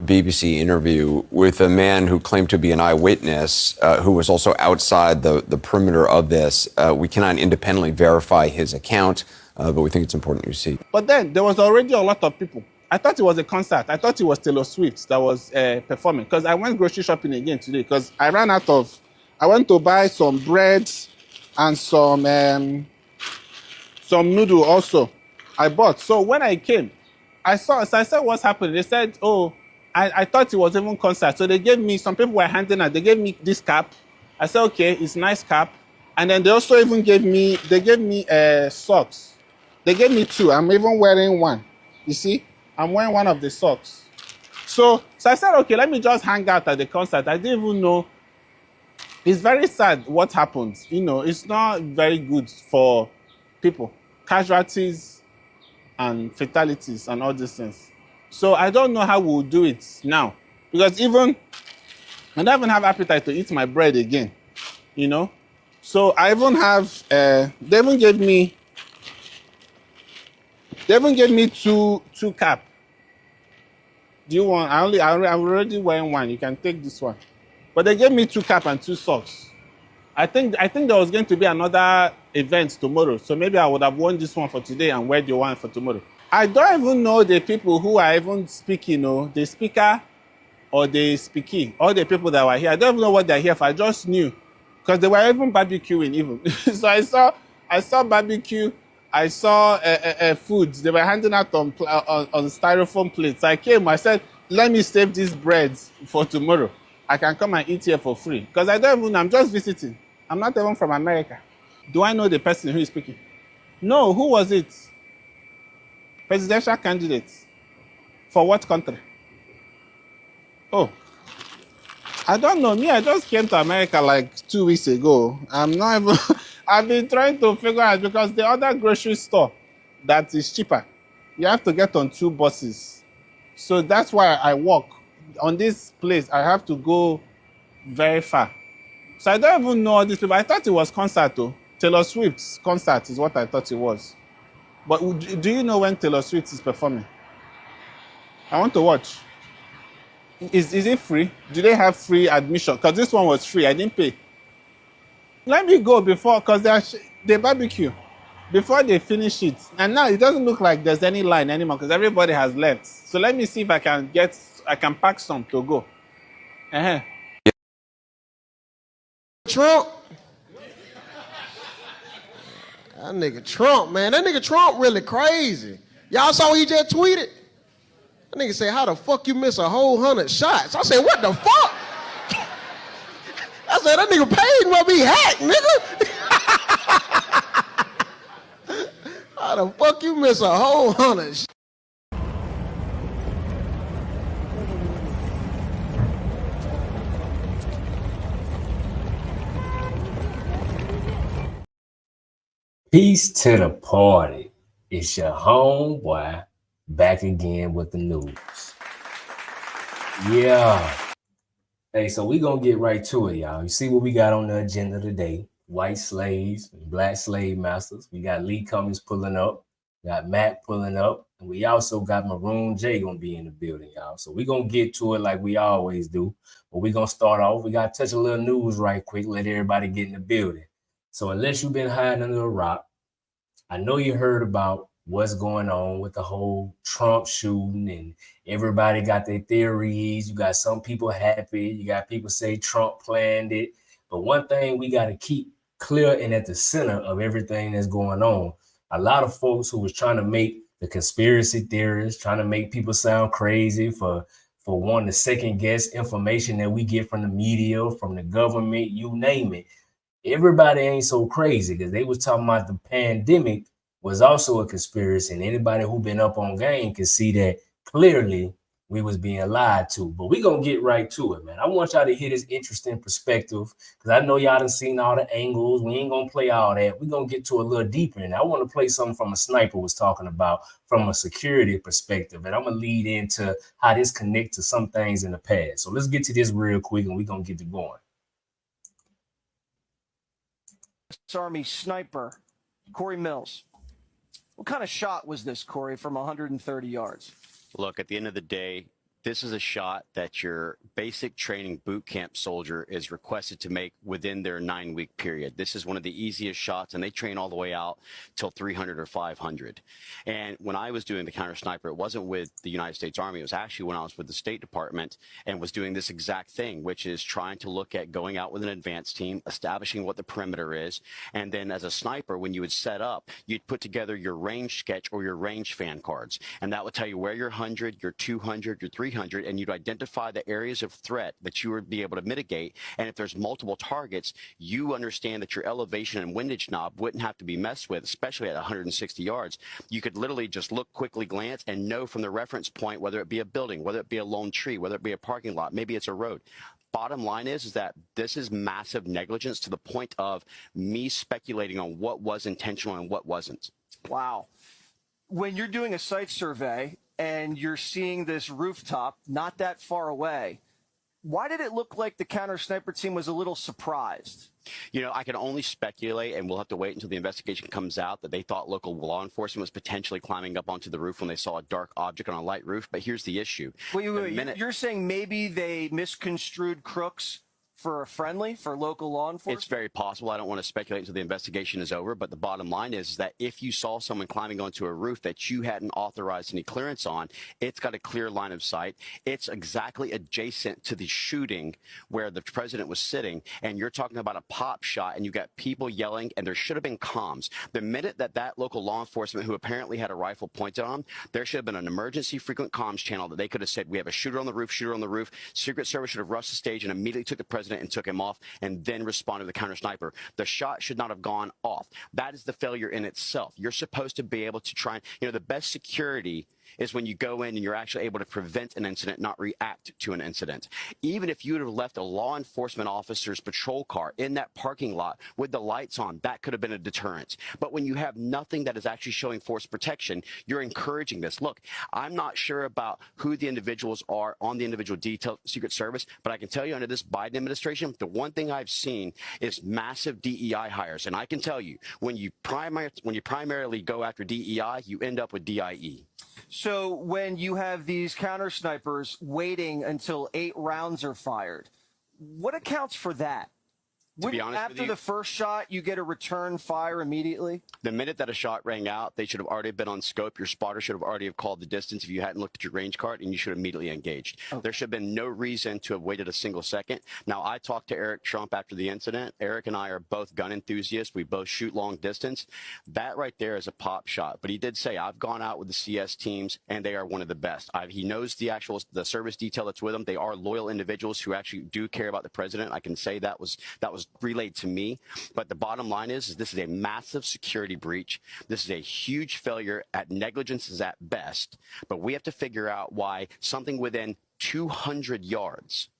BBC interview with a man who claimed to be an eyewitness, who was also outside the perimeter of this. We cannot independently verify his account, but we think it's important you see. But then there was already a lot of people. I thought it was a concert. I thought it was Taylor Swift that was performing, because I went grocery shopping again today because I ran out of. I went to buy some bread and some noodle also. I bought. So when I came, I said, what's happening? They said, oh, I thought it was even concert. So they gave me, some people were handing out, they gave me this cap. I said, okay, it's a nice cap. And then they also even gave me socks. They gave me two. I'm even wearing one. You see, I'm wearing one of the socks. So I said, okay, let me just hang out at the concert. I didn't even know. It's very sad what happened. You know, it's not very good for people. Casualties and fatalities and all these things. So I don't know how we'll do it now. Because I don't even have appetite to eat my bread again. You know? So I even have, they even gave me two cap. Do you want, I'm already wearing one. You can take this one. But they gave me two cap and two socks. I think there was going to be another event tomorrow. So maybe I would have worn this one for today and wear the one for tomorrow. I don't even know the people who are even speaking, the speaker or the speaking, all the people that were here. I don't even know what they're here for. I just knew. Because they were even barbecuing even. So I saw barbecue. I saw food. They were handing out on styrofoam plates. I came. I said, let me save these breads for tomorrow. I can come and eat here for free. Because I'm just visiting. I'm not even from America. Do I know the person who is speaking? No, who was it? Presidential candidate. For what country? Oh. I don't know. Me, I just came to America like 2 weeks ago. I'm not even... I've been trying to figure out, because the other grocery store that is cheaper, you have to get on 2 buses. So that's why I walk. On this place, I have to go very far. So I don't even know all these people. I thought it was concert though. Taylor Swift's concert is what I thought it was. But do you know when Taylor Swift is performing? I want to watch. Is it free? Do they have free admission? Because this one was free. I didn't pay. Let me go before, because they barbecue. Before they finish it. And now it doesn't look like there's any line anymore because everybody has left. So let me see if I can pack some to go. Trump. That nigga Trump, man. That nigga Trump really crazy. Y'all saw what he just tweeted? That nigga said, how the fuck you miss a whole 100 shots? I said, what the fuck? I said, that nigga page must be hacked, nigga. How the fuck you miss a whole 100 shots? Peace to the party. It's your homeboy back again with the news. Yeah. Hey, so we gonna get right to it, y'all. You see what we got on the agenda today. White slaves and black slave masters. We got Lee Cummings pulling up. Got Matt pulling up. And we also got Maroon J gonna be in the building, y'all. So we gonna get to it like we always do. But we gonna start off. We gotta touch a little news right quick. Let everybody get in the building. So unless you've been hiding under a rock, I know you heard about what's going on with the whole Trump shooting, and everybody got their theories. You got some people happy. You got people say Trump planned it. But one thing we got to keep clear and at the center of everything that's going on, a lot of folks who was trying to make the conspiracy theorists, trying to make people sound crazy for wanting to second guess information that we get from the media, from the government, you name it. Everybody ain't so crazy, because they was talking about the pandemic was also a conspiracy, and anybody who been up on game can see that clearly we was being lied to. But we gonna get right to it, man. I want y'all to hear this interesting perspective, because I know y'all done seen all the angles. We ain't gonna play all that. We're gonna get to a little deeper, and I want to play something from a sniper was talking about from a security perspective, and I'm gonna lead into how this connects to some things in the past. So let's get to this real quick, and we're gonna get to going. Army sniper, Corey Mills. What kind of shot was this, Corey, from 130 yards? Look, at the end of the day, This is a shot that your basic training boot camp soldier is requested to make within their 9-week period. This is one of the easiest shots, and they train all the way out till 300 or 500. And when I was doing the counter sniper, it wasn't with the United States Army. It was actually when I was with the State Department and was doing this exact thing, which is trying to look at going out with an advanced team, establishing what the perimeter is. And then as a sniper, when you would set up, you'd put together your range sketch or your range fan cards. And that would tell you where your 100, your 200, your 300, and you'd identify the areas of threat that you would be able to mitigate. And if there's multiple targets, you understand that your elevation and windage knob wouldn't have to be messed with, especially at 160 yards. You could literally just look, quickly glance, and know from the reference point, whether it be a building, whether it be a lone tree, whether it be a parking lot, maybe it's a road. Bottom line is that this is massive negligence to the point of me speculating on what was intentional and what wasn't. Wow. When you're doing a site survey and you're seeing this rooftop not that far away, why did it look like the counter sniper team was a little surprised? You know, I can only speculate, and we'll have to wait until the investigation comes out, that they thought local law enforcement was potentially climbing up onto the roof when they saw a dark object on a light roof. But here's the issue. Wait, you're saying maybe they misconstrued crooks for local law enforcement? It's very possible. I don't want to speculate until the investigation is over, but the bottom line is that if you saw someone climbing onto a roof that you hadn't authorized any clearance on, it's got a clear line of sight. It's exactly adjacent to the shooting where the president was sitting, and you're talking about a pop shot, and you got people yelling, and there should have been comms. The minute that local law enforcement, who apparently had a rifle pointed on, there should have been an emergency frequent comms channel that they could have said, we have a shooter on the roof, shooter on the roof. Secret Service should have rushed the stage and immediately took the president and took him off, and then responded to the counter sniper. The shot should not have gone off. That is the failure in itself. You're supposed to be able to try, the best security is when you go in and you're actually able to prevent an incident, not react to an incident. Even if you would have left a law enforcement officer's patrol car in that parking lot with the lights on, that could have been a deterrent. But when you have nothing that is actually showing force protection, you're encouraging this. Look, I'm not sure about who the individuals are on the individual detail Secret Service, but I can tell you under this Biden administration, the one thing I've seen is massive DEI hires. And I can tell you, when you primarily go after DEI, you end up with DIE. So when you have these counter snipers waiting until 8 rounds are fired, what accounts for that? To be honest after with you, the first shot, you get a return fire immediately? The minute that a shot rang out, they should have already been on scope. Your spotter should have already have called the distance if you hadn't looked at your range card, and you should have immediately engaged. Okay. There should have been no reason to have waited a single second. Now, I talked to Eric Trump after the incident. Eric and I are both gun enthusiasts. We both shoot long distance. That right there is a pop shot. But he did say, I've gone out with the CS teams, and they are one of the best. He knows the service detail that's with them. They are loyal individuals who actually do care about the president. I can say that was relayed to me. But the bottom line is this is a massive security breach. This is a huge failure at negligence is at best. But we have to figure out why something within 200 yards.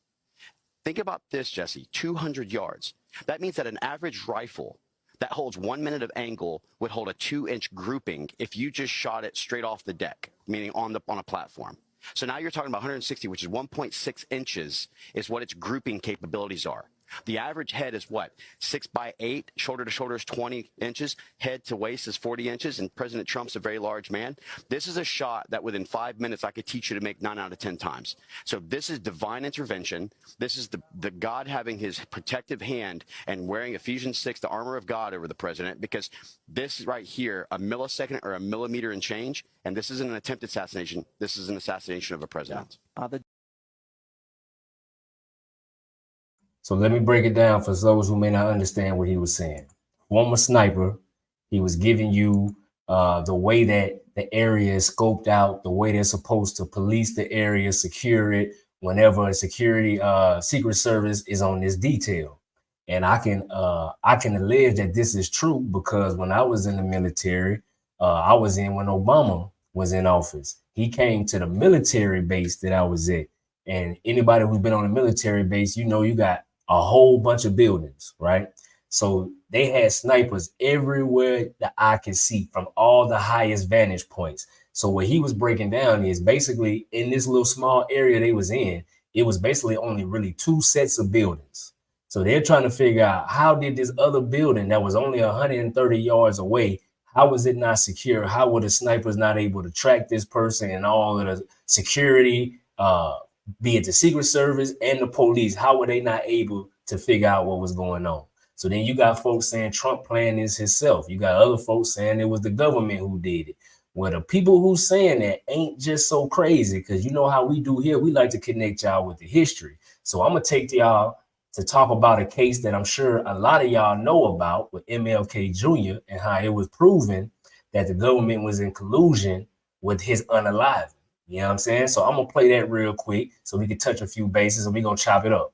Think about this, Jesse, 200 yards. That means that an average rifle that holds 1 minute of angle would hold a 2-inch grouping if you just shot it straight off the deck, meaning on a platform. So now you're talking about 160, which is 1.6 inches is what its grouping capabilities are. The average head is what? 6'8", shoulder to shoulder is 20 inches, head to waist is 40 inches, and President Trump's a very large man. This is a shot that within 5 minutes I could teach you to make 9 out of 10 times. So this is divine intervention. This is the God having his protective hand and wearing Ephesians 6, the armor of God, over the president, because this right here, a millisecond or a millimeter and change, and this isn't an attempted assassination. This is an assassination of a president. So let me break it down for those who may not understand what he was saying. Former sniper, he was giving you the way that the area is scoped out, the way they're supposed to police the area, secure it, whenever a Secret Service is on this detail. And I can allege that this is true because when I was in the military, I was in when Obama was in office. He came to the military base that I was at. And anybody who's been on a military base, you got a whole bunch of buildings, right? So they had snipers everywhere that I could see from all the highest vantage points. So what he was breaking down is basically in this little small area they was in, it was basically only really 2 sets of buildings. So they're trying to figure out how did this other building that was only 130 yards away, how was it not secure? How were the snipers not able to track this person and all of the security? be it the Secret Service and the police, how were they not able to figure out what was going on? So then you got folks saying Trump planned this himself. You got other folks saying it was the government who did it. Well, the people who saying that ain't just so crazy, because you know how we do here. We like to connect y'all with the history. So I'm going to take y'all to talk about a case that I'm sure a lot of y'all know about with MLK Jr. and how it was proven that the government was in collusion with his unaliving. You know what I'm saying? So I'm going to play that real quick so we can touch a few bases and we're going to chop it up.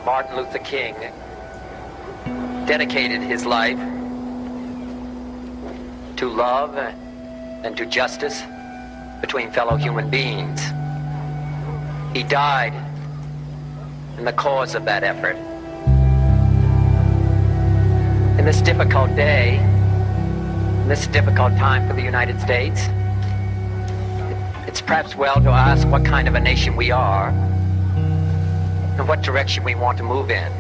Martin Luther King dedicated his life to love and to justice between fellow human beings. He died in the cause of that effort. In this difficult day, in this difficult time for the United States, it's perhaps well to ask what kind of a nation we are and what direction we want to move in.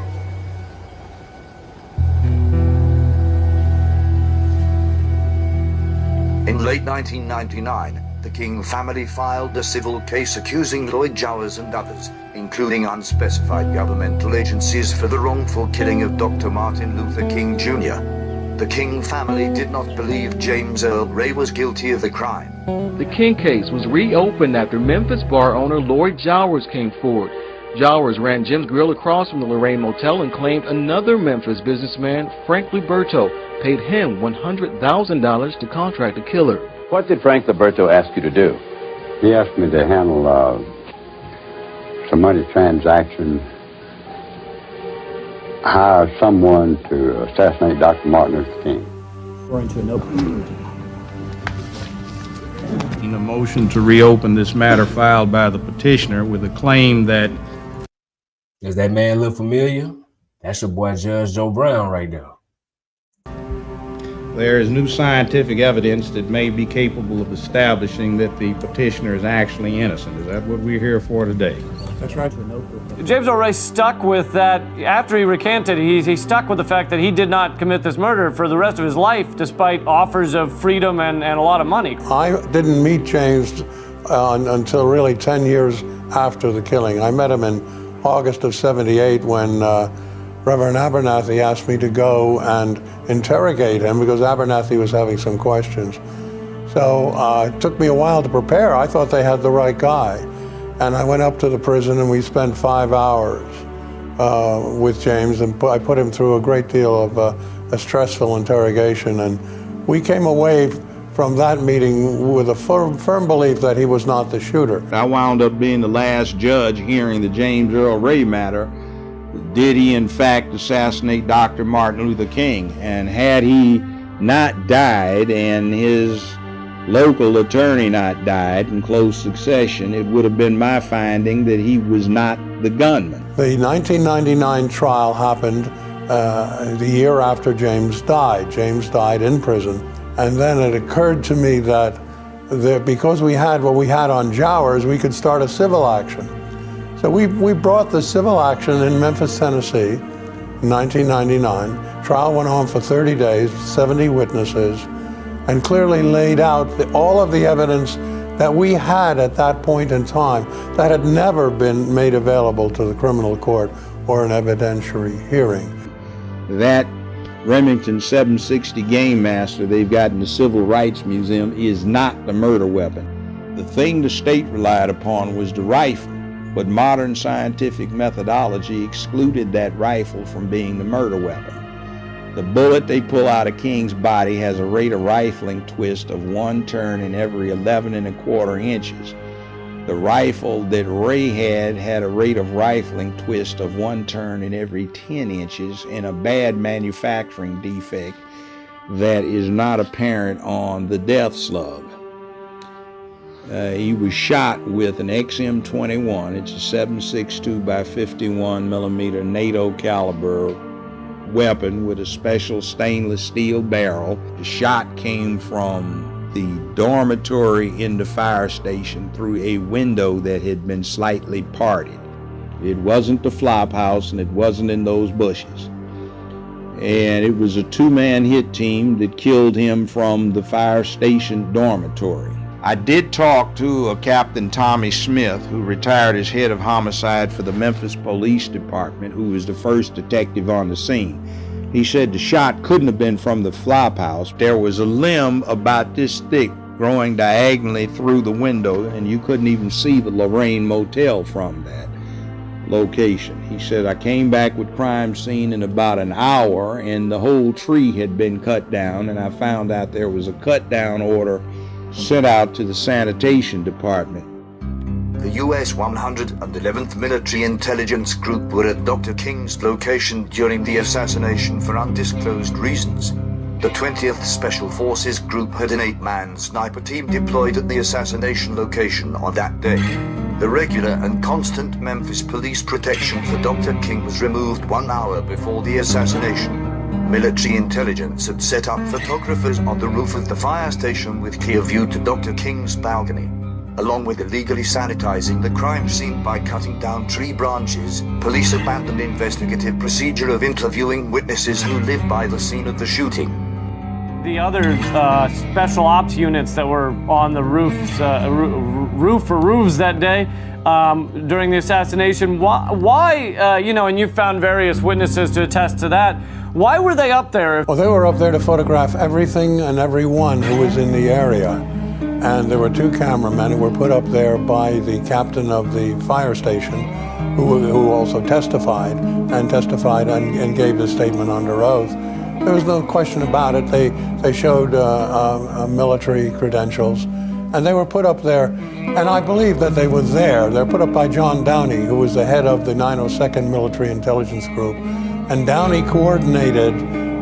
In late 1999, the King family filed a civil case accusing Lloyd Jowers and others, including unspecified governmental agencies, for the wrongful killing of Dr. Martin Luther King Jr. The King family did not believe James Earl Ray was guilty of the crime. The King case was reopened after Memphis bar owner Lloyd Jowers came forward. Jowers ran Jim's Grill across from the Lorraine Motel and claimed another Memphis businessman, Frank Liberto, paid him $100,000 to contract a killer. What did Frank Liberto ask you to do? He asked me to handle some money transaction, hire someone to assassinate Dr. Martin Luther King. In a motion to reopen this matter filed by the petitioner with a claim that... Does that man look familiar? That's your boy Judge Joe Brown right there. There is new scientific evidence that may be capable of establishing that the petitioner is actually innocent. Is that what we're here for today? That's right. James Earl Ray stuck with that. After he recanted, he stuck with the fact that he did not commit this murder for the rest of his life, despite offers of freedom and a lot of money. I didn't meet James until really 10 years after the killing. I met him in August of '78 when Reverend Abernathy asked me to go and interrogate him because Abernathy was having some questions. So it took me a while to prepare. I thought they had the right guy. And I went up to the prison and we spent 5 hours with James, and I put him through a great deal of a stressful interrogation. And we came away from that meeting with a firm belief that he was not the shooter. I wound up being the last judge hearing the James Earl Ray matter. Did he in fact assassinate Dr. Martin Luther King? And had he not died and his local attorney not died in close succession, it would have been my finding that he was not the gunman. The 1999 trial happened the year after James died. James died in prison. And then it occurred to me that because we had what we had on Jowers, we could start a civil action. So we brought the civil action in Memphis, Tennessee, in 1999. Trial went on for 30 days, 70 witnesses, and clearly laid out all of the evidence that we had at that point in time that had never been made available to the criminal court or an evidentiary hearing. That Remington 760 Game Master they've got in the Civil Rights Museum is not the murder weapon. The thing the state relied upon was the rifle, but modern scientific methodology excluded that rifle from being the murder weapon. The bullet they pull out of King's body has a rate of rifling twist of 1 turn in every 11 1/4 inches. The rifle that Ray had a rate of rifling twist of 1 turn in every 10 inches and a bad manufacturing defect that is not apparent on the death slug. He was shot with an XM21. It's a 7.62 by 51 millimeter NATO caliber weapon with a special stainless steel barrel. The shot came from the dormitory in the fire station through a window that had been slightly parted. It wasn't the flop house and it wasn't in those bushes. and it was a two-man hit team that killed him from the fire station dormitory. I did talk to a Captain Tommy Smith, who retired as head of homicide for the Memphis Police Department, who was the first detective on the scene. He said the shot couldn't have been from the flop house. There was a limb about this thick growing diagonally through the window, and you couldn't even see the Lorraine Motel from that location. He said, I came back with crime scene in about an hour, and the whole tree had been cut down, and I found out there was a cut down order sent out to the sanitation department. The U.S. 111th Military Intelligence Group were at Dr. King's location during the assassination for undisclosed reasons. The 20th Special Forces Group had an 8-man sniper team deployed at the assassination location on that day. The regular and constant Memphis police protection for Dr. King was removed 1 hour before the assassination. Military intelligence had set up photographers on the roof of the fire station with clear view to Dr. King's balcony. Along with illegally sanitizing the crime scene by cutting down tree branches, police abandoned investigative procedure of interviewing witnesses who lived by the scene of the shooting. The other special ops units that were on the roofs that day during the assassination, why and you found various witnesses to attest to that, why were they up there? Well, they were up there to photograph everything and everyone who was in the area. And there were 2 cameramen who were put up there by the captain of the fire station, who also testified and gave the statement under oath. There was no question about it. They showed military credentials, and they were put up there. And I believe that they were there. They're put up by John Downey, who was the head of the 902nd Military Intelligence Group. And Downey coordinated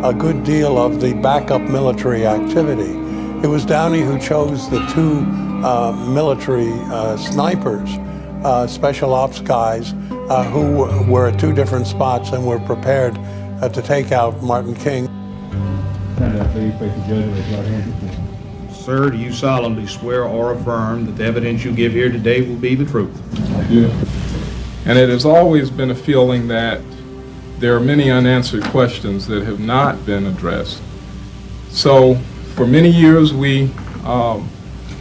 a good deal of the backup military activity. It was Downey who chose the 2 military snipers, special ops guys, who were at 2 different spots and were prepared to take out Martin King. Sir, do you solemnly swear or affirm that the evidence you give here today will be the truth? I do. And it has always been a feeling that there are many unanswered questions that have not been addressed. So for many years we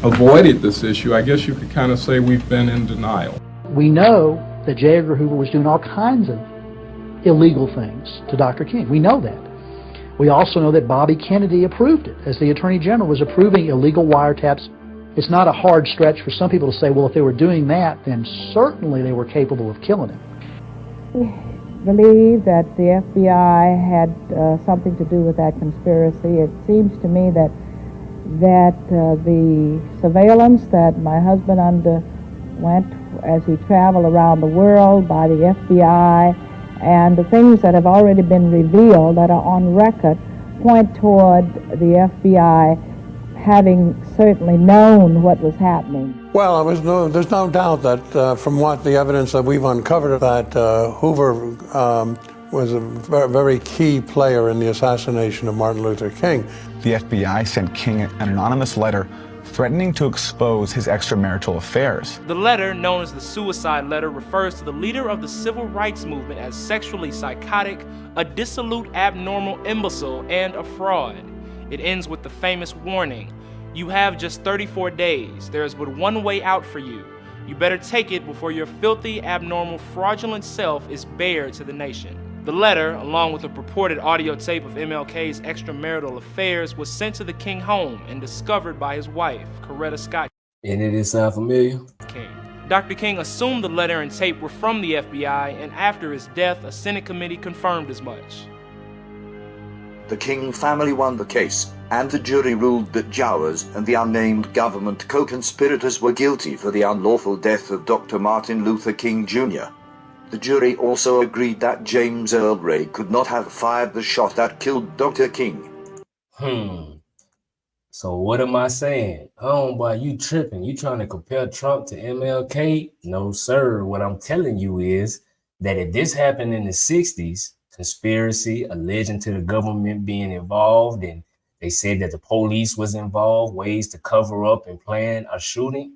avoided this issue. I guess you could kind of say we've been in denial. We know that J. Edgar Hoover was doing all kinds of illegal things to Dr. King. We know that. We also know that Bobby Kennedy approved it, as the Attorney General was approving illegal wiretaps. It's not a hard stretch for some people to say, well, if they were doing that, then certainly they were capable of killing him. We believe that the FBI had something to do with that conspiracy. It seems to me that the surveillance that my husband underwent as he traveled around the world by the FBI and the things that have already been revealed that are on record point toward the FBI having certainly known what was happening. Well, there's no doubt that from what the evidence that we've uncovered, that Hoover was a very key player in the assassination of Martin Luther King. The FBI sent King an anonymous letter threatening to expose his extramarital affairs. The letter, known as the suicide letter, refers to the leader of the civil rights movement as sexually psychotic, a dissolute, abnormal imbecile, and a fraud. It ends with the famous warning, "You have just 34 days. There is but one way out for you. You better take it before your filthy, abnormal, fraudulent self is bared to the nation." The letter, along with a purported audio tape of MLK's extramarital affairs, was sent to the King home and discovered by his wife, Coretta Scott And it is sound familiar? King. Dr. King assumed the letter and tape were from the FBI, and after his death, a Senate committee confirmed as much. The King family won the case, and the jury ruled that Jowers and the unnamed government co-conspirators were guilty for the unlawful death of Dr. Martin Luther King Jr. The jury also agreed that James Earl Ray could not have fired the shot that killed Dr. King. So what am I saying? Homeboy, you tripping. You trying to compare Trump to MLK? No, sir. What I'm telling you is that if this happened in the 60s, conspiracy alleging to the government being involved, and they said that the police was involved, ways to cover up and plan a shooting,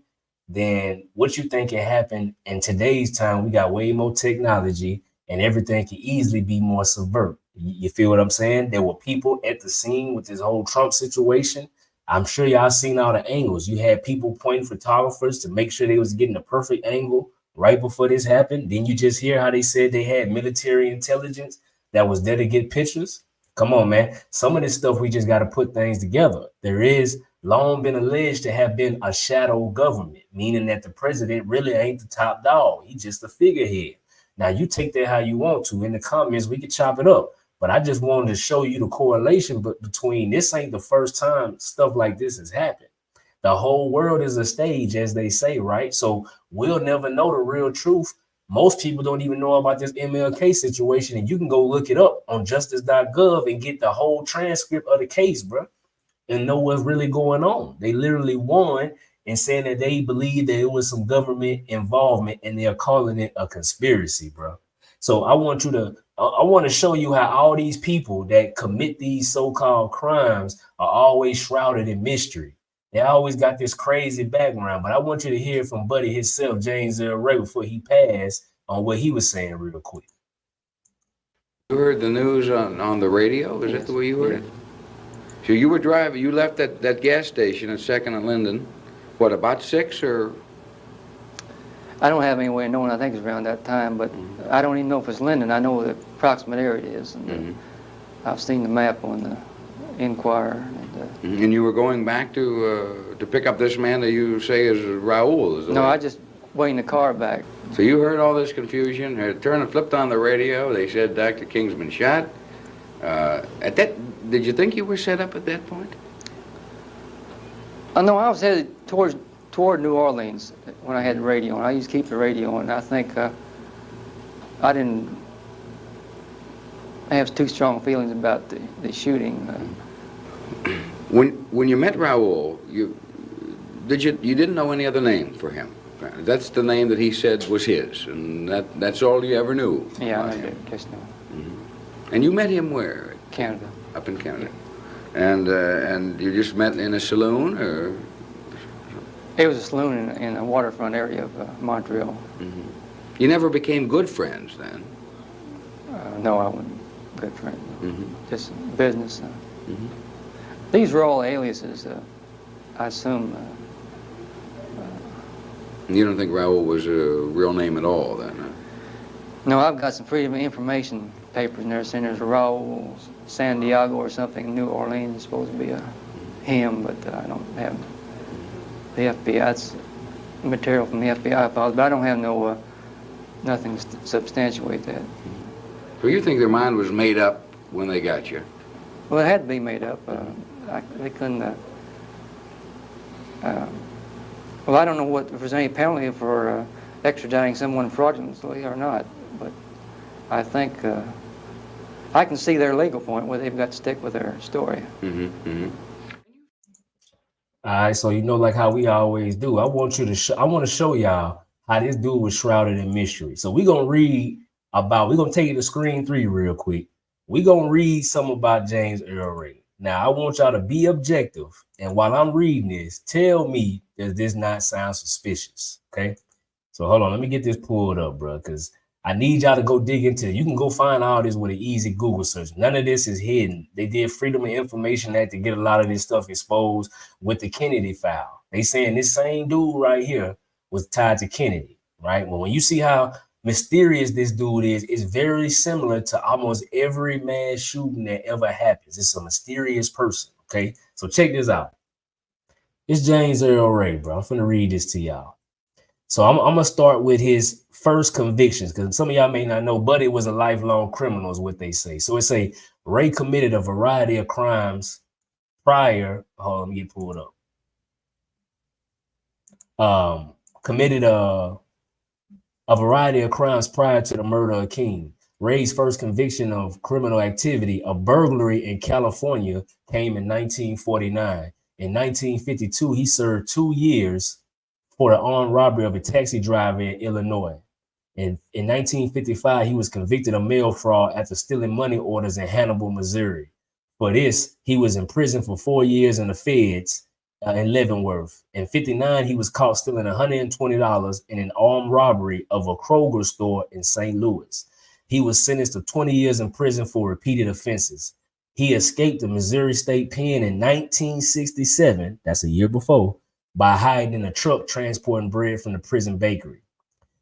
then what you think can happen in today's time? We got way more technology and everything can easily be more subvert. You feel what I'm saying? There were people at the scene with this whole Trump situation. I'm sure y'all seen all the angles. You had people pointing photographers to make sure they was getting the perfect angle right before this happened. Then you just hear how they said they had military intelligence that was there to get pictures. Come on, man. Some of this stuff, we just got to put things together. There is long been alleged to have been a shadow government, meaning that the president really ain't the top dog. He's just a figurehead. Now, you take that how you want to. In the comments, we can chop it up. But I just wanted to show you the correlation between this ain't the first time stuff like this has happened. The whole world is a stage, as they say, right? So we'll never know the real truth. Most people don't even know about this MLK situation, and you can go look it up on justice.gov and get the whole transcript of the case, bro, and know what's really going on. They literally won and saying that they believe that it was some government involvement, and they're calling it a conspiracy, bro. So I want to show you how all these people that commit these so-called crimes are always shrouded in mystery. They always got this crazy background, but I want you to hear from Buddy himself, James L. Ray, before he passed, on what he was saying real quick. You heard the news on the radio? Is that the way you heard it? So you were driving, you left that gas station at 2nd and Linden, what, about 6 or? I don't have any way of knowing. I think it's around that time, but I don't even know if it's Linden. I know what the approximate area it is. And I've seen the map on the Enquirer. And you were going back to pick up this man that you say is Raul? No, I just waiting the car back. So you heard all this confusion, turned and flipped on the radio. They said Dr. King's been shot. Did you think you were set up at that point? No, I was headed toward New Orleans when I had the radio on. I used to keep the radio on. I think I didn't have too strong feelings about the shooting. When you met Raul, you didn't know any other name for him. That's the name that he said was his, and that's all you ever knew. Yeah, I did. Just know. And you met him where? Canada. Up in Canada. And you just met in a saloon, or? It was a saloon in a waterfront area of Montreal. You never became good friends then? No, I wasn't good friends. Just business. These were all aliases, I assume. You don't think Raul was a real name at all then? Huh? No, I've got some Freedom of Information papers in there saying there's a Raul Santiago or something in New Orleans. It's supposed to be a him, but I don't have the FBI. It's material from the FBI files, but I don't have nothing to substantiate that. So you think their mind was made up when they got you? Well, it had to be made up. They couldn't. Well, I don't know if there's any penalty for extraditing someone fraudulently or not, but I think I can see their legal point where they've got to stick with their story. All right, so you know, like how we always do, I want to show y'all how this dude was shrouded in mystery. So we're gonna take it to screen 3 real quick. We're gonna read something about James Earl Ray. Now, I want y'all to be objective, and while I'm reading this, tell me, does this not sound suspicious? Okay, so hold on, let me get this pulled up, bro, because I need y'all to go dig into it. You can go find all this with an easy Google search. None of this is hidden. They did Freedom of Information Act to get a lot of this stuff exposed with the Kennedy file. They saying this same dude right here was tied to Kennedy, right? Well, when you see how mysterious this dude is, it's very similar to almost every mass shooting that ever happens. It's a mysterious person, okay? So check this out. It's James Earl Ray, bro. I'm finna read this to y'all. So I'm gonna start with his first convictions, because some of y'all may not know, Buddy was a lifelong criminal is what they say. So it say Ray committed a variety of crimes prior. Hold on, let me get pulled up. Committed a variety of crimes prior to the murder of King. Ray's first conviction of criminal activity, a burglary in California, came in 1949. In 1952, he served 2 years for the armed robbery of a taxi driver in Illinois. In 1955, he was convicted of mail fraud after stealing money orders in Hannibal, Missouri. For this, he was in prison for 4 years in the feds in Leavenworth. In 59, he was caught stealing $120 in an armed robbery of a Kroger store in St. Louis. He was sentenced to 20 years in prison for repeated offenses. He escaped the Missouri State Pen in 1967, that's a year before, by hiding in a truck transporting bread from the prison bakery.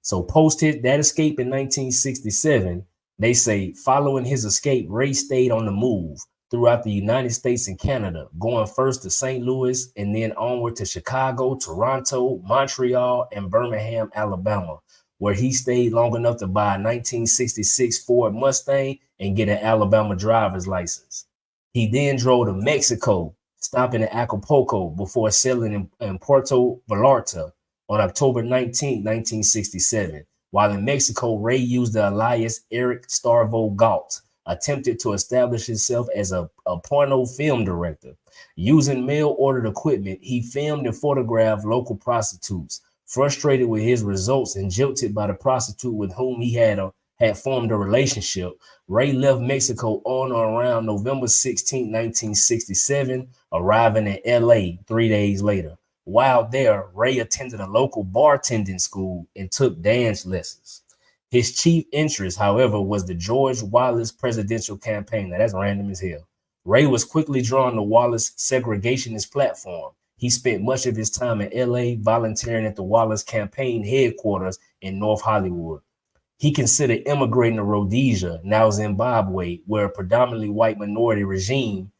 So post that escape in 1967, they say following his escape, Ray stayed on the move throughout the United States and Canada, going first to St. Louis and then onward to Chicago, Toronto, Montreal, and Birmingham, Alabama, where he stayed long enough to buy a 1966 Ford Mustang and get an Alabama driver's license. He then drove to Mexico, stopping at Acapulco before settling in Puerto Vallarta on October 19, 1967. While in Mexico, Ray used the alias Eric Starvo Galt, attempted to establish himself as a porno film director. Using mail-ordered equipment, he filmed and photographed local prostitutes. Frustrated with his results and jilted by the prostitute with whom he had formed a relationship, Ray left Mexico on or around November 16, 1967, arriving in LA 3 days later. While there, Ray attended a local bartending school and took dance lessons. His chief interest, however, was the George Wallace presidential campaign. Now, that's random as hell. Ray was quickly drawn to Wallace's segregationist platform. He spent much of his time in LA volunteering at the Wallace campaign headquarters in North Hollywood. He considered immigrating to Rhodesia, now Zimbabwe, where a predominantly white minority regime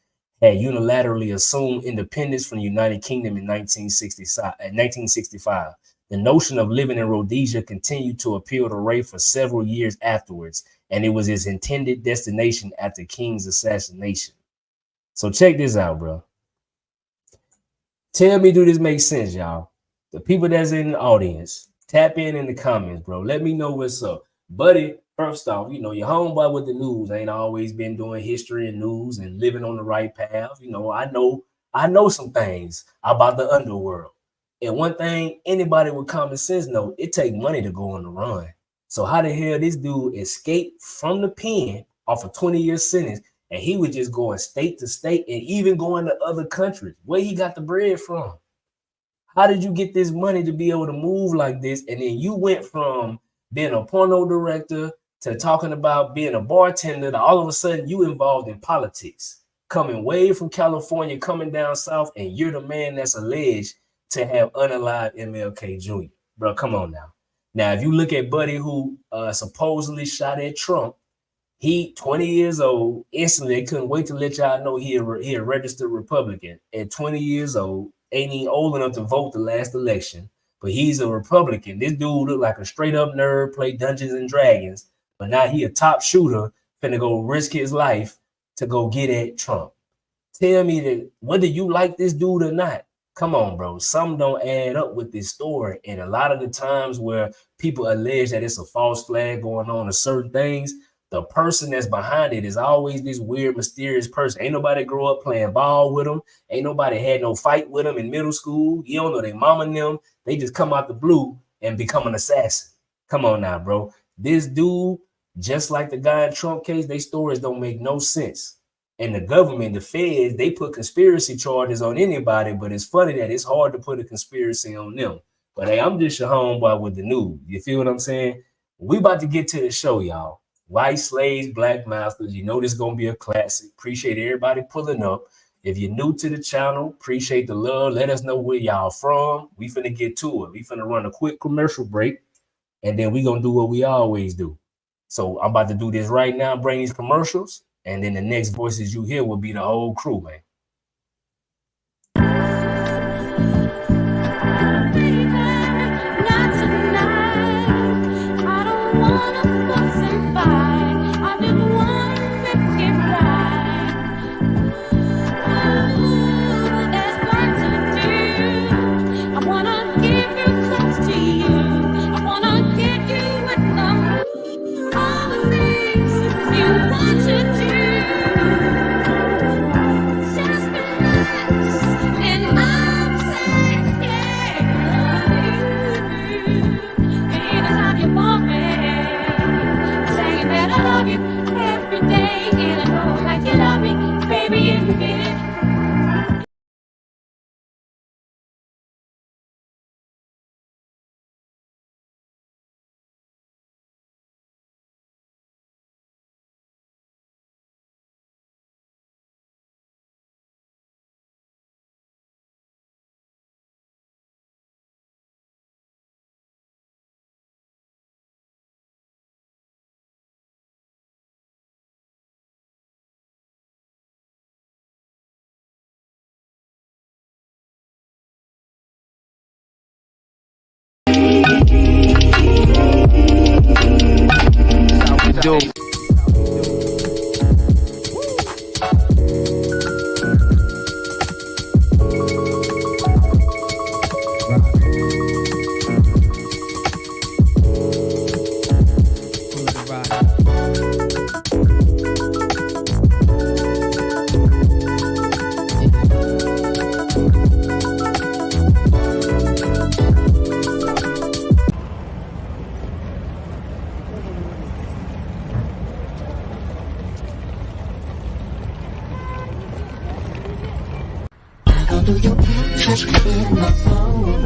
had unilaterally assumed independence from the United Kingdom in 1965. The notion of living in Rhodesia continued to appeal to Ray for several years afterwards, and it was his intended destination after King's assassination. So check this out, bro. Tell me, do this make sense, y'all? The people that's in the audience, tap in the comments, bro. Let me know what's up. Buddy, first off, you know, your homeboy with the news ain't always been doing history and news and living on the right path. You know, I know some things about the underworld. And one thing anybody with common sense know, it take money to go on the run. So how the hell this dude escaped from the pen off a 20-year sentence, and he was just going state to state and even going to other countries? Where he got the bread from? How did you get this money to be able to move like this? And then you went from being a porno director to talking about being a bartender to all of a sudden you involved in politics, coming way from California, coming down south, and you're the man that's alleged to have unalived MLK Jr. Bro, come on now. Now, if you look at Buddy, who supposedly shot at Trump, he 20 years old, instantly, they couldn't wait to let y'all know he a registered Republican. At 20 years old, ain't even old enough to vote the last election, but he's a Republican. This dude look like a straight up nerd, play Dungeons and Dragons, but now he a top shooter, finna go risk his life to go get at Trump. Tell me that whether you like this dude or not, come on, bro. Some don't add up with this story. And a lot of the times where people allege that it's a false flag going on to certain things, the person that's behind it is always this weird, mysterious person. Ain't nobody grow up playing ball with them. Ain't nobody had no fight with them in middle school. You don't know their mama and them. They just come out the blue and become an assassin. Come on now, bro. This dude, just like the guy in Trump case, their stories don't make no sense. And the government, the feds, they put conspiracy charges on anybody, but it's funny that it's hard to put a conspiracy on them. But hey, I'm just your homeboy with the news. You feel what I'm saying? We about to get to the show, y'all. White Slaves, Black Masters. You know this is going to be a classic. Appreciate everybody pulling up. If you're new to the channel, appreciate the love. Let us know where y'all from. We finna get to it. We finna run a quick commercial break, and then we going to do what we always do. So I'm about to do this right now, bring these commercials, and then the next voices you hear will be the whole crew, man. do your touch me in my phone?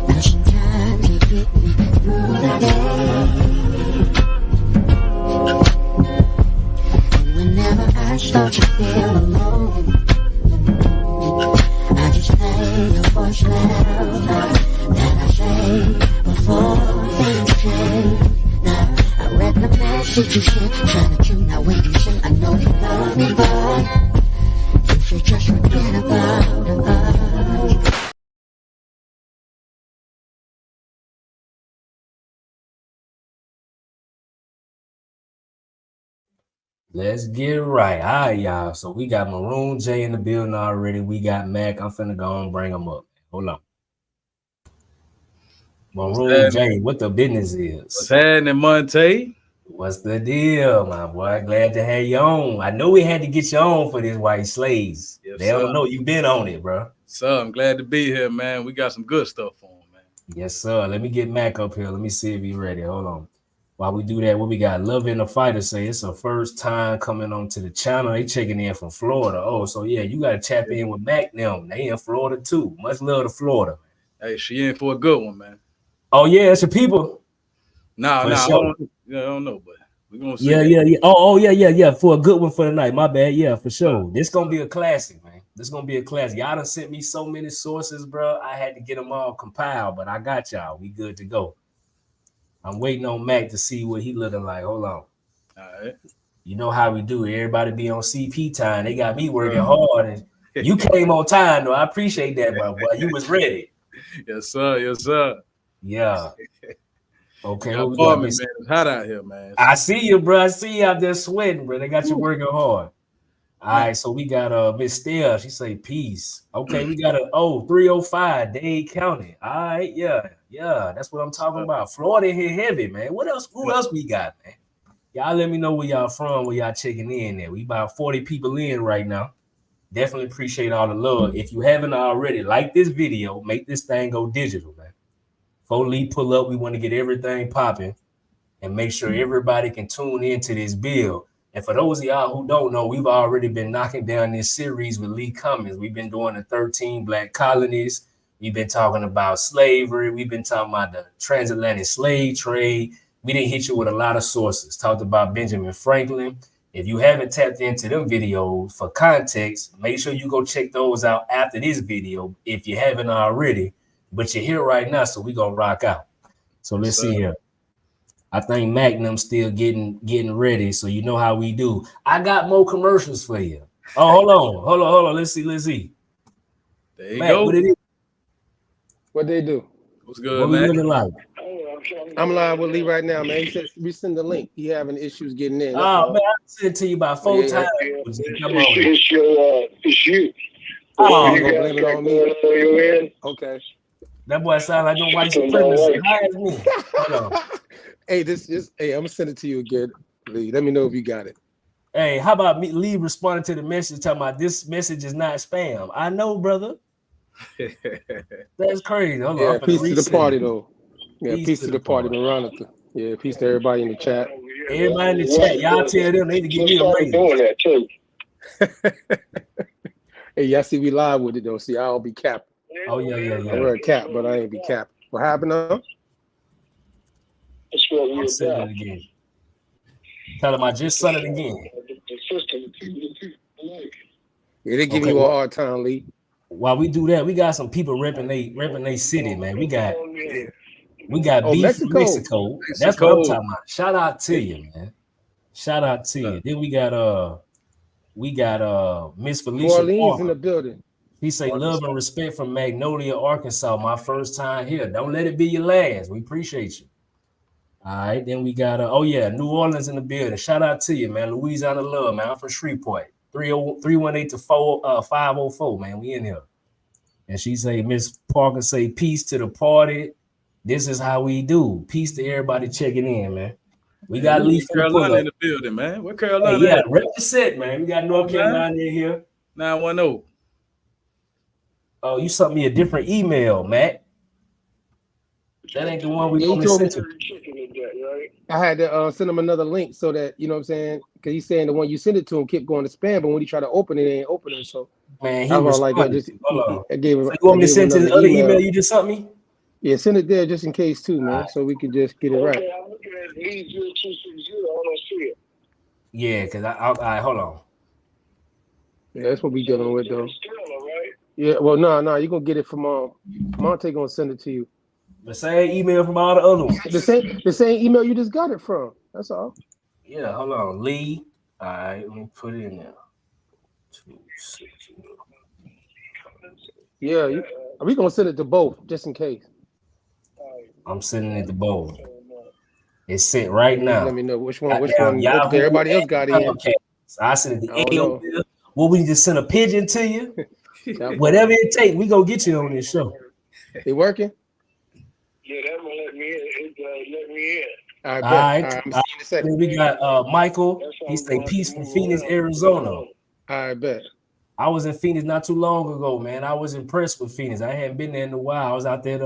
Now sometimes you get me through the day. And whenever I start to feel alone, I just play your voice loud. That I say before things change. Now I read the message you sent, trying to tune out when you say I know you love me, but if you just forget about us. Let's get it right. All right, y'all. So we got Maroon J in the building already. We got Mac. I'm finna go and bring him up. Hold on. Maroon J, what the business is? What's happening, Monte? What's the deal, my boy? Glad to have you on. I know we had to get you on for this White Slaves. Yes, they don't know you've been on it, bro. So I'm glad to be here, man. We got some good stuff for him, man. Yes, sir. Let me get Mac up here. Let me see if he's ready. Hold on. While we do that, what we got? Love in the Fighter say it's a first time coming onto the channel. They checking in from Florida. Oh, so yeah, you got to tap in with Mac now. They in Florida too. Much love to Florida. Hey, she in for a good one, man. Oh yeah, it's your people. Nah, Sure. I don't know, but we're gonna see. Yeah. Oh, yeah. For a good one for the night. My bad. Yeah, for sure. This gonna be a classic, man. This gonna be a classic. Y'all done sent me so many sources, bro. I had to get them all compiled, but I got y'all. We good to go. I'm waiting on Mac to see what he looking like. Hold on. All right. You know how we do. Everybody be on CP time. They got me working hard. And you came on time, though. I appreciate that, bro. Boy, you was ready. Yes, sir. Yes, sir. Yeah. Okay. Man, it's hot out here, man. I see you, bro. I see you out there sweating, bro. They got you working hard. All right, so we got Miss Stell. She say peace. Okay, we got 305 Dade County. All right, yeah, that's what I'm talking about. Florida here heavy, man. What else? Who else we got, man? Y'all let me know where y'all from, where y'all checking in at. We about 40 people in right now. Definitely appreciate all the love. If you haven't already, like this video, make this thing go digital, man. Before Lee pull up, we want to get everything popping and make sure everybody can tune into this build. And for those of y'all who don't know, we've already been knocking down this series with Lee Cummings. We've been doing the 13 Black colonies. We've been talking about slavery. We've been talking about the transatlantic slave trade. We didn't hit you with a lot of sources. Talked about Benjamin Franklin. If you haven't tapped into them videos for context, make sure you go check those out after this video if you haven't already. But you're here right now, so we're going to rock out. So let's see here. I think Magnum's still getting ready, so you know how we do. I got more commercials for you. Oh, hold on. Let's see. There you go. What they do? What's good, what man? We looking like? I'm live with Lee right now, man. He said resend the link. He having issues getting in. Oh man, I sent it to you about 4 times. Come on. It's you. Oh, you blame it on me. Okay. That boy sound like no white supremacist. Hire me. Hold on. Hey, I'm gonna send it to you again, Lee. Let me know if you got it. Hey, how about me, Lee, responding to the message talking about this message is not spam? I know, brother. That's crazy. Hold on. Peace to the party, though. Yeah, peace to the party, Veronica. Yeah, peace to everybody in the chat. Everybody in the chat, y'all tell them they need to give me a raise. Doing that too. Hey, y'all see we live with it though. See, I'll be capping. Oh yeah. I wear a cap, but I ain't be capping. What happened though? That's what we're about. Again. Tell them I just said it again. Yeah, they give you a hard time, Lee. While we do that, we got some people repping they city, man. We got beef from Mexico. That's what I'm talking about. Shout out to you, man. Shout out to you. Then we got Miss Felicia Orleans Parker. in the building. He say love and respect from Magnolia, Arkansas. My first time here. Don't let it be your last. We appreciate you. All right, then we got New Orleans in the building. Shout out to you, man. Louisiana love, man. I'm from Shreveport. 318 to 504, man. We in here. And she say, Miss Parker say, peace to the party. This is how we do. Peace to everybody checking in, man. We got Lee Carolina in the building, man. Where Carolina? Hey, yeah, represent, man. We got North Carolina in here. 910. Oh, you sent me a different email, Matt. That ain't the one we only sent to. I had to send him another link so that, you know what I'm saying? Because he's saying the one you sent it to him kept going to spam, but when he tried to open it, it ain't opening. So Man, he I was like, I responded. just Hold on. I gave him. So you want I me to gave him send to the another other email you just sent me? Yeah, send it there just in case too, man, so we could just get it right. Okay, I'm looking at Lee0260. I don't see it. Yeah, because all right, hold on. Yeah, that's what we dealing with though. Sterling, right? Yeah, well, no, you're gonna get it from Monte gonna send it to you. The same email from all the other ones. The same email you just got it from. That's all. Yeah, hold on. Lee. All right, let me put it in there. 260. Yeah, we gonna send it to both just in case. I'm sending it to both. It's sent right now. Let me know which one. Yahoo, Everybody else got in. Okay, so I sent it to I don't know. AOL. Well, we just send a pigeon to you. Whatever it takes, we gonna get you on this show. It working? Yeah, that one let me in. It let me in. All right. Then we got Michael. He say peace from Phoenix, Arizona. I bet. I was in Phoenix not too long ago, man. I was impressed with Phoenix. I hadn't been there in a while. I was out there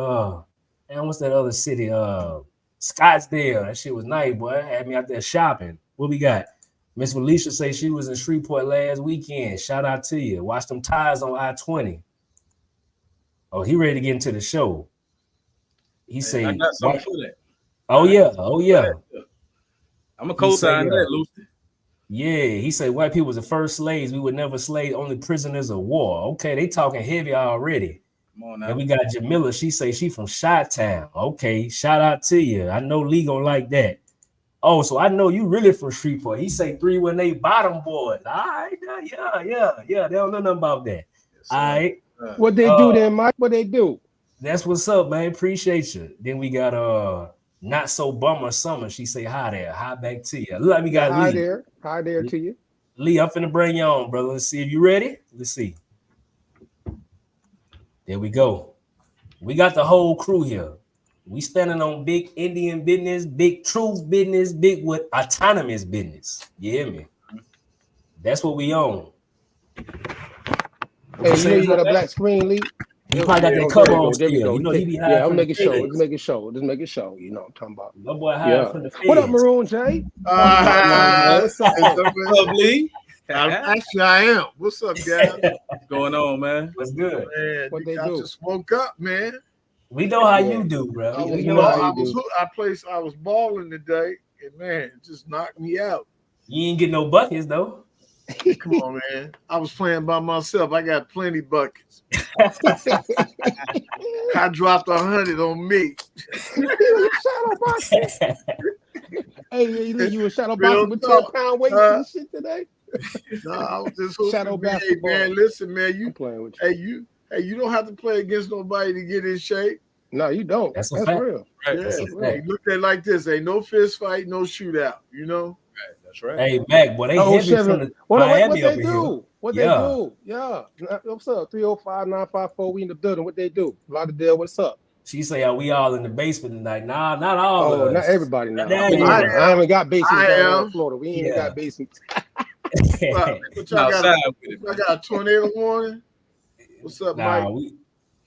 and what's that other city? Scottsdale. That shit was nice, boy. Had me out there shopping. What we got? Miss Felicia say she was in Shreveport last weekend. Shout out to you. Watch them tires on I-20. Oh, he ready to get into the show. He say, I got something for that. Oh yeah. I'm a co-sign that, Lucy. Yeah, he said white people was the first slaves. We were never slaves, only prisoners of war. Okay, they talking heavy already. Come on now. And we got Jamila. She say she from Chi-Town. Okay, shout out to you. I know Lee gonna like that. Oh, so I know you really from Shreveport. He say 318 bottom boys. All right, yeah. They don't know nothing about that. All right. What they do then, Mike? What they do? That's what's up, man. Appreciate you. Then we got Not So Bummer Summer. She say hi there. Hi back to you. Look, we got hi Lee. there. Hi there to you. Lee, I'm finna bring you on, brother. Let's see if you ready. Let's see. There we go. We got the whole crew here. We standing on big Indian business, big truth business, big what autonomous business. You hear me? That's what we own. Hey, you got a black screen, Lee? You probably got that cover on still. You know he be high. Yeah, I'm making sure. Just make it show. You know what I'm talking about. My boy high from the feds. What up, Maroon J? What's up, Lee? Actually, I am. What's up, guys? What's going on, man? What's good? Man, what they I do? just woke up, man. We know how you do, bro. I was balling today, and man, it just knocked me out. You ain't get no buckets though. Come on, man. I was playing by myself. I got plenty buckets. I dropped 100 on me. Hey, you were shadow boxing with 10 pound weights and shit today? No, I was just hoping. Shadow basketball. Hey, man, listen, man. You playing with you. You don't have to play against nobody to get in shape. No, you don't. That's real. Right. Yeah, you look at it like this. Ain't no fist fight, no shootout. You know. Right. That's right. Hey, Mac, boy, they heavy from the Miami what up they here. do? What they do? Yeah. What's up? 305-954. We in the building. What they do? Lauderdale, what's up? She say, "Are we all in the basement tonight?" Nah, not all of us. Not everybody now. I haven't got basements down in Florida. We ain't got basements. But y'all got a tornado warning? What's up, Mike?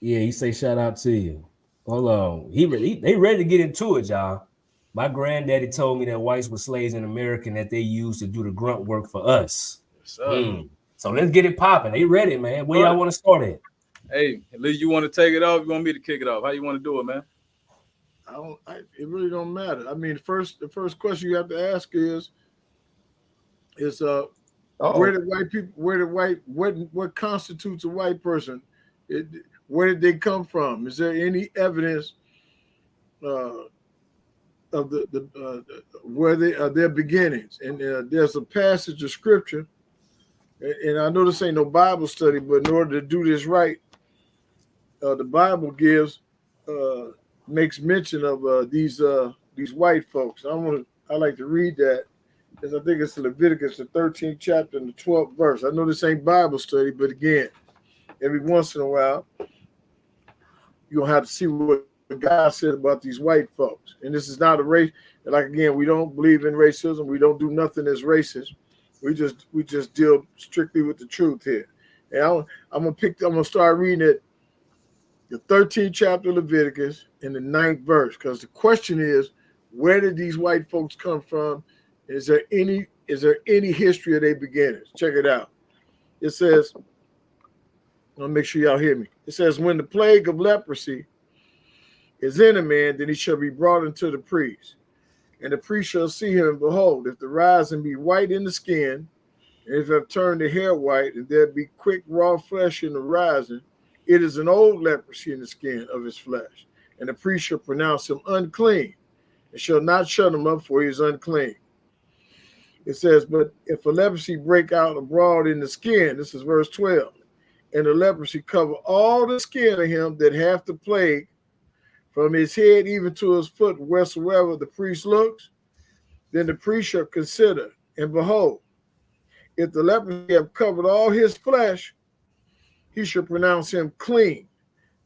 He say shout out to you. Hold on. They ready to get into it, y'all. My granddaddy told me that whites were slaves in America and that they used to do the grunt work for us. So let's get it popping. They ready, man. Where y'all want to start at? Hey, Lee, you want to take it off? You want me to kick it off? How you want to do it, man? It really don't matter. I mean, the first question you have to ask is what constitutes a white person? Where did they come from? Is there any evidence of their beginnings? And there's a passage of scripture, and I know this ain't no Bible study, but in order to do this right, the Bible makes mention of these white folks. I like to read that because I think it's Leviticus, the 13th chapter and the 12th verse. I know this ain't Bible study, but again, every once in a while, you're gonna have to see what God said about these white folks. And this is not a race. Like again, we don't believe in racism. We don't do nothing as racist. We just deal strictly with the truth here. And I'm gonna start reading it, the 13th chapter of Leviticus in the 9th verse, because the question is, where did these white folks come from? Is there any history of their beginnings? Check it out. It says, I'll make sure y'all hear me. It says, when the plague of leprosy is in a man, then he shall be brought unto the priest. And the priest shall see him, and behold, if the rising be white in the skin, and if it have turned the hair white, and there be quick raw flesh in the rising, it is an old leprosy in the skin of his flesh. And the priest shall pronounce him unclean, and shall not shut him up, for he is unclean. It says, but if a leprosy break out abroad in the skin, this is verse 12, and the leprosy cover all the skin of him that hath the plague, from his head even to his foot, wheresoever the priest looks, then the priest shall consider, and behold, if the leprosy have covered all his flesh, he shall pronounce him clean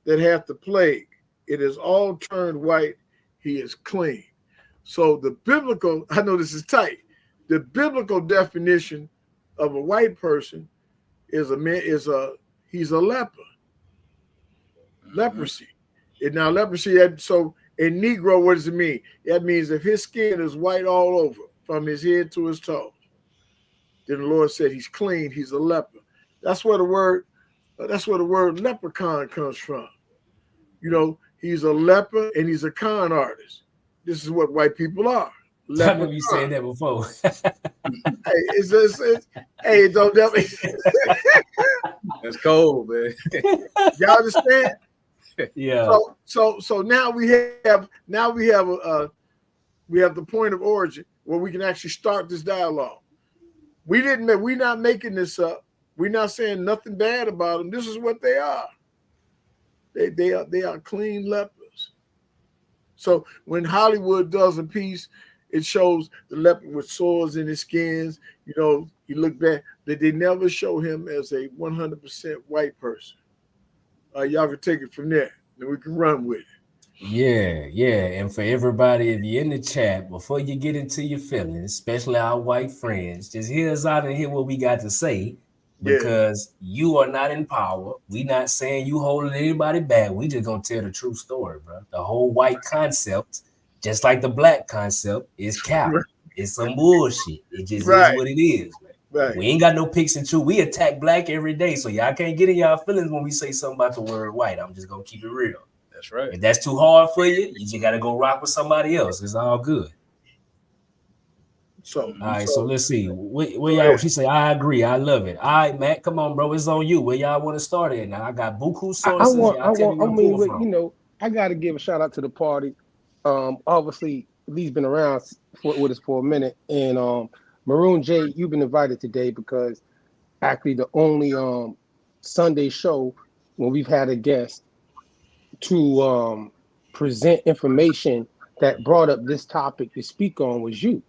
that hath the plague. It is all turned white, he is clean. So the biblical, I know this is tight, the biblical definition of a white person is he's a leper. Leprosy. And now leprosy, so in Negro, what does it mean? That means if his skin is white all over, from his head to his toe, then the Lord said he's clean, he's a leper. That's where the word leprechaun comes from. You know, he's a leper and he's a con artist. This is what white people are. I remember you saying that before. Hey, don't That's cold, man. Y'all understand? Yeah. So now we have the point of origin where we can actually start this dialogue. We're not making this up. We're not saying nothing bad about them. This is what they are. They are clean lepers. So when Hollywood does a piece, it shows the leper with sores in his skins. You know, you look back, that they never show him as a 100% white person. Y'all can take it from there, then we can run with it. Yeah. And for everybody, if you're in the chat, before you get into your feelings, especially our white friends, just hear us out and hear what we got to say, because you are not in power. We not saying you holding anybody back. We just gonna tell the true story, bro. The whole white concept, just like the black concept, is cap. It's some bullshit. It just is what it is, man. Right. We ain't got no picks and choose. We attack black every day, so y'all can't get in y'all feelings when we say something about the word white. I'm just gonna keep it real. That's right. If that's too hard for you, you just gotta go rock with somebody else. It's all good. So all right, so let's see. Where y'all? She say, I agree. I love it. All right, Matt, come on, bro. It's on you. Where y'all want to start at? Now I got buku sources. You know, I got to give a shout out to the party. Obviously, Lee's been around with us for a minute, and Maroon J, you've been invited today because actually the only Sunday show when we've had a guest to present information that brought up this topic to speak on was you.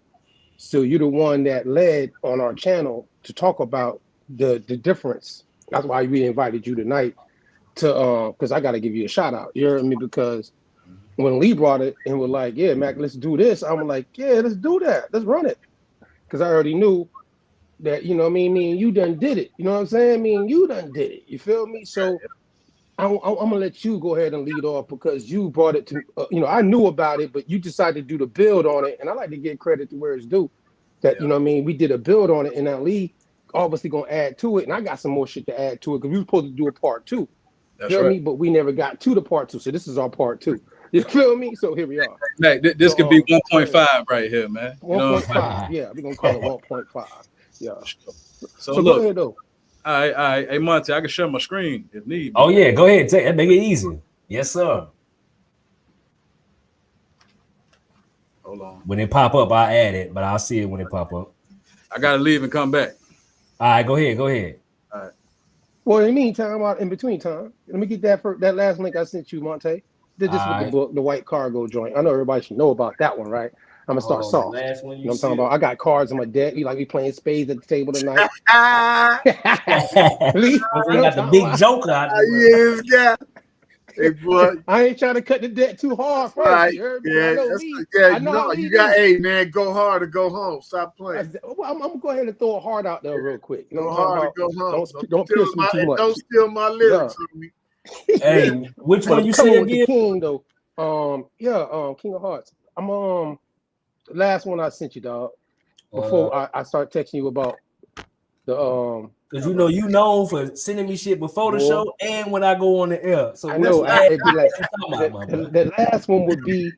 So you're the one that led on our channel to talk about the difference. That's why we invited you tonight to because I got to give you a shout out. You hear me? Because when Lee brought it and was like, yeah, Mac, let's do this. I'm like, yeah, let's do that. Let's run it. Because I already knew that, you know what I mean? Me and you done did it. You know what I'm saying? Me and you done did it. You feel me? So I'm going to let you go ahead and lead off because you brought it to, I knew about it, but you decided to do the build on it. And I like to give credit to where it's due. That, you know what I mean? We did a build on it and now Lee obviously going to add to it. And I got some more shit to add to it because we were supposed to do a part 2. That's feel right. me? But we never got to the part 2. So this is our part 2. You feel me? So here we are. Hey, this could be 1.5 right here, man. 1.5. Yeah, we're going to call it 1.5. Yeah. So look, go ahead, though. All right. Hey, Monty, I can share my screen if need be. Oh, yeah. Go ahead. Take it. Make it easy. Yes, sir. Hold on. When it pop up, I add it, but I'll see it when it pop up. I got to leave and come back. All right. Go ahead. All right. Well, in the meantime, in between time, let me get that last link I sent you, Monte. This with the book, The White Cargo Joint. I know everybody should know about that one, right? I'm gonna start soft. You know what I'm talking about? I got cards on my deck. We playing spades at the table tonight. We got the big joker out there. Yeah. Hey, boy. I ain't trying to cut the deck too hard first. Right. You heard me? Hey, man, go hard or go home. Stop playing. I'm gonna go ahead and throw a heart out there real quick. You know go hard or go home. Don't piss me too much. Don't steal my lyrics from me. Hey, which one you say again? King though. King of Hearts. I'm the last one I sent you, dog. Before I start texting you about Because you known for sending me shit before the show and when I go on the air. So I know. It'd be like the the last one would be.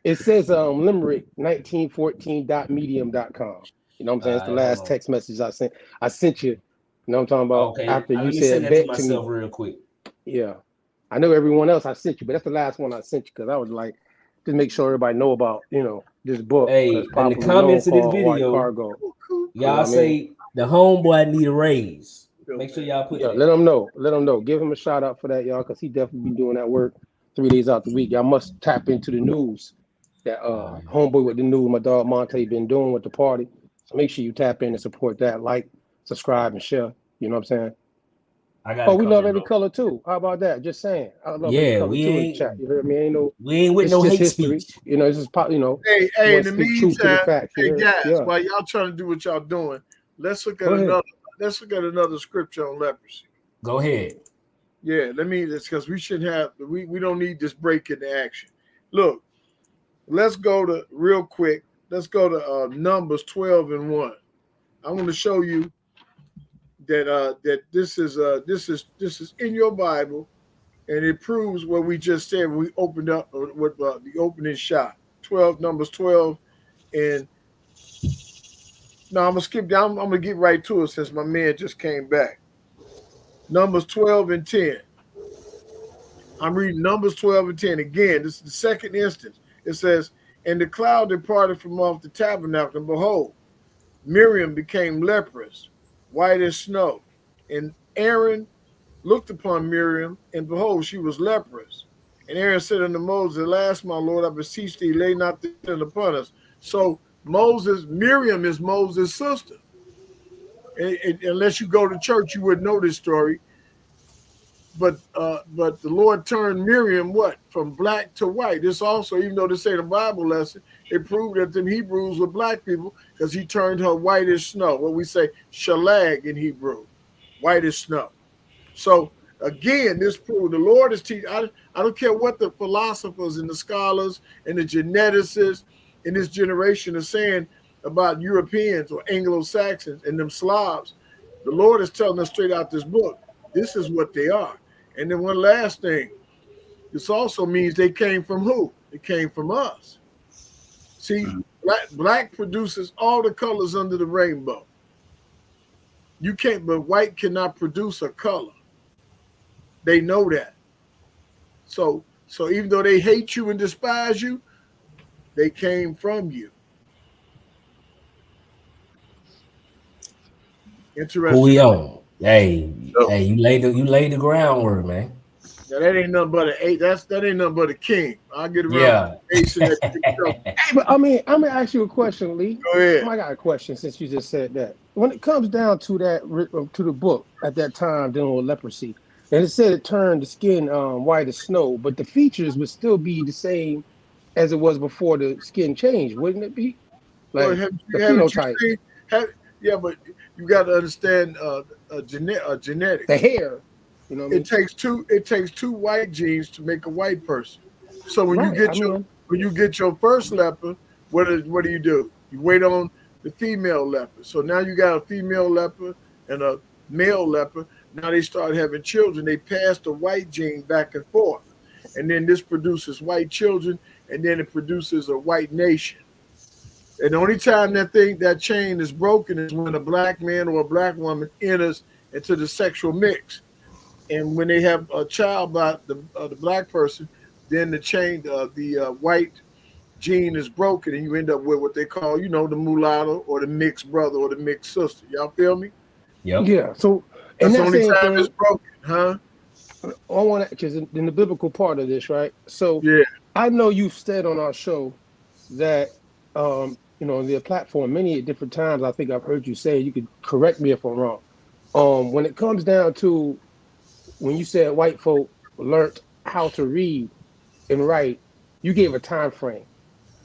It says Limerick 1914.medium.com. You know what I'm saying? It's the last text message I sent. I sent you. You know what I'm talking about? Okay. After you let me said send that bet to to me. myself real quick. Yeah. I know everyone else I sent you, but that's the last one I sent you because I was like, just make sure everybody know about, this book. Hey, in the comments of this video, Cargo. y'all say the homeboy need a raise. Make sure y'all put that. Let him know. Let him know. Give him a shout out for that, y'all, because he definitely be doing that work 3 days out the week. Y'all must tap into the news. That homeboy with the news, my dog Monte, been doing with the party. So make sure you tap in and support that. Like, subscribe, and share. You know what I'm saying? We love every color too. How about that? Just saying. I love every color too in the chat. You heard me? We ain't with no hate history. speech. This is pop. Hey, in the meantime, guys, while y'all trying to do what y'all doing, let's look at another scripture on leprosy. Go ahead. Yeah, because we shouldn't have. We don't need this break into action. Look, let's go to real quick. Let's go to Numbers 12:1. I want to show you that this is in your Bible, and it proves what we just said when we opened up with the opening shot. Numbers 12, and no, I'm gonna skip down. I'm gonna get right to it since my man just came back. Numbers 12:10. I'm reading Numbers 12:10 again. This is the second instance. It says, "And the cloud departed from off the tabernacle, and behold, Miriam became leprous, white as snow. And Aaron looked upon Miriam, and behold, she was leprous. And Aaron said unto Moses, Alas, my Lord, I beseech thee, lay not this sin upon us." So Miriam is Moses' sister. Unless you go to church, you would know this story. But the Lord turned Miriam from black to white. This also, even though this ain't a Bible lesson, it proved that them Hebrews were black people because he turned her white as snow. What we say, shalag in Hebrew, white as snow. So again, this proved the Lord is teaching. I don't care what the philosophers and the scholars and the geneticists in this generation are saying about Europeans or Anglo-Saxons and them Slavs. The Lord is telling us straight out this book, this is what they are. And then one last thing, this also means they came from who? They came from us. See, black produces all the colors under the rainbow. You can't, but white cannot produce a color. They know that. So even though they hate you and despise you, they came from you. Interesting. Who we on? Hey, you laid the groundwork, man. Now that ain't nothing but that ain't nothing but a king. I'll get around. Hey, but I'm gonna ask you a question, Lee. Go ahead. I got a question since you just said that. When it comes down to to the book at that time dealing with leprosy, and it said it turned the skin white as snow, but the features would still be the same as it was before the skin changed, wouldn't it be? Like the phenotype. Yeah, but you got to understand genetics. The hair. You know what I mean? It takes two white genes to make a white person. So when you get your first leper, what do? You wait on the female leper. So now you got a female leper and a male leper. Now they start having children. They pass the white gene back and forth. And then this produces white children, and then it produces a white nation. And the only time that chain is broken is when a black man or a black woman enters into the sexual mix. And when they have a child by the black person, then the chain, the white gene is broken, and you end up with what they call, the mulatto or the mixed brother or the mixed sister. Y'all feel me? Yep. Yeah. So that's the only time it's broken, huh? I want to, because in the biblical part of this, right? So yeah, I know you've said on our show that on the platform many different times. I think I've heard you say, you could correct me if I'm wrong. When it comes down to when you said white folk learned how to read and write, you gave a time frame.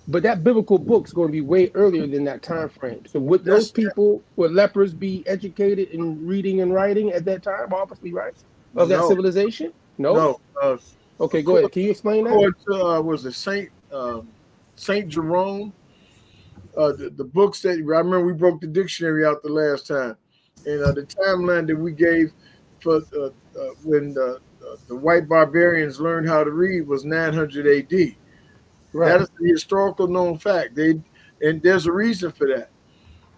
But that biblical book's going to be way earlier than that time frame. So would those people, would lepers be educated in reading and writing at that time, obviously, right? Of that civilization? No. Okay, go ahead. Can you explain that? Was it Saint Jerome? The books that I remember we broke the dictionary out the last time. And the timeline that we gave for when the white barbarians learned how to read was 900 AD. Right. That is the historical known fact. And there's a reason for that,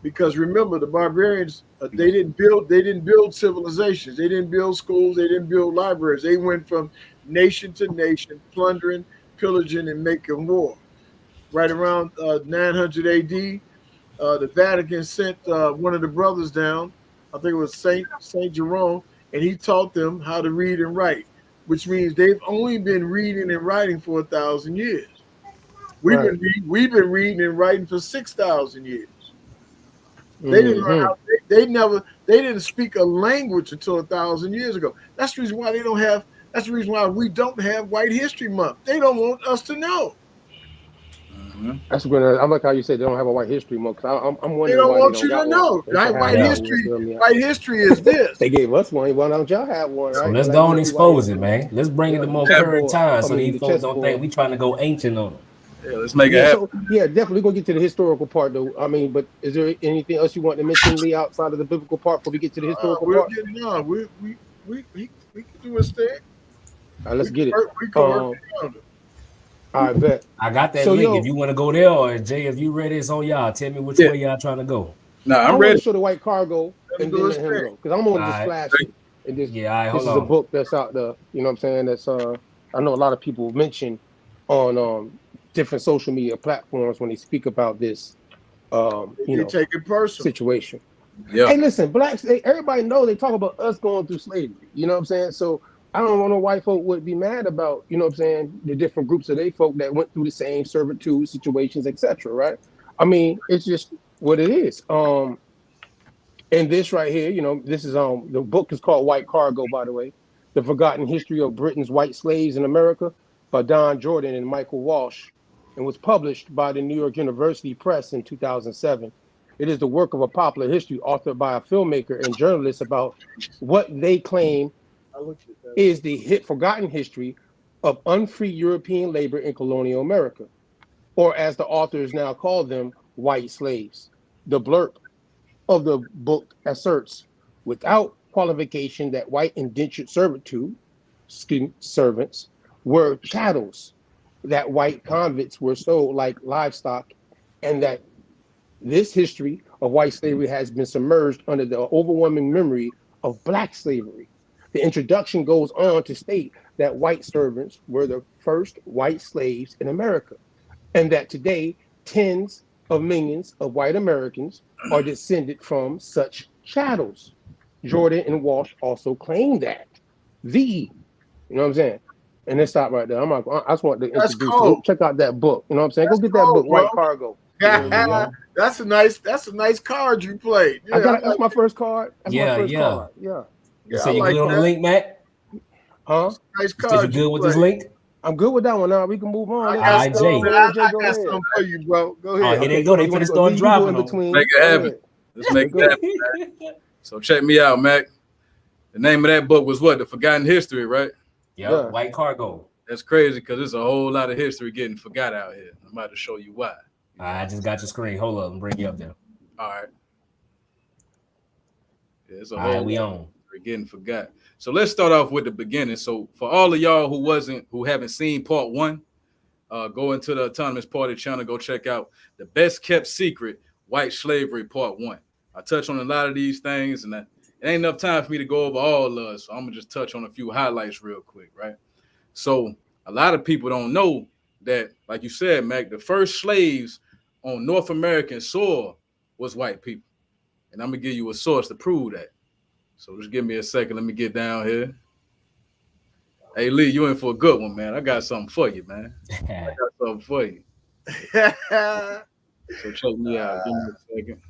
because remember, the barbarians they didn't build civilizations, they didn't build schools, they didn't build libraries. They went from nation to nation, plundering, pillaging, and making war. Right around 900 AD, the Vatican sent one of the brothers down. I think it was Saint Jerome, and he taught them how to read and write, which means they've only been reading and writing for 1,000 years. We've been reading and writing for 6,000 years. They didn't learn how. They didn't speak a language until 1,000 years ago. That's the reason why they don't have. That's the reason why we don't have White History Month. They don't want us to know. That's when I like how you said they don't have a White History Month. I'm wondering they don't why want they you don't to got know. one. Right? White history is this. They gave us one. Why don't y'all have one? So right? let's go and expose it, man. Let's bring it to more current times so these folks don't think we trying to go ancient on them. Yeah, let's make it happen. So, yeah, definitely gonna get to the historical part, though. I mean, but is there anything else you want to mention, Lee, outside of the biblical part before we get to the historical part? We're getting on. We can do a thing. All right, let's get it. We can work around it. I bet. I got that link. If you want to go there, or Jay, if you ready, it's on y'all. Tell me which way y'all trying to go. No, I'm ready to show the white cargo and then let him go, because I'm gonna just All flash right. it. And this, hold this is on. a book that's out there. You know what I'm saying? That's I know a lot of people mention on different social media platforms when they speak about this. Take it personal situation. Yeah. Hey, listen, blacks. Everybody knows they talk about us going through slavery. You know what I'm saying? So I don't know white folk would be mad about, you know what I'm saying, the different groups of they folk that went through the same servitude situations, etc. Right? I mean, it's just what it is. And this right here, you know, this is the book is called White Cargo, by the way, The Forgotten History of Britain's White Slaves in America by Don Jordan and Michael Walsh, and was published by the New York University Press in 2007. It is the work of a popular history authored by a filmmaker and journalist about what they claim is the forgotten history of unfree European labor in colonial America, or as the authors now call them, white slaves. The blurb of the book asserts, without qualification, that white indentured servitude, servants, were chattels, that white convicts were sold like livestock, and that this history of white slavery has been submerged under the overwhelming memory of black slavery. The introduction goes on to state that white servants were the first white slaves in America, and that today tens of millions of white Americans are descended from such chattels. Jordan and Walsh also claim that. You know what I'm saying? And let's stop right there. I just want to introduce you. Check out that book. You know what I'm saying? Go get that book, White Cargo. That's a nice card you played. Yeah, that's my first card. That's my first card. You say you good on the link, Matt? Huh? Nice card. You good with this link? I'm good with that one. Now we can move on. I got something for you, bro. Go ahead. Oh, here they go. They finna start dropping them. Make it happen. Let's make it happen, man. So check me out, Mac. The name of that book was what? The Forgotten History, right? Yeah. White Cargo. That's crazy because there's a whole lot of history getting forgot out here. I'm about to show you why. I just got your screen. Hold up and bring you up there. All right. Yeah, it's a All whole right, we lot on. of history getting forgot. So let's start off with the beginning. So for all of y'all who haven't seen part one, go into the Autonomous Party channel, go check out The Best Kept Secret, White Slavery Part 1. I touch on a lot of these things, and it ain't enough time for me to go over all of us, so I'm going to just touch on a few highlights real quick, right? So a lot of people don't know that, like you said, Mac, the first slaves on North American soil was white people. And I'm going to give you a source to prove that. So just give me a second. Let me get down here. Hey, Lee, you in for a good one, man. I got something for you, man. I got something for you. So check me out. Give me a second.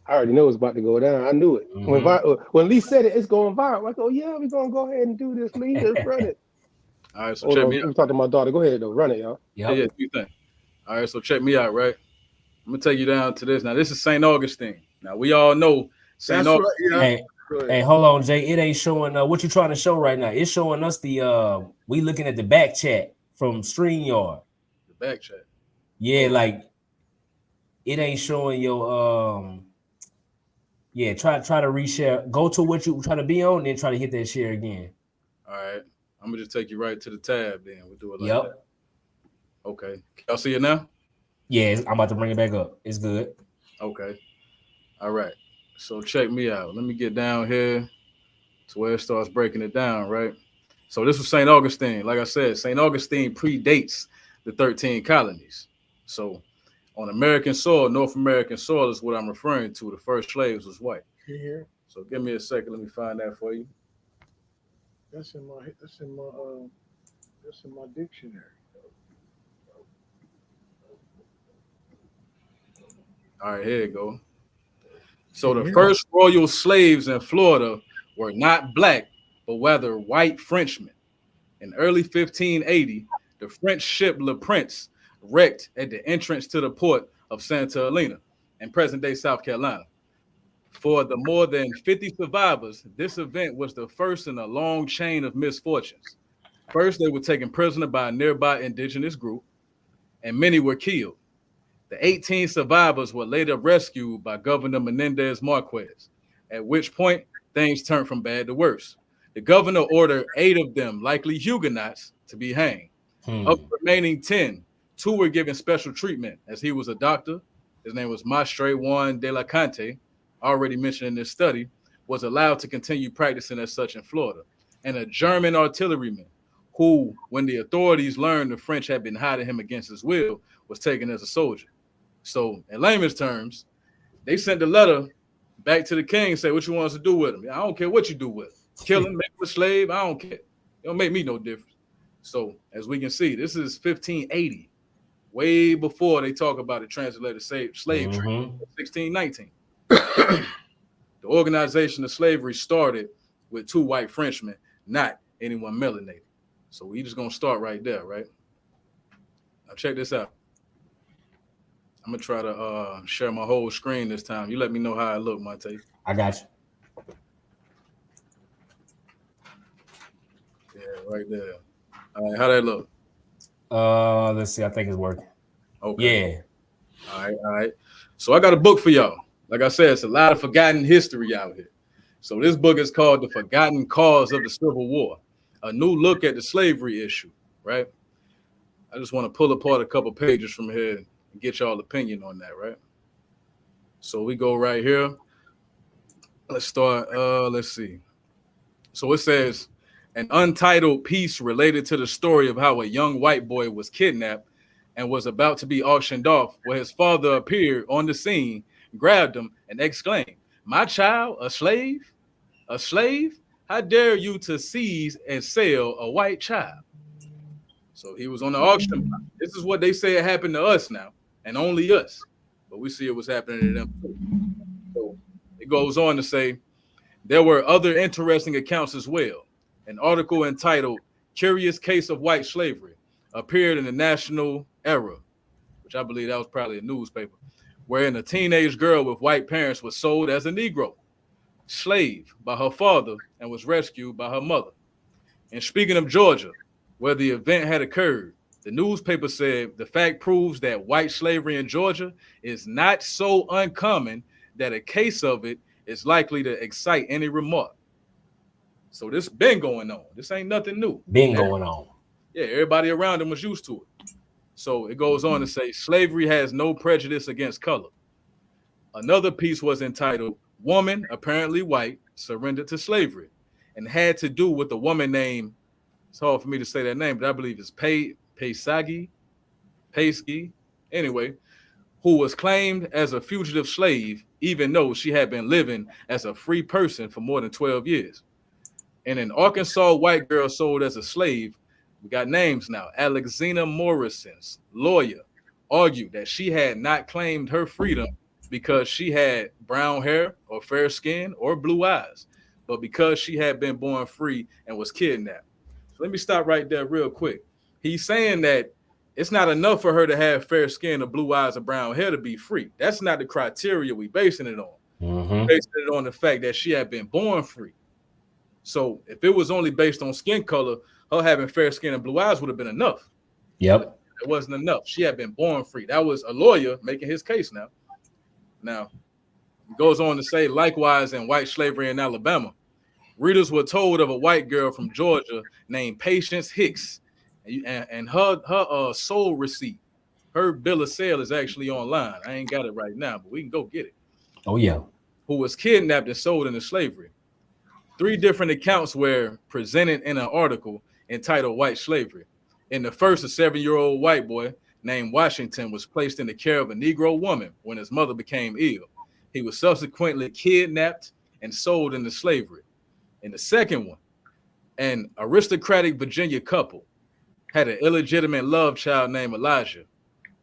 I already know it's about to go down. I knew it. When Lee said it, it's going viral. I'm like, oh, yeah, we're going to go ahead and do this, Lee. Let's run it. All right, so check me out. I'm talking to my daughter. Go ahead, though. Run it, y'all. Yeah, do you think? All right, so check me out, right? I'm going to take you down to this. Now, this is St. Augustine. Now, we all know St. Augustine. Hey, hold on, Jay. It ain't showing what you trying to show right now. It's showing us we looking at the back chat from StreamYard. The back chat. Yeah, like it ain't showing your Yeah, try to reshare. Go to what you try to be on, then try to hit that share again. All right. I'm gonna just take you right to the tab. Then we'll do it like Yep. that. Okay. Y'all see it now? Yeah, I'm about to bring it back up. It's good. Okay. All right. So check me out. Let me get down here to where it starts breaking it down, right? So this was St. Augustine. Like I said, St. Augustine predates the 13 colonies. So on American soil, North American soil is what I'm referring to. The first slaves was white. Here. So give me a second. Let me find that for you. That's in my dictionary. All right, here you go. So the first royal slaves in Florida were not black, but rather white Frenchmen. In early 1580, the French ship Le Prince wrecked at the entrance to the port of Santa Helena in present-day South Carolina. For the more than 50 survivors, this event was the first in a long chain of misfortunes. First, they were taken prisoner by a nearby indigenous group, and many were killed. The 18 survivors were later rescued by Governor Menendez Marquez, at which point things turned from bad to worse. The governor ordered 8 of them, likely Huguenots, to be hanged. Of the remaining 10, 2 were given special treatment, as he was a doctor. His name was Mastre Juan de la Cante, already mentioned in this study, was allowed to continue practicing as such in Florida. And a German artilleryman, who, when the authorities learned the French had been hiding him against his will, was taken as a soldier. So, in layman's terms, they sent a letter back to the king and said, what you want us to do with him? I don't care what you do with him. Kill him, make him a slave, I don't care. It don't make me no difference. So, as we can see, this is 1580, way before they talk about the translated slave trade, 1619. The organization of slavery started with 2 white Frenchmen, not anyone melanated. So, we just going to start right there, right? Now, check this out. I'm gonna try to share my whole screen this time. You let me know how I look, Monte. I got you. Yeah, right there. All right, how that look? Let's see. I think it's working. Okay. Yeah. All right. So I got a book for y'all. Like I said, it's a lot of forgotten history out here. So this book is called The Forgotten Cause of the Civil War, a new look at the slavery issue, right? I just want to pull apart a couple pages from here and get y'all opinion on that, right? So we go right here. Let's start. Let's see. So it says, an untitled piece related to the story of how a young white boy was kidnapped and was about to be auctioned off, where his father appeared on the scene, grabbed him, and exclaimed, "My child, a slave? A slave? How dare you to seize and sell a white child?" So he was on the auction block. This is what they say it happened to us now, and only us. But we see it was happening to them too. So it goes on to say, there were other interesting accounts as well. An article entitled "Curious Case of White Slavery" appeared in the National Era, which I believe that was probably a newspaper, wherein a teenage girl with white parents was sold as a Negro slave by her father and was rescued by her mother. And speaking of Georgia, where the event had occurred, the newspaper said the fact proves that white slavery in Georgia is not so uncommon that a case of it is likely to excite any remark. So this been going on. This ain't nothing new. Been going on. Yeah, everybody around him was used to it. So it goes on to say, slavery has no prejudice against color. Another piece was entitled, "Woman, apparently white, surrendered to slavery," and had to do with a woman named, it's hard for me to say that name, but I believe it's Paysagi, anyway, who was claimed as a fugitive slave, even though she had been living as a free person for more than 12 years. And an Arkansas white girl sold as a slave, we got names now, Alexina Morrison's lawyer argued that she had not claimed her freedom because she had brown hair or fair skin or blue eyes, but because she had been born free and was kidnapped. So let me stop right there real quick. He's saying that it's not enough for her to have fair skin or blue eyes or brown hair to be free. That's not the criteria we basing it on. We're basing it on the fact that she had been born free. So if it was only based on skin color, her having fair skin and blue eyes would have been enough. Yep. It wasn't enough. She had been born free. That was a lawyer making his case now. Now, It goes on to say, likewise, in white slavery in Alabama, readers were told of a white girl from Georgia named Patience Hicks, and her soul receipt, her bill of sale is actually online. I ain't got it right now, but we can go get it. Oh yeah. Who was kidnapped and sold into slavery. 3 different accounts were presented in an article entitled White Slavery. In the first, a 7-year-old white boy named Washington was placed in the care of a Negro woman when his mother became ill. He was subsequently kidnapped and sold into slavery. In the second one, an aristocratic Virginia couple had an illegitimate love child named Elijah,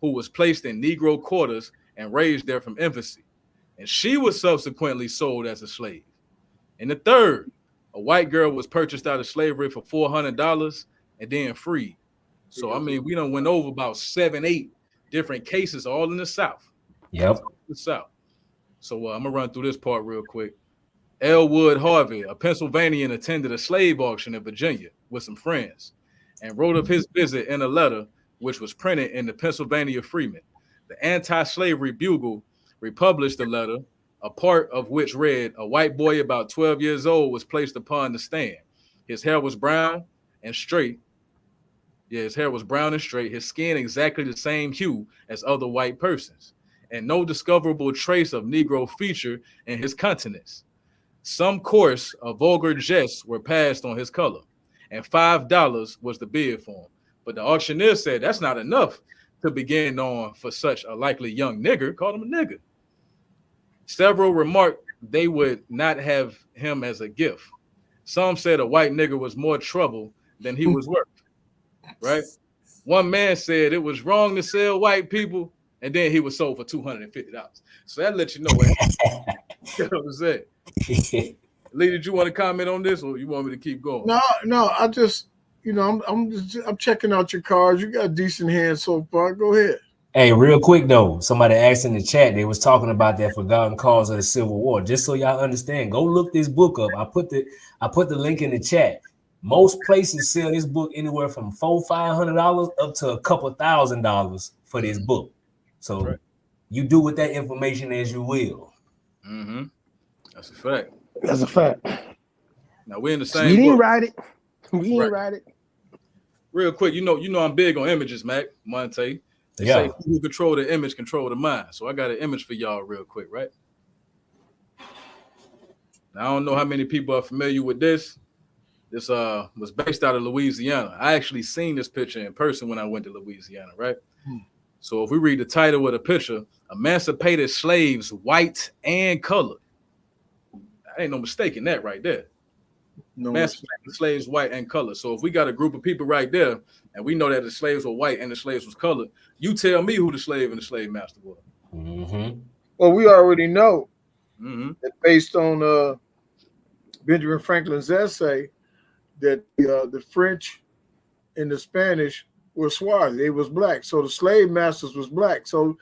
who was placed in Negro quarters and raised there from infancy. And she was subsequently sold as a slave. In the third, a white girl was purchased out of slavery for $400 and then freed. So, I mean, we done went over about 7-8 different cases all in the South. Yep. The South. So I'm going to run through this part real quick. Elwood Harvey, a Pennsylvanian, attended a slave auction in Virginia with some friends and wrote of his visit in a letter which was printed in the Pennsylvania Freeman. The Anti-Slavery Bugle republished the letter, a part of which read, a white boy about 12 years old was placed upon the stand. His hair was brown and straight. Yeah, his hair was brown and straight. His skin exactly the same hue as other white persons, and no discoverable trace of Negro feature in his countenance. Some coarse or vulgar jests were passed on his color, and $5 was the bid for him. But the auctioneer said that's not enough to begin on for such a likely young nigger, called him a nigger. Several remarked they would not have him as a gift. Some said a white nigger was more trouble than he was worth, right? One man said it was wrong to sell white people, and then he was sold for $250. So that lets you know what, you know what I'm saying. Lee, did you want to comment on this, or you want me to keep going? No, I just, I'm checking out your cards. You got a decent hand so far. Go ahead. Hey, real quick though, somebody asked in the chat, they was talking about that forgotten cause of the Civil War. Just so y'all understand, go look this book up. I put the link in the chat. Most places sell this book anywhere from $400-500 up to a couple $1,000 for this book. So you do with that information as you will. Mm-hmm. That's a fact. That's a fact. Now we're in the same. We didn't book. write it. We didn't write it. Real quick, you know I'm big on images, Mac Monte. They say who control the image, control the mind. So I got an image for y'all real quick, right? Now, I don't know how many people are familiar with this. This was based out of Louisiana. I actually seen this picture in person when I went to Louisiana, right? So if we read the title of the picture, Emancipated Slaves, White and Colored. Ain't no mistaking that right there. No, Emancipated slaves, white and colored. So if we got a group of people right there, and we know that the slaves were white and the slaves was colored, you tell me who the slave and the slave master was. Mm-hmm. Well, we already know that based on Benjamin Franklin's essay that the French and the Spanish were Swarthy. They was black. So the slave masters was black. So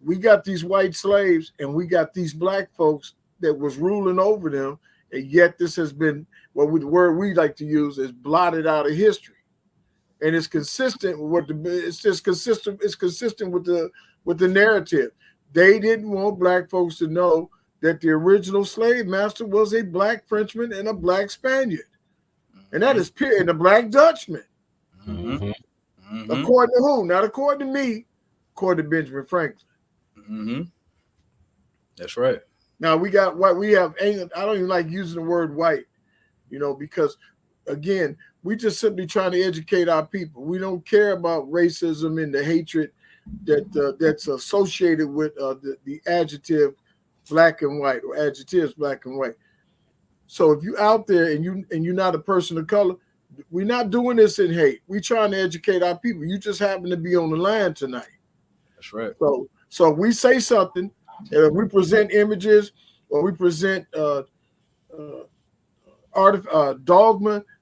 we got these white slaves and we got these black folks that was ruling over them. And yet this has been the word we like to use is blotted out of history. And it's consistent with it's consistent with the narrative. They didn't want black folks to know that the original slave master was a black Frenchman and a black Spaniard. And that is pure, and a black Dutchman. According to who? Not according to me, according to Benjamin Franklin. That's right. Now we got what we have. I don't even like using the word white, because again, we just simply trying to educate our people. We don't care about racism and the hatred that's associated with the adjective black and white or adjectives black and white. So if you out there and you're not a person of color, we're not doing this in hate. We're trying to educate our people. You just happen to be on the line tonight. That's right. So we say something, and we present images or we present dogma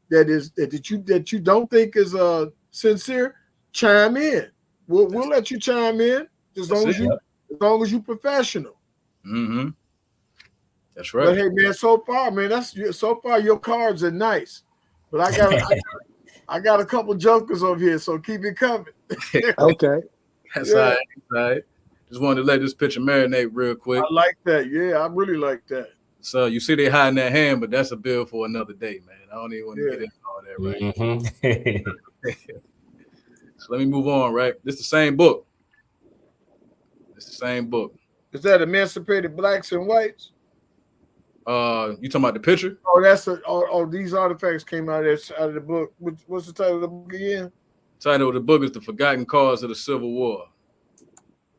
that you don't think is sincere. Chime in. We'll let you chime in as long as you professional. That's right. But hey, man, so far your cards are nice. But I got a couple jokers over here, so keep it coming. Okay. That's all right. Just wanted to let this picture marinate real quick. I like that. Yeah, I really like that. So you see they hiding that hand, but that's a bill for another day, man. I don't even want to get into all that right So let me move on, right? This is the same book. Is that Emancipated Blacks and Whites? You talking about the picture? Oh, these artifacts came out of the book. What's the title of the book again? Title of the book is The Forgotten Cause of the Civil War.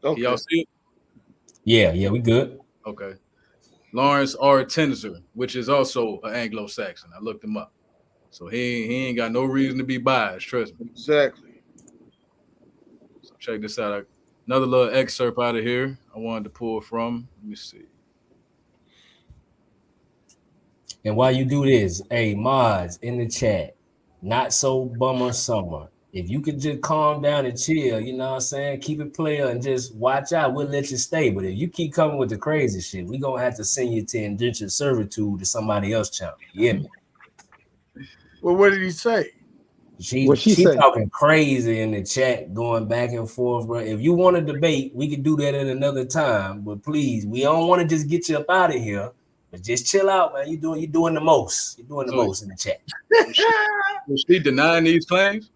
Okay. Y'all see it? Yeah, we good. Okay. Lawrence R. Tenzer, which is also an Anglo-Saxon. I looked him up. So he ain't got no reason to be biased, trust me. Exactly. So check this out. Another little excerpt out of here I wanted to pull from. Let me see. And while you do this, hey, mods in the chat, not so bummer summer. If you could just calm down and chill, you know what I'm saying? Keep it player and just watch out. We'll let you stay. But if you keep coming with the crazy shit, we're going to have to send you to indentured servitude to somebody else channel. You hear me? Well, what did he say? She say? talking crazy in the chat, going back and forth, bro. If you want to debate, we could do that at another time. But please, we don't want to just get you up out of here. But just chill out, man. You're doing the most. You're doing the most in the chat. Was she denying these claims?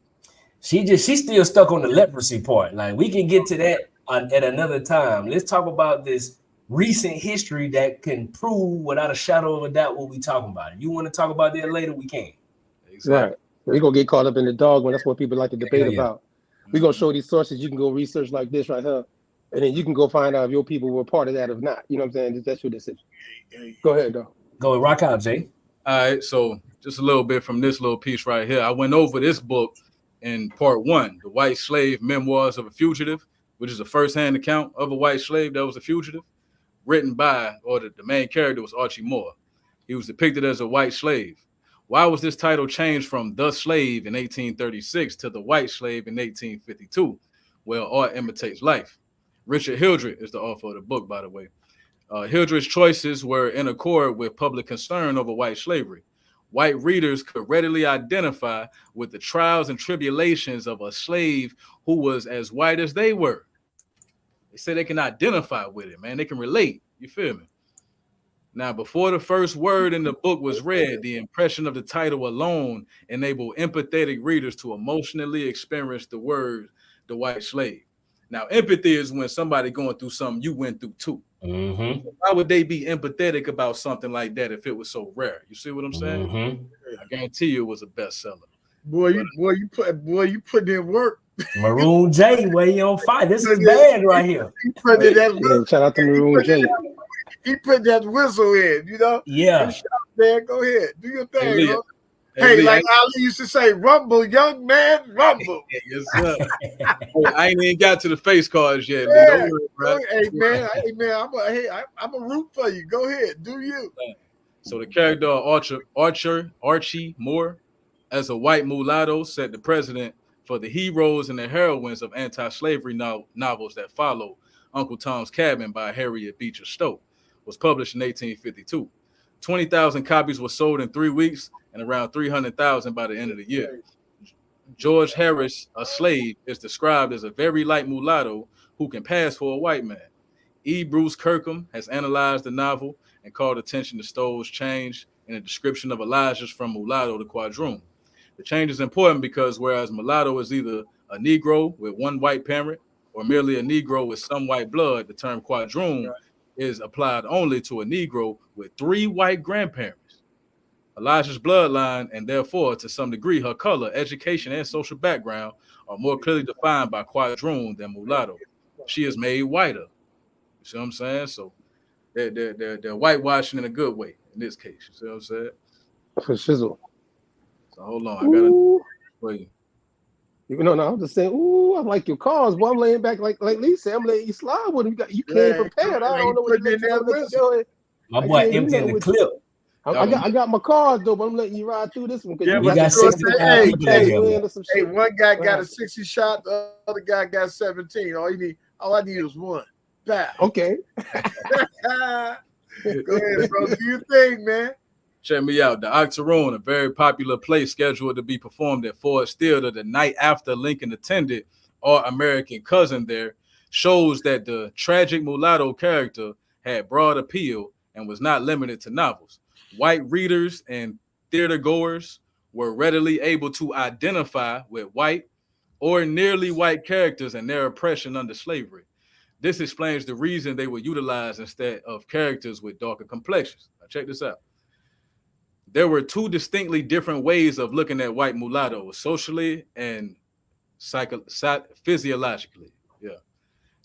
She's still stuck on the leprosy part. Like, we can get to that at another time. Let's talk about this recent history that can prove without a shadow of a doubt what we talking about. If you want to talk about that later, we can. Exactly. Right. We're going to get caught up in the dogma. That's what people like to debate about. We're going to show these sources. You can go research like this right here. And then you can go find out if your people were part of that or not. You know what I'm saying? That's your decision. Go ahead, though. Go and rock out, Jay. All right. So just a little bit from this little piece right here. I went over this book in part 1, The White Slave Memoirs of a Fugitive, which is a first-hand account of a white slave that was a fugitive, written by, or the main character was Archie Moore. He was depicted as a white slave. Why was this title changed from The Slave in 1836 to The White Slave in 1852? Well, art imitates life. Richard Hildreth is the author of the book, by the way. Hildreth's choices were in accord with public concern over white slavery. White readers could readily identify with the trials and tribulations of a slave who was as white as they were. They say they can identify with it, man. They can relate. You feel me? Now, before the first word in the book was read, the impression of the title alone enabled empathetic readers to emotionally experience the word, the white slave. Now, empathy is when somebody going through something you went through too. Mm-hmm. Why would they be empathetic about something like that if it was so rare? You see what I'm saying? Mm-hmm. I guarantee you it was a bestseller. Boy, you putting in work. Maroon J, where you on fire? This is bad right here. Shout out to Maroon J. He put that whistle in, you know? Yeah. Man, go ahead. Do your thing, Hey, bro. Hey, Hey, like Ali used to say, rumble, young man, rumble. Yes, sir. I ain't even got to the face cards yet. Yeah. Don't worry, bro. Hey, man, I'm a root for you. Go ahead, do you. So the character Archie Moore, as a white mulatto, set the precedent for the heroes and the heroines of anti-slavery novels that followed. Uncle Tom's Cabin by Harriet Beecher Stowe was published in 1852. 20,000 copies were sold in 3 weeks and around 300,000 by the end of the year. George Harris, a slave, is described as a very light mulatto who can pass for a white man. E. Bruce Kirkham has analyzed the novel and called attention to Stowe's change in the description of Elijah's from mulatto to quadroon. The change is important because whereas mulatto is either a Negro with one white parent or merely a Negro with some white blood, the term quadroon is applied only to a Negro with 3 white grandparents. Elijah's bloodline, and therefore, to some degree, her color, education, and social background are more clearly defined by quadroon than mulatto. She is made whiter. You see what I'm saying? So they're whitewashing in a good way in this case. You see what I'm saying? For shizzle. So hold on, I got to for you. No, I'm just saying, ooh, I like your cars. Boy, I'm laying back like Lisa. I'm letting you slide with him. You came prepared. I don't know what you let. My boy emptying the clip. I got my cars though, but I'm letting you ride through this one. Yeah, we got 65 people in here. Hey, one guy got a 60 shot, the other guy got 17. All I need is one. Back. Okay. Go ahead, bro. Do your thing, man. Check me out. The Octoroon, a very popular play scheduled to be performed at Ford's Theater the night after Lincoln attended our American cousin there, shows that the tragic mulatto character had broad appeal and was not limited to novels. White readers and theater goers were readily able to identify with white or nearly white characters and their oppression under slavery. This explains the reason they were utilized instead of characters with darker complexions. Now check this out. There were two distinctly different ways of looking at white mulattoes, socially and physiologically. Yeah.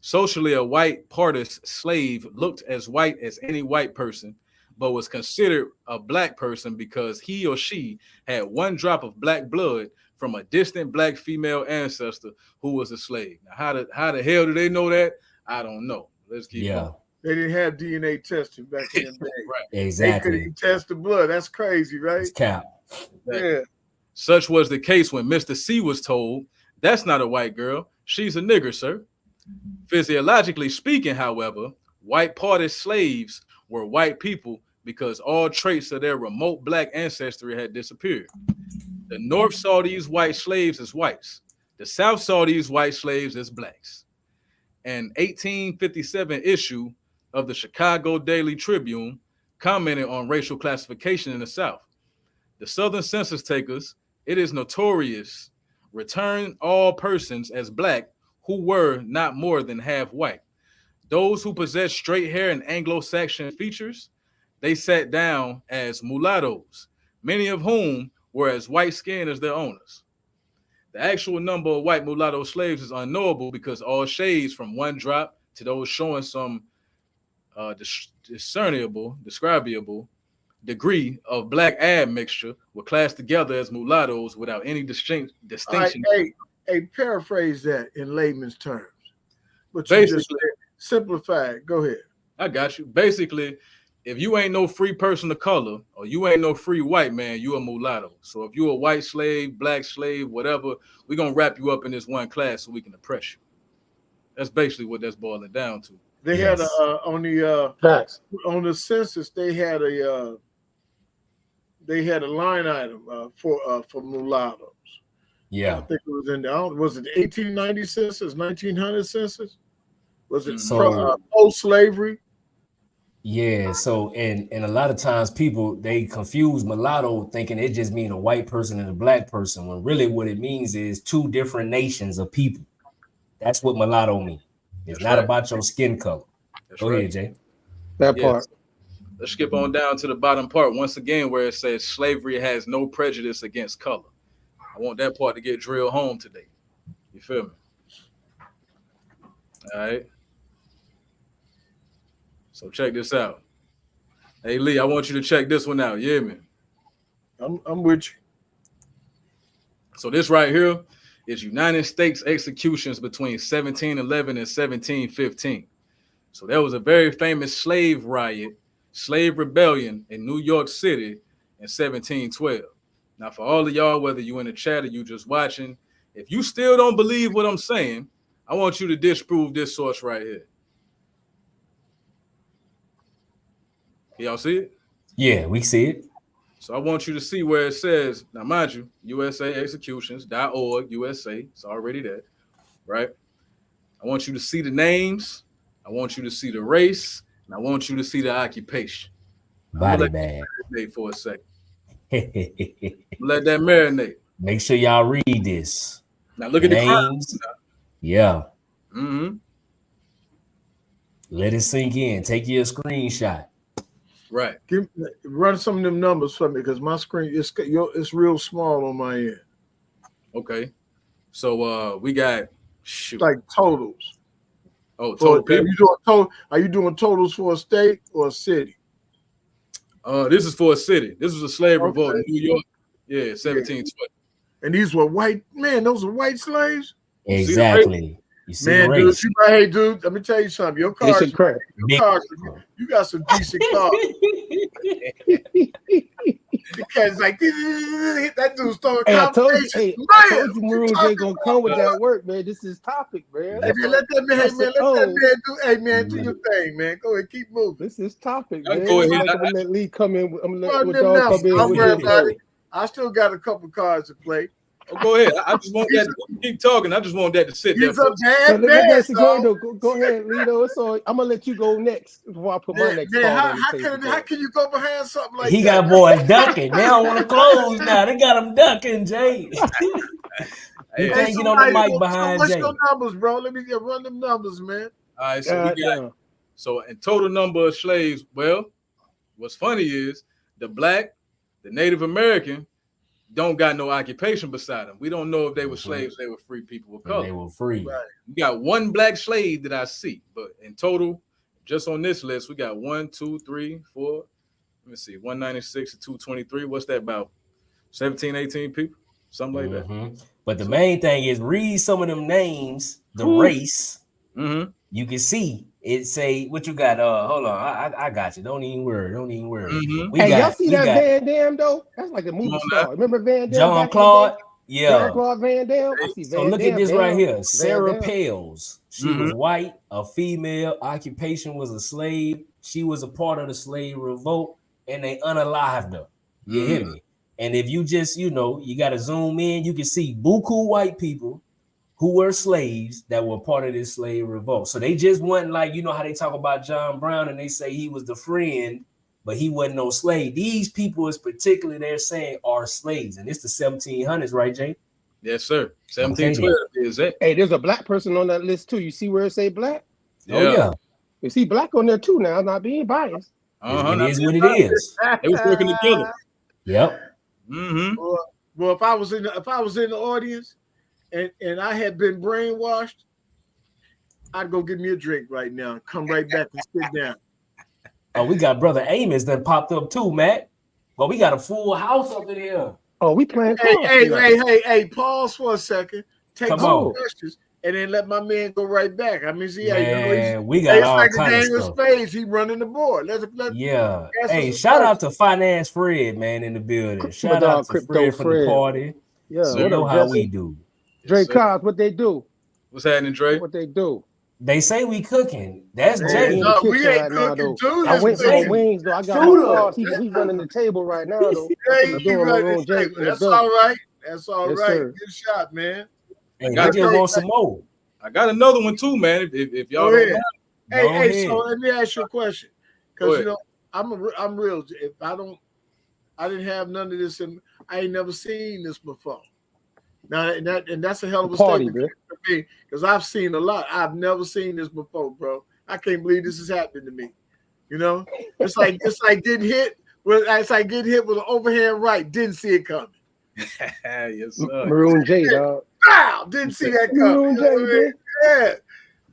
Socially, a white partist slave looked as white as any white person, but was considered a black person because he or she had one drop of black blood from a distant black female ancestor who was a slave. Now, how the hell do they know that? I don't know. Let's keep going. They didn't have DNA testing back in the day. Right. Exactly. They couldn't test the blood. That's crazy, right? It's cap. Yeah. Such was the case when Mr. C was told, "That's not a white girl. She's a nigger, sir." Physiologically speaking, however, white partist slaves were white people because all traits of their remote black ancestry had disappeared. The North saw these white slaves as whites. The South saw these white slaves as blacks. An 1857 issue of the Chicago Daily Tribune commented on racial classification in the South. The Southern census takers, it is notorious, return all persons as black who were not more than half white. Those who possessed straight hair and Anglo-Saxon features, they sat down as mulattoes, many of whom were as white-skinned as their owners. The actual number of white mulatto slaves is unknowable because all shades from one drop to those showing some describable degree of black admixture were classed together as mulattoes without any distinction. Hey, paraphrase that in layman's terms. But you Basically, just simplify it. Go ahead. I got you. Basically, if you ain't no free person of color or you ain't no free white man, you a mulatto. So if you a white slave, black slave, whatever, we're going to wrap you up in this one class so we can oppress you. That's basically what that's boiling down to. They had on the census, they had a line item for mulattoes. Yeah. I think it was in the, was it the 1890 census, 1900 census? Was it post-slavery? Yeah, so and a lot of times people, they confuse mulatto thinking it just mean a white person and a black person, when really what it means is two different nations of people. That's what mulatto means. It's not about your skin color. Go ahead, Jay. That part. Let's skip on down to the bottom part once again where it says slavery has no prejudice against color. I want that part to get drilled home today. You feel me? All right. So check this out. Hey, Lee, I want you to check this one out. Yeah, man. I'm with you. So this right here is United States executions between 1711 and 1715. So there was a very famous slave riot, slave rebellion in New York City in 1712. Now, for all of y'all, whether you in the chat or you just watching, if you still don't believe what I'm saying, I want you to disprove this source right here. Y'all see it? Yeah, we see it. So I want you to see where it says, now mind you, usaexecutions.org, USA, it's already there, right? I want you to see the names, I want you to see the race, and I want you to see the occupation. Body bag. Marinate for a second. Let that marinate. Make sure y'all read this. Now look at the crimes. Yeah. Mm-hmm. Let it sink in. Take your screenshot. Right. Run some of them numbers for me because my screen it's real small on my end. Okay. So we got like totals. Oh, total people. Are you doing totals for a state or a city? This is for a city. This was a slave revolt in New York. Yeah, 1720. And these were white men. Those are white slaves. Exactly. You see man, the race. dude, hey, dude, let me tell you something. Your cars, you got some decent cars. Because like that dude's throwing conversation. I told you Maroon J gonna come with that work, man. This is topic, man. Hey, man, let that man do. Hey, man, do your thing, man. Go ahead, keep moving. This is topic, man. Go ahead. I'm gonna let Lee come in. I'm gonna let I'll worry about it. I still got a couple cards to play. Oh, go ahead. I just want that. keep talking. I just want that to sit there. He's a So bad man. go ahead, Lito. So I'm gonna let you go next before I put my next card on the table. How can you go behind something like He that? got boys ducking. They don't want to close now. They got him ducking, Jay. You can't get on the mic behind what's Jay. your numbers, bro? Let me run them numbers, man. All right, so we got in total number of slaves. Well, what's funny is the black, the Native American don't got no occupation beside them. We don't know if they were slaves, they were free people of color. They were free. Right. We got one black slave that I see, but in total, just on this list, we got 1, 2, 3, 4. Let me see, 196 to 223. What's that about? 17, 18 people, something like that. But the main thing is read some of them names, the race. You can see it say what you got. Hold on, I got you. Don't even worry. Hey, y'all see that Van Damme though? That's like a movie star. Remember Van Damme? John Claude? Yeah. John Claude Van Damme. I see Van So look Damme, at this right here. Sarah Damme. Pales. She was white, a female, occupation was a slave. She was a part of the slave revolt, and they unalived her. You hear me? And if you just, you got to zoom in, you can see buku white people who were slaves that were part of this slave revolt. So they just wasn't like, how they talk about John Brown and they say he was the friend, but he wasn't no slave. These people is particularly they're saying are slaves. And it's the 1700s, right, Jay? Yes, sir. 1712 is it. Hey, there's a black person on that list too. You see where it say black? Oh, yeah. You see black on there too now, not being biased. It is what it is. They was working together. Yep. Well, if I was in the audience and I had been brainwashed, I'd go get me a drink right now and come right back and sit down. Oh, we got Brother Amos that popped up too, Matt. But we got a full house up in here. Oh, we playing. Hey, pause for a second. Take Come some on. questions and then let my man go right back. I mean, see, we got all like kinds a of stuff. stuff. Spades, he running the board. Yeah. Hey, shout out to Finance Fred, man, in the building. Shout out to Fred from the party. Yeah, so you know how we do. Dre Cobbs, what they do? What's happening, Dre? What they do? They say we cooking. That's Jay. No, we ain't cooking. I went for my wings though. I got my sauce. He running the table right now though. That's all right. That's all Yes, right. sir. Good shot, man. Hey, I just want some more. I got another one too, man. If y'all Go don't ahead. mind. Hey, so let me ask you a question, because I'm real. If I didn't have none of this, and I ain't never seen this before. Now, and that's a hell of a statement for me, because I've seen a lot. I've never seen this before, bro. I can't believe this is happening to me. It's like getting hit. It's like getting hit with an overhand right. Didn't see it coming. Yes, sir. Maroon J, dog. Wow, didn't see that coming. Maroon J, yeah,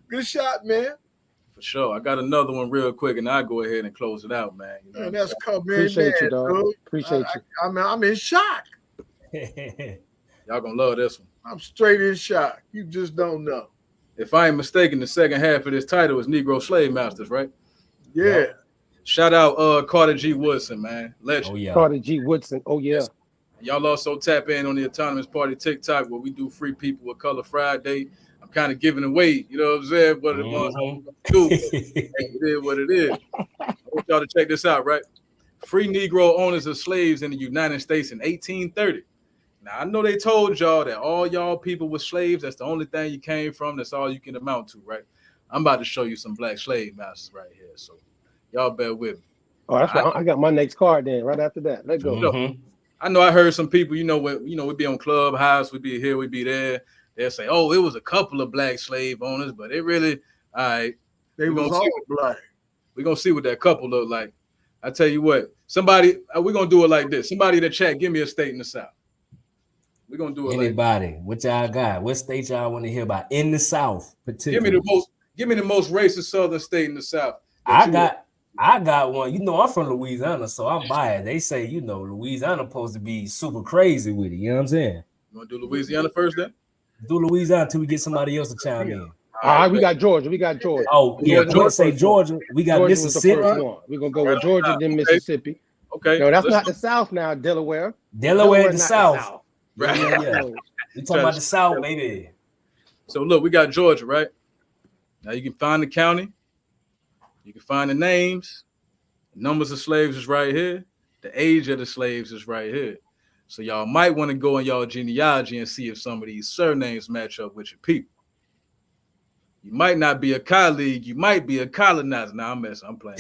good shot, man. For sure. I got another one real quick, and I'll go ahead and close it out, man. Man, that's cool, man. Appreciate you, dog. Dude. Appreciate you. I'm in shock. Y'all gonna love this one. I'm straight in shock. You just don't know. If I ain't mistaken, the second half of this title is Negro Slave Masters, right? Yeah. Shout out Carter G. Woodson, man. Legend. Oh, yeah. Carter G. Woodson. Oh, yeah. Yes. Y'all also tap in on the Autonomous Party TikTok where we do Free People of Color Friday. I'm kind of giving away, you know what I'm saying? What it was do. It is what it is. I want y'all to check this out, right? Free Negro owners of slaves in the United States in 1830. Now, I know they told y'all that all y'all people were slaves. That's the only thing you came from. That's all you can amount to, right? I'm about to show you some black slave masters right here. So y'all bear with me. Oh, that's right. I got my next card then. Right after that, let's go. I know I heard some people, we be on Clubhouse, we be here, we be there. They'll say, "Oh, it was a couple of black slave owners, but it really, all right, they was all black." We're gonna see what that couple look like. I tell you what, we're gonna do it like this. Somebody in the chat, give me a state in the South. We're gonna do it. Anybody? What y'all got? What state y'all want to hear about in the South? Particularly. Give me the most racist Southern state in the South. I got one. I'm from Louisiana, so I'm biased. They say, Louisiana supposed to be super crazy with it. You know what I'm saying? You want to do Louisiana first then? Do Louisiana until we get somebody else to chime in. All right, we got Georgia. Oh, yeah. Georgia say Georgia. We got Georgia Mississippi. We're going to go with Georgia, then Mississippi. Okay. No, that's not the South now, Delaware. Delaware the South. Right. Yeah. We talking about the South, baby. So look, we got Georgia, right? Now you can find the county. You can find the names. The numbers of slaves is right here. The age of the slaves is right here. So y'all might want to go in y'all genealogy and see if some of these surnames match up with your people. You might not be a colleague, you might be a colonizer. Now I'm messing, I'm playing.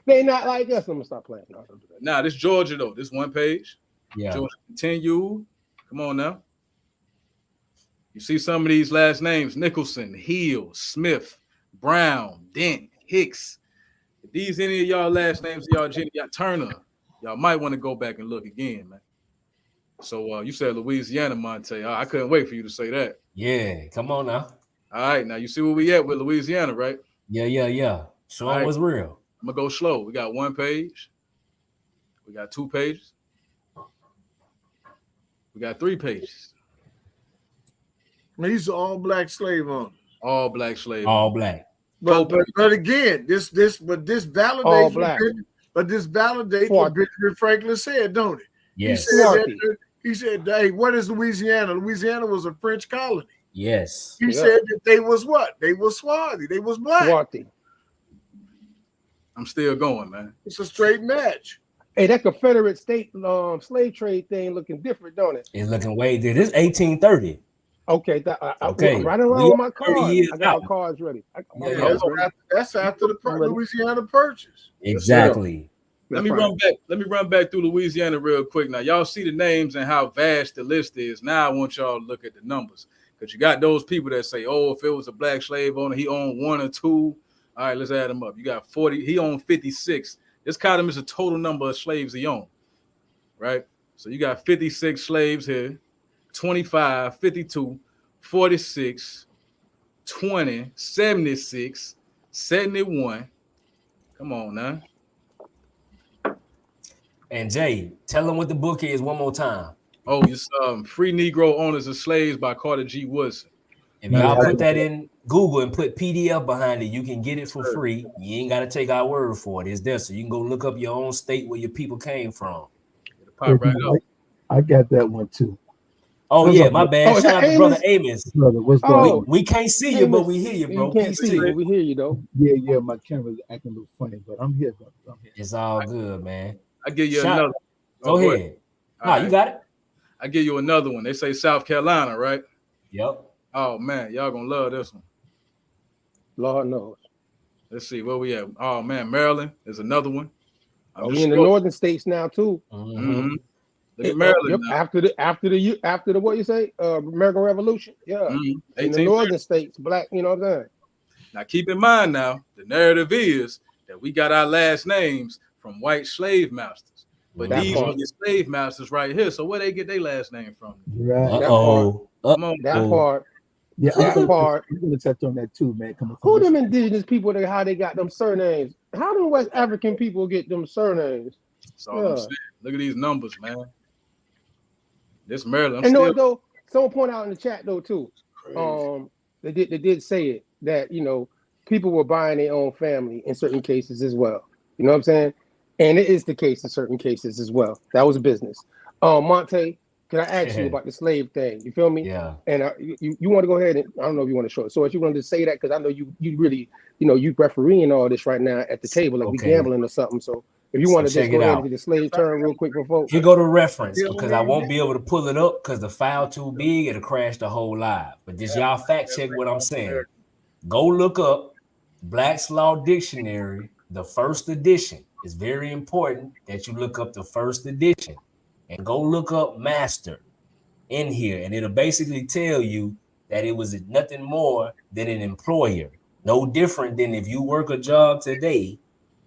They not like us. I'm gonna stop playing. Nah, this Georgia though. This one page. Yeah. Georgia continue. Come on now. You see some of these last names: Nicholson, Hill, Smith, Brown, Dent, Hicks. If these any of y'all last names, y'all Turner, y'all might want to go back and look again, man. So you said Louisiana, Monte. I couldn't wait for you to say that. Yeah, come on now. All right, now you see where we at with Louisiana, right? Yeah. Show them what's real. I'm gonna go slow. We got one page. We got 2 pages. We got 3 pages. These are all black slave owners. All black slave. All black. But again, this validates all black. But this validates what Benjamin Franklin said, don't it? Yes. He said, hey, what is Louisiana? Louisiana was a French colony. Yes. He said that they was what? They was Swarthy. They was black. Swarthy. I'm still going, man. It's a straight match. Hey, that Confederate state slave trade thing looking different, don't it? It's looking way different. This 1830. Okay, okay. I'm right around with my cards. I got my cards ready. That's after the Louisiana Purchase. Exactly. Let me run back through Louisiana real quick. Now, y'all see the names and how vast the list is. Now I want y'all to look at the numbers. Because you got those people that say, oh, if it was a black slave owner, he owned 1 or 2. All right, let's add them up. You got 40. He owned 56. This column is the total number of slaves he owned. Right? So you got 56 slaves here. 25, 52, 46, 20, 76, 71. Come on now. And Jay, tell them what the book is one more time. Oh, it's Free Negro Owners and Slaves by Carter G. Woodson. If y'all put that in Google and put PDF behind it, you can get it for free. You ain't got to take our word for it. It's there, so you can go look up your own state where your people came from. Pop right up. I got that one too. Oh yeah, my bad. Shout out to Brother Amos. Brother, what's going on? We can't see you, but we hear you, bro. You can't see you, but we hear you though. Yeah, my camera's acting a little funny, but I'm here, brother. I'm here. It's all good, man. I give you another. Go ahead. No, you got it. I give you another one. They say South Carolina, right? Yep. Oh man, y'all gonna love this one. Lord knows. Let's see where we at. Oh man, Maryland is another one. We in the northern states now too. Mm-hmm. Look at Maryland now. After the what you say? American Revolution. Yeah. In the northern states, black. You know what I'm saying? Now keep in mind now, the narrative is that we got our last names from white slave masters. But these are the slave masters right here. So where they get their last name from? Right. That part. Yeah, that part. We're gonna touch on that too, man. Come on. Who them indigenous people that how they got them surnames? How do West African people get them surnames? That's all I'm saying. Look at these numbers, man. This Maryland. Though someone point out in the chat though too. They did say it that people were buying their own family in certain cases as well. You know what I'm saying? And it is the case in certain cases as well. That was business. Monte, can I ask you about the slave thing? You feel me? Yeah. And you want to go ahead and I don't know if you want to show it. So if you wanted to say that, because I know you really, you refereeing all this right now at the table, like we gambling or something. So if you want to just go ahead and get the slave term real quick for folks. Here go the reference, because I won't be able to pull it up because the file too big, it'll crash the whole live. But just y'all fact check what I'm saying. Go look up Black's Law Dictionary, the first edition. It's very important that you look up the first edition and go look up master in here. And it'll basically tell you that it was nothing more than an employer. No different than if you work a job today,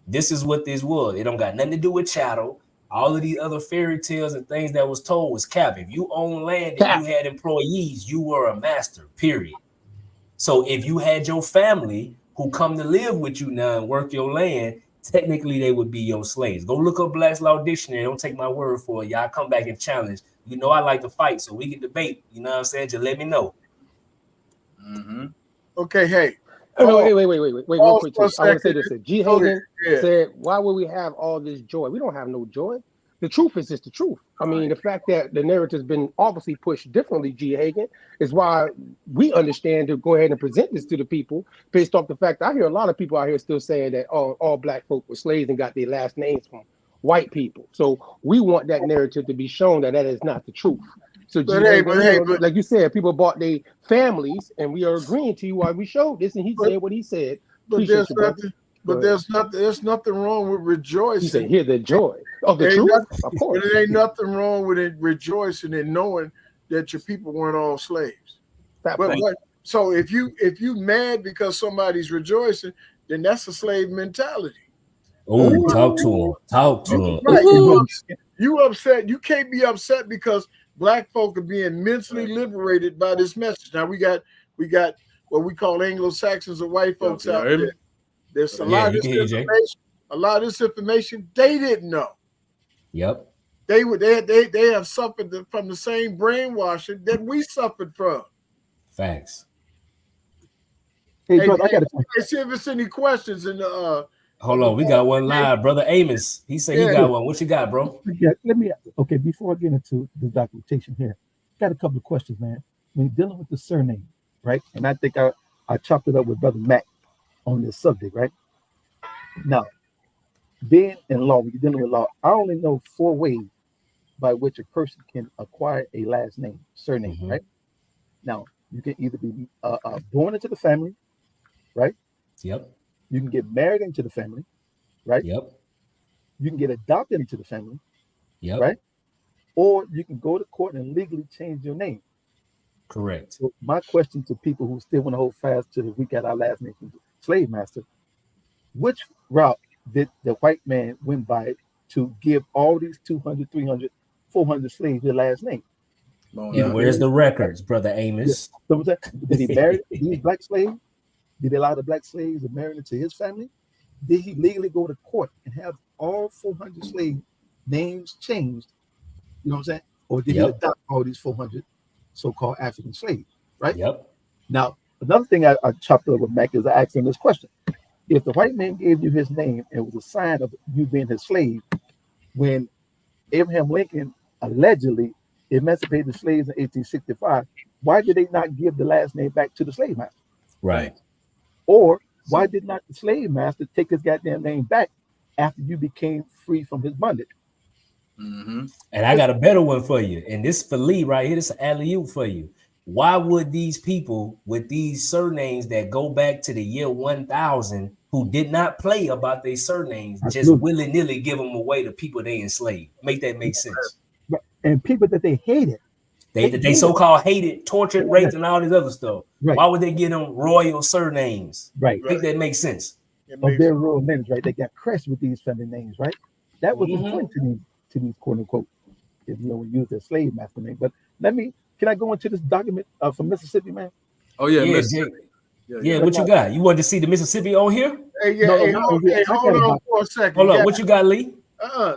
this is what this was. It don't got nothing to do with chattel. All of these other fairy tales and things that was told was cap. If you own land and you had employees, you were a master, period. So if you had your family who come to live with you now and work your land, technically they would be your slaves. Go look up Black's Law Dictionary. Don't take my word for it. Y'all come back and challenge. You know I like to fight, so we can debate. You know what I'm saying? Just let me know. Mm-hmm. Okay, hey. Wait, real quick. I want to say this. G. Hagan said, why would we have all this joy? We don't have no joy. The truth is just the truth. I mean, the fact that the narrative's been obviously pushed differently, G. Hagan, is why we understand to go ahead and present this to the people based off the fact that I hear a lot of people out here still saying that all black folk were slaves and got their last names from white people. So we want that narrative to be shown that is not the truth. So But like you said, people bought their families, and we are agreeing to you while we showed this, and he said what he said. But Appreciate you, brother. there's nothing wrong with rejoicing. He said, hear the joy of the truth. Of course. But it ain't nothing wrong with it rejoicing and knowing that your people weren't all slaves. So if you mad because somebody's rejoicing, then that's a slave mentality. Oh, talk to him. Talk to him. Right. You upset. You can't be upset because black folk are being mentally liberated by this message. Now we got what we call Anglo-Saxons or white folks out there. There's a lot of this information they didn't know. Yep. They have suffered from the same brainwashing that we suffered from. Facts. Hey, brother, see if there's any questions in the hold on, we got one live, brother Amos. He said he got one. What you got, bro? Yeah, okay, before I get into the documentation here, got a couple of questions, man. When you're dealing with the surname, right? And I think I chopped it up with Brother Mac on this subject, right? Now, being in law, when you're dealing with law, I only know 4 ways by which a person can acquire a last name, surname, right? Now, you can either be born into the family, right? Yep. You can get married into the family, right? Yep. You can get adopted into the family, yep. Right? Or you can go to court and legally change your name. Correct. So my question to people who still want to hold fast to the we got our last name from the slave master, which route did the white man went by to give all these 200, 300, 400 slaves their last name? And where's the records, brother Amos? Yeah. So did he marry these black slaves? Did he allow the black slaves to marry into his family? Did he legally go to court and have all 400 slave names changed? You know what I'm saying? Or did he adopt all these 400 so-called African slaves? Right? Yep. Now, another thing I chopped up with Mac is I asked him this question. If the white man gave you his name and it was a sign of you being his slave, when Abraham Lincoln allegedly emancipated the slaves in 1865, why did they not give the last name back to the slave master? Right. Or why did not the slave master take his goddamn name back after you became free from his bondage? And I got a better one for you. And this for Lee right here. This is an alley-oop for you. Why would these people with these surnames that go back to the year 1000 who did not play about their surnames just willy-nilly give them away to people they enslaved? Make that make sense. And people that they hated. They so-called hated, tortured, raped, and all this other stuff. Right. Why would they give them royal surnames? Right. Make that make sense. Of their royal names, right? They got crushed with these family names, right? That was important to these quote unquote, if you know, we use their slave master name. But can I go into this document from Mississippi, man? Oh yeah, Mississippi. Yeah, what you got? You wanted to see the Mississippi on here? Hold on for a second. Hold on, what you got, Lee?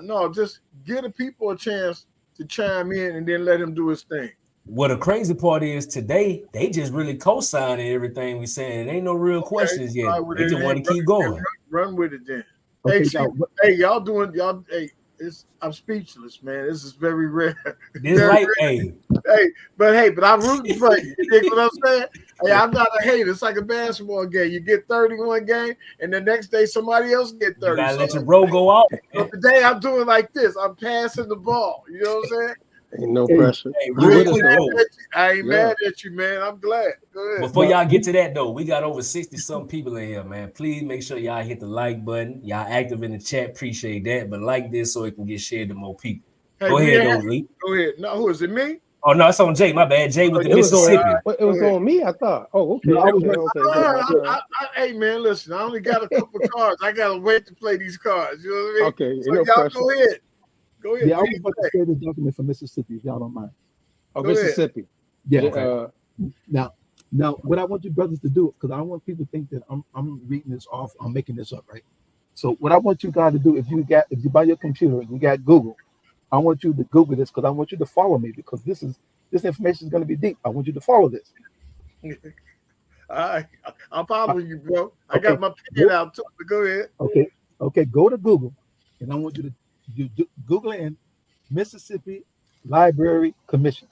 No, just give the people a chance to chime in and then let him do his thing. Well, the crazy part is today they just really co-signing everything we saying. It ain't no real questions yet. They just want to keep going. Run with it then. Okay, y'all doing y'all. Hey, I'm speechless, man. This is very rare. This like, but I'm rooting for you. You dig what I'm saying? Hey, I'm not a hater. It's like a basketball game. You get 31 game, and the next day somebody else get 30. You gotta let your bro go off. But today I'm doing like this. I'm passing the ball. You know what I'm saying? Ain't no pressure. I ain't mad at you, man. I'm glad. Go ahead. Before y'all get to that though, we got over 60-something people in here, man. Please make sure y'all hit the like button. Y'all active in the chat. Appreciate that. But like this so it can get shared to more people. Hey, go ahead, though, Lee. Go ahead. No, who is it? Me? Oh no, it's on Jay. My bad. Jay with the Mississippi. It was on me. I thought. Oh, okay. Hey man, listen. I only got a couple cards. I gotta wait to play these cards. You know what I mean? Okay. So y'all go ahead. Go ahead. Yeah, I was about to say this document from Mississippi, if y'all don't mind. Oh, Mississippi. Yeah. Okay. Now, what I want you brothers to do, because I don't want people to think that I'm reading this off, I'm making this up, right? So what I want you guys to do, if you buy your computer and you got Google, I want you to Google this because I want you to follow me because this information is going to be deep. I want you to follow this. All right, I'm following you, bro. I got my pen out too. Go ahead. Okay. Go to Google, and I want you to Google in Mississippi Library Commission.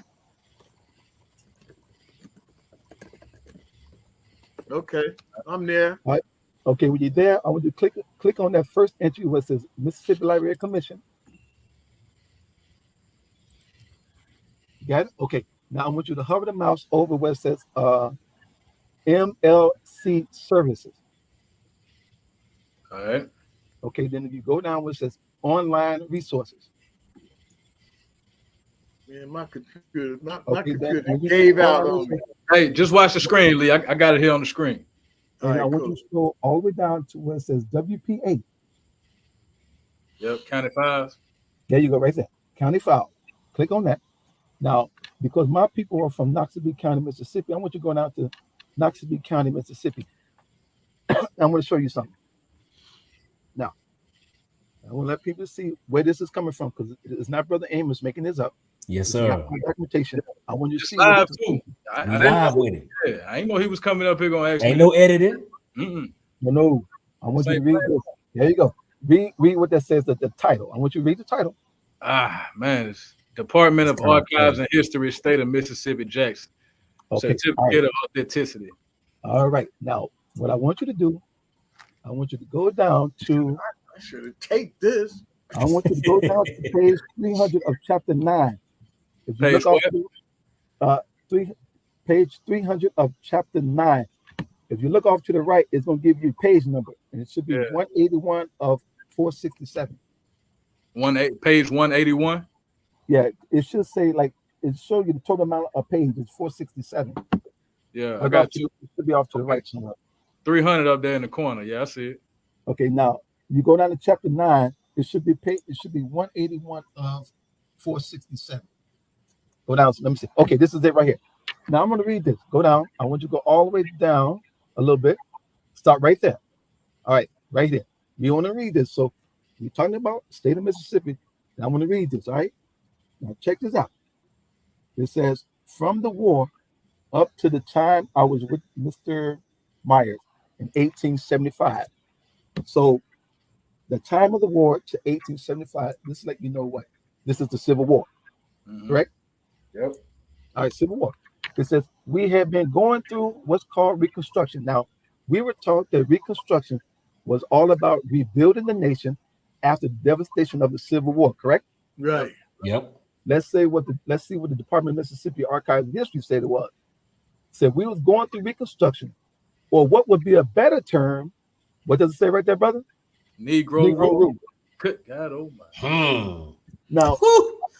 Okay, I'm there. All right. Okay, when you're there, I want you to click on that first entry where it says Mississippi Library Commission. Got it? Okay. Now I want you to hover the mouse over where it says MLC Services. All right. Okay, then if you go down where it says Online Resources. Man, my computer then gave out on me. Hey, just watch the screen, Lee. I got it here on the screen. And I want you to scroll all the way down to where it says WPA. Yep, county files. There you go, right there. County file. Click on that. Now, because my people are from Knoxville County, Mississippi, I want you to go down to Knoxville County, Mississippi. I'm going to show you something. Now, I want to let people see where this is coming from because it's not Brother Amos making this up. Yes, sir. Documentation. I want you to see live too. I live with it. Yeah, I ain't know he was coming up here gonna ask. Ain't no editing. No. I want you to read this. There you go. Read what that says. The title. I want you to read the title. Ah, man, it's Department of Archives and History, State of Mississippi, Jackson. Okay. Certificate of authenticity. All right. Now, what I want you to do, I want you to go down to. I should have taped this. I want you to go down to page 300 of chapter 9. If you look off to, page 300 of chapter 9. If you look off to the right, it's going to give you page number, and it should be 181 of 467. Page 181. Yeah, it should say it show you the total amount of pages 467. Yeah, I got you. It should be off to the right somewhere. 300 up there in the corner. Yeah, I see it. Okay, now you go down to chapter 9. It should be 181 of 467. Go down. Let me see. Okay, this is it right here. Now I'm going to read this. Go down. I want you to go all the way down a little bit. Start right there. All right, right there. You want to read this. So we're talking about the state of Mississippi. Now I'm going to read this. All right. Now check this out. It says, from the war up to the time I was with Mr. Myers in 1875. So the time of the war to 1875, this let you know what? This is the Civil War. Correct? Yep. All right, Civil War. It says, we have been going through what's called Reconstruction. Now, we were taught that Reconstruction was all about rebuilding the nation after the devastation of the Civil War, correct? Right. Yep. Let's see what the Department of Mississippi Archives and History said it was. It said we was going through Reconstruction, or what would be a better term, what does it say right there, brother? Negro rule. Good God, oh my. Now,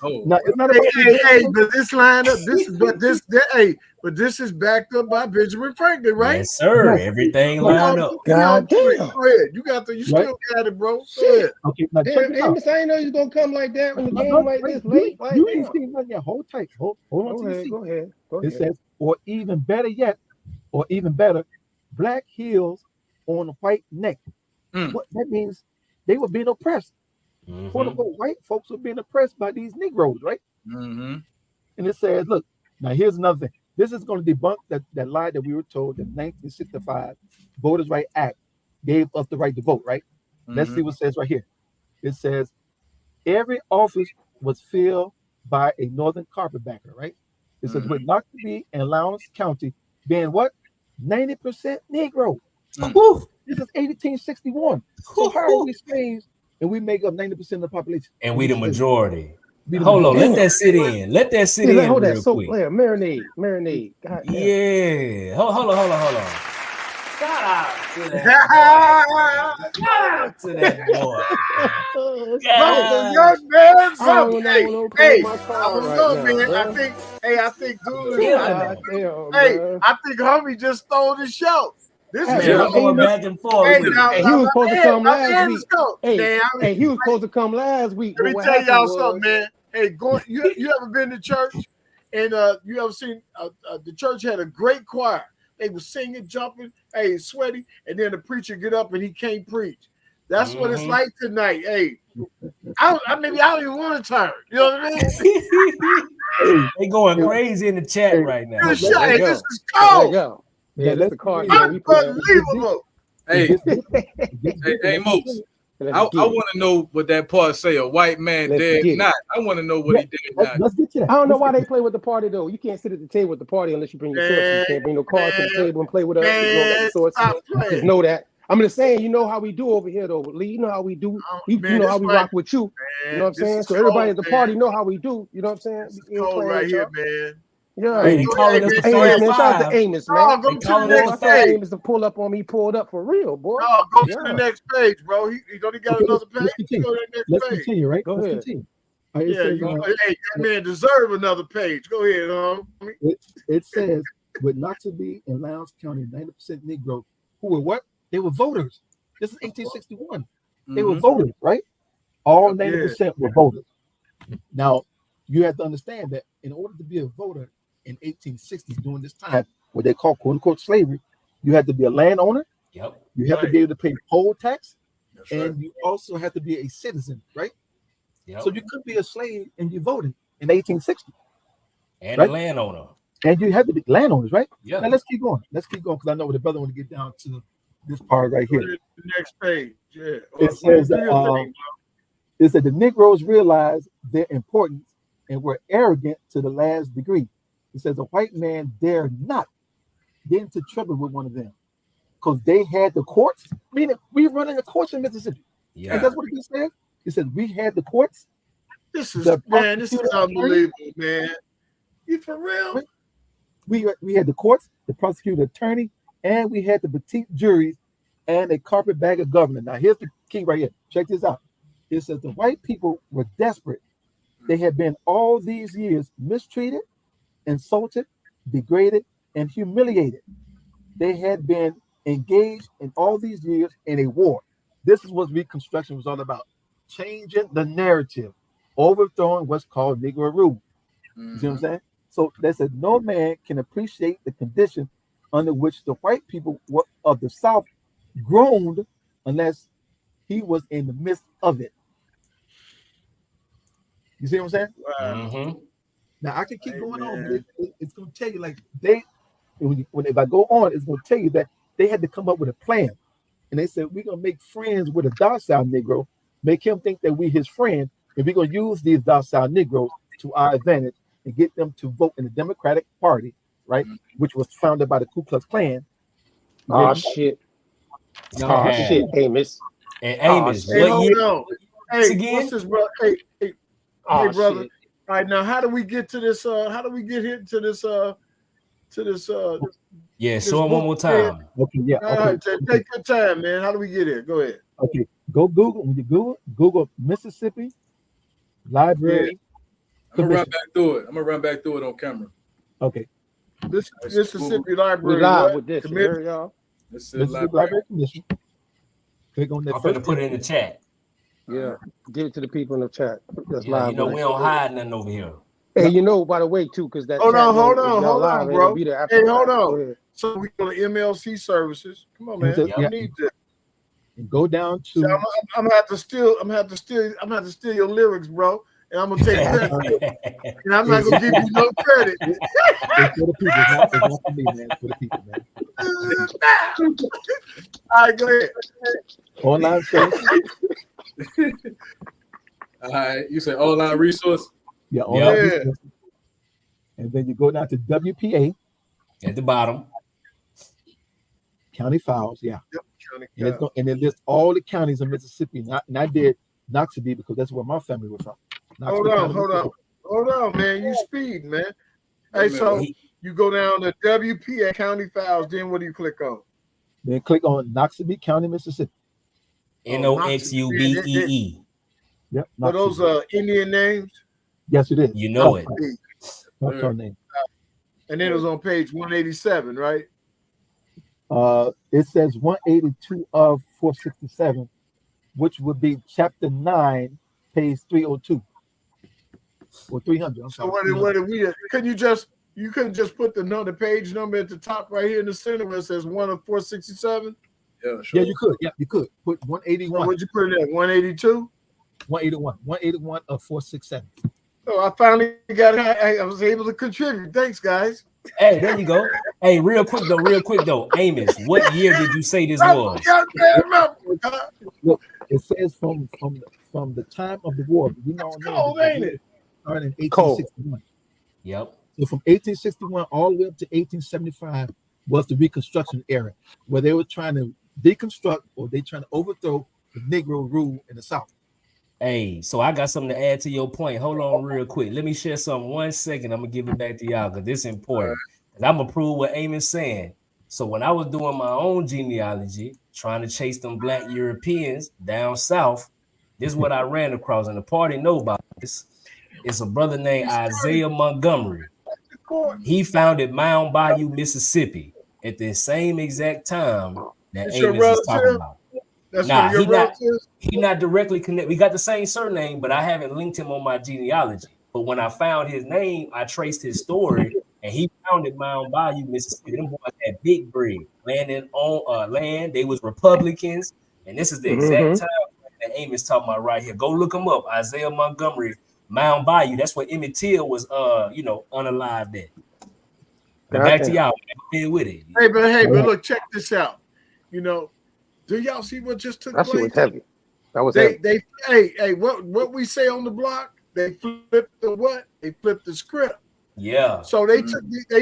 now it's not about but this line up, but this is backed up by Benjamin Franklin, right? Yes, sir. Everything lined up. God damn. Go ahead. You still got it, bro. Go ahead. Okay, now check it out. Amos, I didn't know you was gonna come like that when the game like this late. You ain't seen nothing yet. Hold tight. Hold on to your seat. Go ahead. It says, or even better yet, or even better, black heels on a white neck. What that means, they were being oppressed. Quote unquote, white folks were being oppressed by these Negroes, right? And it says, look, now here's another thing. This is going to debunk that lie that we were told that 1965 Voters' Right Act gave us the right to vote, right? Let's see what it says right here. It says, every office was filled by a northern carpetbagger, right? It says, with Knoxville and Lowndes County being what? 90% Negro. This is 1861. So how are we slaves and we make up 90% of the population? And we the majority. Hold on, let that sit in. Let that sit in hold real that so quick. Marinade. God damn. Yeah. Hold on. Shout out to that boy. Shout out to that boy. Young man, something. I think homie just stole the show. This is going back and forth. He was supposed to come last week. He was supposed to come last week. Let me tell y'all something, man. Hey, you ever been to church and you ever seen the church had a great choir? They were singing, jumping, sweaty, and then the preacher get up and he can't preach. That's what it's like tonight. Hey, I don't even want to turn. You know what I mean? They going crazy in the chat right now. This is cold. Yeah, that's the card. Unbelievable. Hey, Mos. I want to know what that part say. A white man dead not. I want to know what he did not. Let's get to that. I don't know why they play with the party though. You can't sit at the table with the party unless you bring your sources. You can't bring no cards to the table and play with us. Just know that. I'm just saying, you know how we do over here, though, Lee. You know how we do. You know how we rock with you. You know what I'm saying? So everybody at the party know how we do. You know what I'm saying? This is cold right here, man. Yeah. Hey, they calling us the Amos, man. Shout out 35. to Amos, man. Oh, go to the next I page. Amos to pull up on me. He pulled up for real, boy. No, go to the next page, bro. He got another page. Continue. Go to the next Let's page. continue, right? Go Let's ahead. continue. Yeah, says, hey, that man deserve another page. Go ahead, it says with Noxubee and Lowndes County, 90% Negro who were what? They were voters. This is 1861. They were voters, right? All 90% were voters. Now, you have to understand that in order to be a voter in 1860s, during this time, what they call quote unquote slavery, you had to be a landowner. Yep. You have to be able to pay poll tax, and right. you also have to be a citizen, right? Yep. So you could be a slave and you voted in 1860. And right? a landowner. And you have to be landowners, right? Yeah. Now let's keep going. Let's keep going because I know the brother want to get down to this part right here. The next page. Yeah. It says it said the Negroes realized their importance and were arrogant to the last degree. It says a white man dare not get into trouble with one of them because they had the courts. Meaning we running the courts in Mississippi. Yeah. And that's what it said. It said we had the courts. This is unbelievable, man. You for real? We had the courts, the prosecutor attorney, and we had the petite juries and a carpetbagger governor. Now here's the key right here. Check this out. It says the white people were desperate. They had been all these years mistreated, insulted, degraded, and humiliated. They had been engaged in all these years in a war. This is what Reconstruction was all about. Changing the narrative, overthrowing what's called Negro rule. You see what I'm saying? So they said no man can appreciate the condition under which the white people of the South groaned unless he was in the midst of it. You see what I'm saying? Wow. Now I can keep going on, but it's going to tell you like if I go on, it's going to tell you that they had to come up with a plan, and they said we're going to make friends with a docile Negro, make him think that we his friend, and we're going to use these docile Negroes to our advantage and get them to vote in the Democratic Party, right? Which was founded by the Ku Klux Klan. Oh shit! Oh shit, Amos. And Amos, Hey, what year? Hey, what's this, bro? Hey, brother. Shit. All right, now how do we get to this? How do we get here to this? Yeah, show him one more time. Okay, yeah. All right, take your time, man. How do we get here? Go ahead. Okay, go Google. When you Google Mississippi Library. I'm gonna run back through it on camera. Okay. This Mississippi Library. We live with this, Committee. y'all. Mississippi Library Commission. Click on that. I'm gonna put it in the chat. Yeah, give it to the people in the chat. That's Yeah, live. you know we don't hide nothing over here. Hey, you know, by the way, too, because that. Hold on, live, bro. it'll be there Hey, after hold the fact. on. Go ahead. So we go to MLC services. Come on, man. Yeah. You need that. And go down to. So I'm gonna have to steal your lyrics, bro. And I'm gonna take credit. And I'm not gonna give you no credit. It's for the people. It's not for me, man. It's for the people, man. All right, go ahead. Online services. All right, you say online resource? Yeah, online resources. And then you go down to WPA. At the bottom. County files, yeah. Yep, county and, it's and it lists all the counties in Mississippi. And I did Noxubee because that's where my family was from. Hold on, man. You speed, man. Hey, so you go down to WPA County Files, then what do you click on? Then click on Noxubee County, Mississippi. Noxubee. Yep. Are those Indian names? Yes, it is. You know it. What's her name? And then it was on page 187, right? It says 182 of 467, which would be chapter 9, page 302. Or 300. I'm sorry. So what did we? You couldn't just put the page number at the top right here in the center where it says 1 of 467? Yeah, sure. Yeah, you could. Yeah, you could. Put 181. So what'd you put it at? 182? 181. 181 of 467. So I finally got it. I was able to contribute. Thanks, guys. Hey, there you go. Hey, real quick though. Amos, what year did you say this was? Look, it says from the time of the war. You know, cold, ain't it? Started in 1861. Yep. So from 1861 all the way up to 1875 was the Reconstruction era, where they were trying to deconstruct or they trying to overthrow the Negro rule in the South. Hey, so I got something to add to your point. Hold on real quick. Let me share something 1 second. I'm gonna give it back to y'all because this is important. Because I'm gonna prove what Amos saying. So when I was doing my own genealogy, trying to chase them black Europeans down south, this is what I ran across, and the party know about this. It's a brother named Isaiah Montgomery. He founded Mound Bayou, Mississippi at the same exact time that It's your Amos is talking relative? about. That's Nah, one of your relatives? he not directly connected. We got the same surname, but I haven't linked him on my genealogy. But when I found his name, I traced his story, and he founded Mound Bayou, Mississippi. Them boys had big bread, land. They was Republicans, and this is the exact time that Amos talking about right here. Go look him up, Isaiah Montgomery, Mound Bayou. That's where Emmett Till was, unalived at. But back to y'all, man, with it. Hey, but look, check this out. You know, do y'all see what just took place? That shit was heavy. That was Hey, heavy. what we say on the block? They flipped the what? They flipped the script. Yeah. So they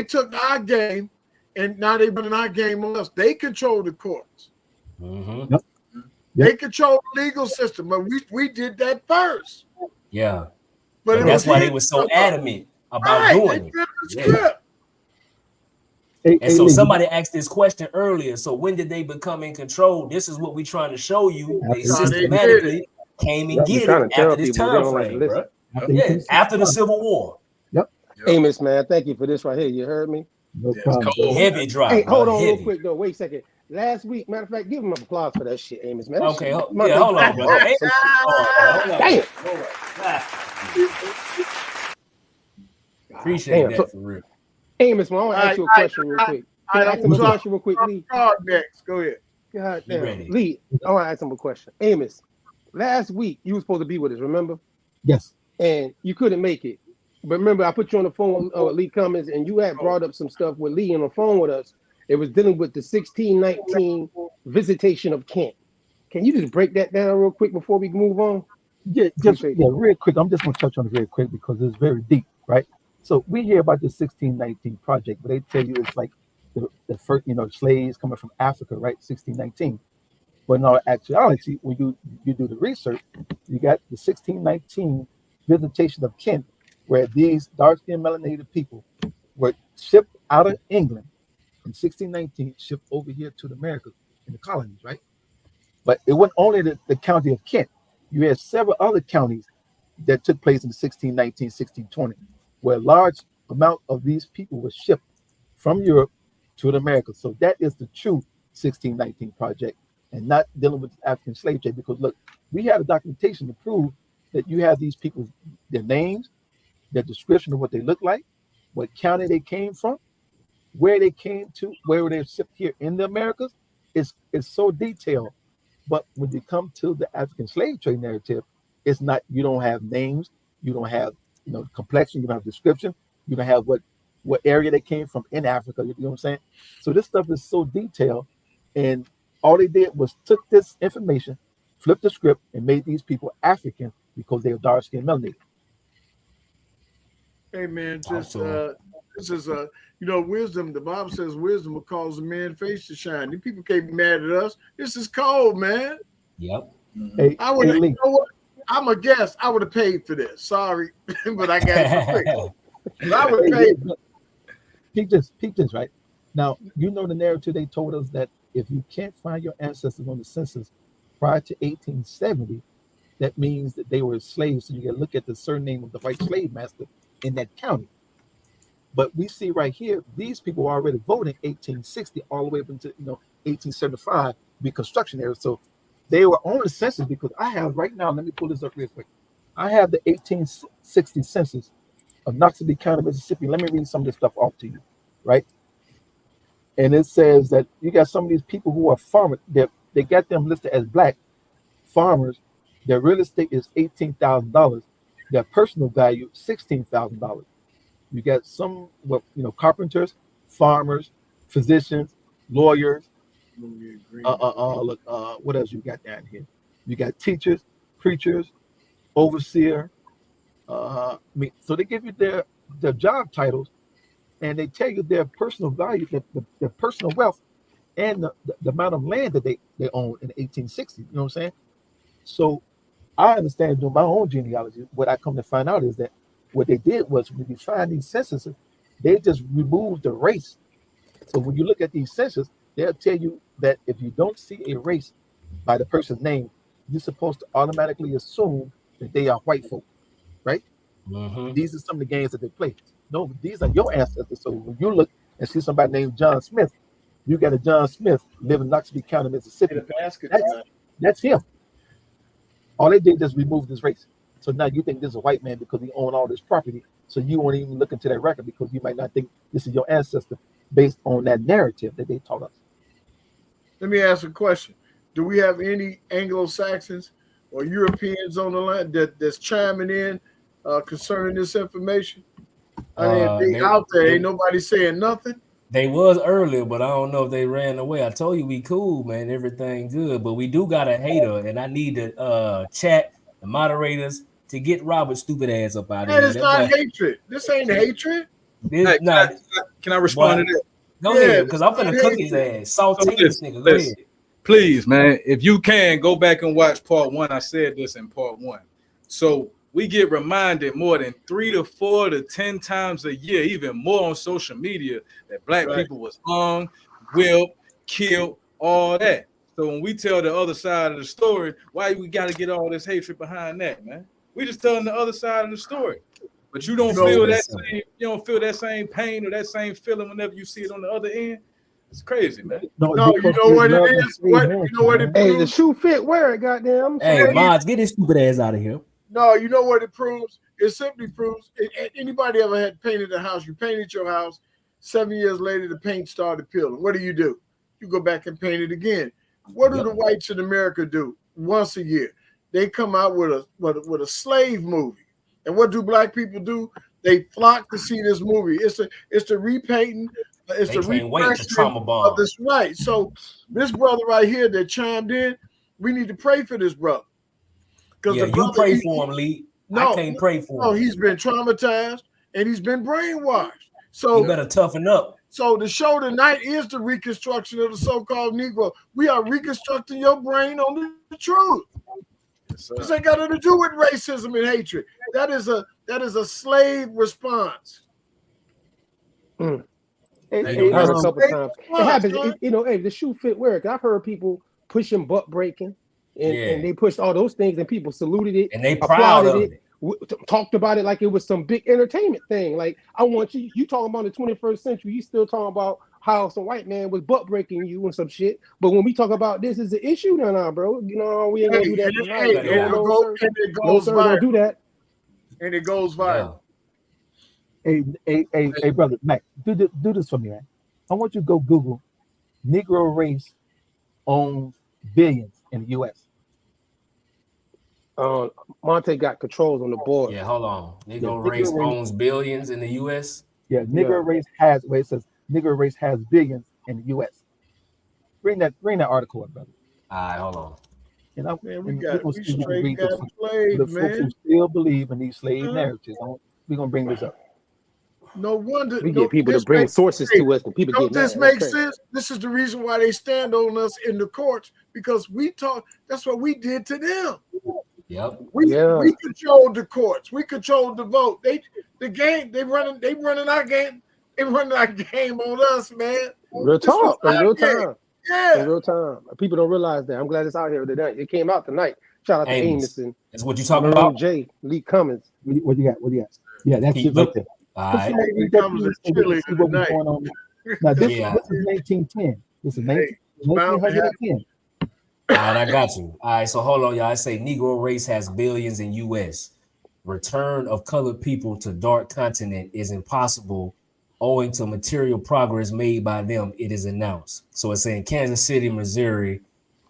took our game, and now they running our game on us. They control the courts. Mm-hmm. Yep. They control the legal system, but we did that first. Yeah. But and that's why they were so adamant about doing it. Yeah. And so somebody asked this question earlier. So when did they become in control? This is what we're trying to show you. They systematically came and get it after this time frame, bro. Yeah, after the Civil War. Yep. Amos, man, thank you for this right here. You heard me? No problem. Heavy drop. Hey, hold on heavy. real quick though. Wait a second. Last week, matter of fact, give him applause for that shit, Amos, man. Okay, hold on, bro. Damn. Appreciate that for real. Amos, man, I want to ask you a question real quick. Can I ask him a question real quick, Lee? Next, go ahead. God damn. Lee, I want to ask him a question. Amos, last week you were supposed to be with us, remember? Yes. And you couldn't make it. But remember, I put you on the phone with Lee Cummings, and you had brought up some stuff with Lee on the phone with us. It was dealing with the 1619 visitation of Kent. Can you just break that down real quick before we move on? Yeah, real quick. I'm just going to touch on it real quick because it's very deep, right? So we hear about the 1619 project, but they tell you it's like the first, slaves coming from Africa, right? 1619. But in all actuality, when you do the research, you got the 1619 visitation of Kent, where these dark-skinned melanated people were shipped out of England in 1619, shipped over here to the Americas in the colonies, right? But it wasn't only the county of Kent. You had several other counties that took place in 1619, 1620, where a large amount of these people were shipped from Europe to the Americas. So that is the true 1619 project, and not dealing with the African slave trade. Because look, we have a documentation to prove that you have these people, their names, their description of what they look like, what county they came from, where they came to, where they shipped here in the Americas. It's so detailed. But when you come to the African slave trade narrative, it's not, you don't have names, you don't have complexion, you don't have description, you don't have what area they came from in Africa, you know what I'm saying? So this stuff is so detailed, and all they did was took this information, flipped the script, and made these people African because they were dark-skinned melanated. Hey man, just this is wisdom. The Bible says wisdom will cause a man's face to shine. These people can't be mad at us. This is cold, man. Yep. Hey, I would. You know what? I'm a guest. I would have paid for this. Sorry, but I got it for free. I would pay. Peep this, right? Now, the narrative they told us that if you can't find your ancestors on the census prior to 1870, that means that they were slaves. So you got to look at the surname of the white slave master in that county. But we see right here, these people were already voting 1860 all the way up into 1875, Reconstruction era. So they were on the census because I have right now, let me pull this up real quick. I have the 1860 census of Knoxville County, Mississippi. Let me read some of this stuff off to you, right? And it says that you got some of these people who are farmers. They got them listed as black farmers. Their real estate is $18,000. Their personal value, $16,000. You got some, carpenters, farmers, physicians, lawyers. What else you got down here? You got teachers, preachers, overseer. So they give you their job titles, and they tell you their personal value, their personal wealth and the amount of land that they owned in the 1860s. You know what I'm saying? So I understand doing my own genealogy. What I come to find out is that what they did was when you find these censuses, they just removed the race. So when you look at these censuses, they'll tell you that if you don't see a race by the person's name, you're supposed to automatically assume that they are white folk, right? These are some of the games that they play. No, these are your ancestors. So when you look and see somebody named John Smith, you got a John Smith living in Knoxville County, Mississippi. That's him. All they did is remove this race. So now you think this is a white man because he owned all this property. So you won't even look into that record because you might not think this is your ancestor based on that narrative that they taught us. Let me ask a question. Do we have any Anglo-Saxons or Europeans on the line that's chiming in concerning this information? I mean, they out there, ain't nobody saying nothing. They was earlier, but I don't know if they ran away. I told you we cool, man. Everything good, but we do got a hater, and I need to chat the moderators to get Robert stupid ass up out of here. That is not hatred. This ain't hatred. This not. Can I respond to that? Go ahead, because I'm finna cook his ass. Saute this nigga. Go ahead. Please, man, if you can go back and watch part 1. I said this in part 1. So we get reminded more than 3 to 4 to 10 times a year, even more on social media, that black people was hung, whipped, killed, all that. So when we tell the other side of the story, why we got to get all this hatred behind that, man? We just telling the other side of the story. But you don't feel that same, you don't feel that same pain or that same feeling whenever you see it on the other end. It's crazy, man. No, you know what it is? You know what it proves? Hey, the shoe fit, wear it, goddamn. Hey, Mods, get his stupid ass out of here. No, you know what it proves? It simply proves, anybody ever had painted a house, you painted your house, 7 years later, the paint started peeling. What do? You go back and paint it again. What do the whites in America do once a year? They come out with a slave movie. And what do black people do? They flock to see this movie. It's the repainting, it's the refreshing of this, right? So this brother right here that chimed in, we need to pray for this brother. Yeah, you pray for him, Lee. I can't pray for him. No, he's been traumatized and he's been brainwashed. So you better toughen up. So the show tonight is the reconstruction of the so-called Negro. We are reconstructing your brain on the truth. This ain't got nothing to do with racism and hatred. That is a slave response. It happens a couple times. It happens, hey, the shoe fit, wear it. I've heard people pushing butt breaking. And they pushed all those things, and people saluted it, and they applauded it, talked about it like it was some big entertainment thing. Like, I want you talking about the 21st century, you still talking about how some white man was butt breaking you and some shit. But when we talk about this is the issue, bro. We ain't gonna do that tonight. It goes viral. Don't do that. And it goes viral. Hey, brother Mac, do this for me, man. I want you to go Google Negro race owns billions in the U.S. Monte got controls on the board. Yeah, hold on. Negro race owns billions in the U.S. Yeah, Negro race has. Wait, it says Negro race has billions in the U.S. Bring that article up, brother. All right, hold on. We straight got played, the man. folks who still believe in these slave narratives. We're gonna bring this up. No wonder we get people to bring sources to us, and people get mad. This makes sense. This is the reason why they stand on us in the courts, because we talk. That's what we did to them. Yep. We controlled the courts. We controlled the vote. They running our game. They running our game on us, man. Real talk. In real time. Yeah. In real time. People don't realize that. I'm glad it's out here tonight. It came out tonight. Shout out to Amos and that's what you talking about. J. Lee Cummings. What you got? Yeah, that's it right there. All right. Now this is 1910. This is 1910. All right, I got you. All right, so hold on, y'all. I say Negro race has billions in U.S. Return of colored people to dark continent is impossible owing to material progress made by them, it is announced. So it's saying Kansas City, Missouri,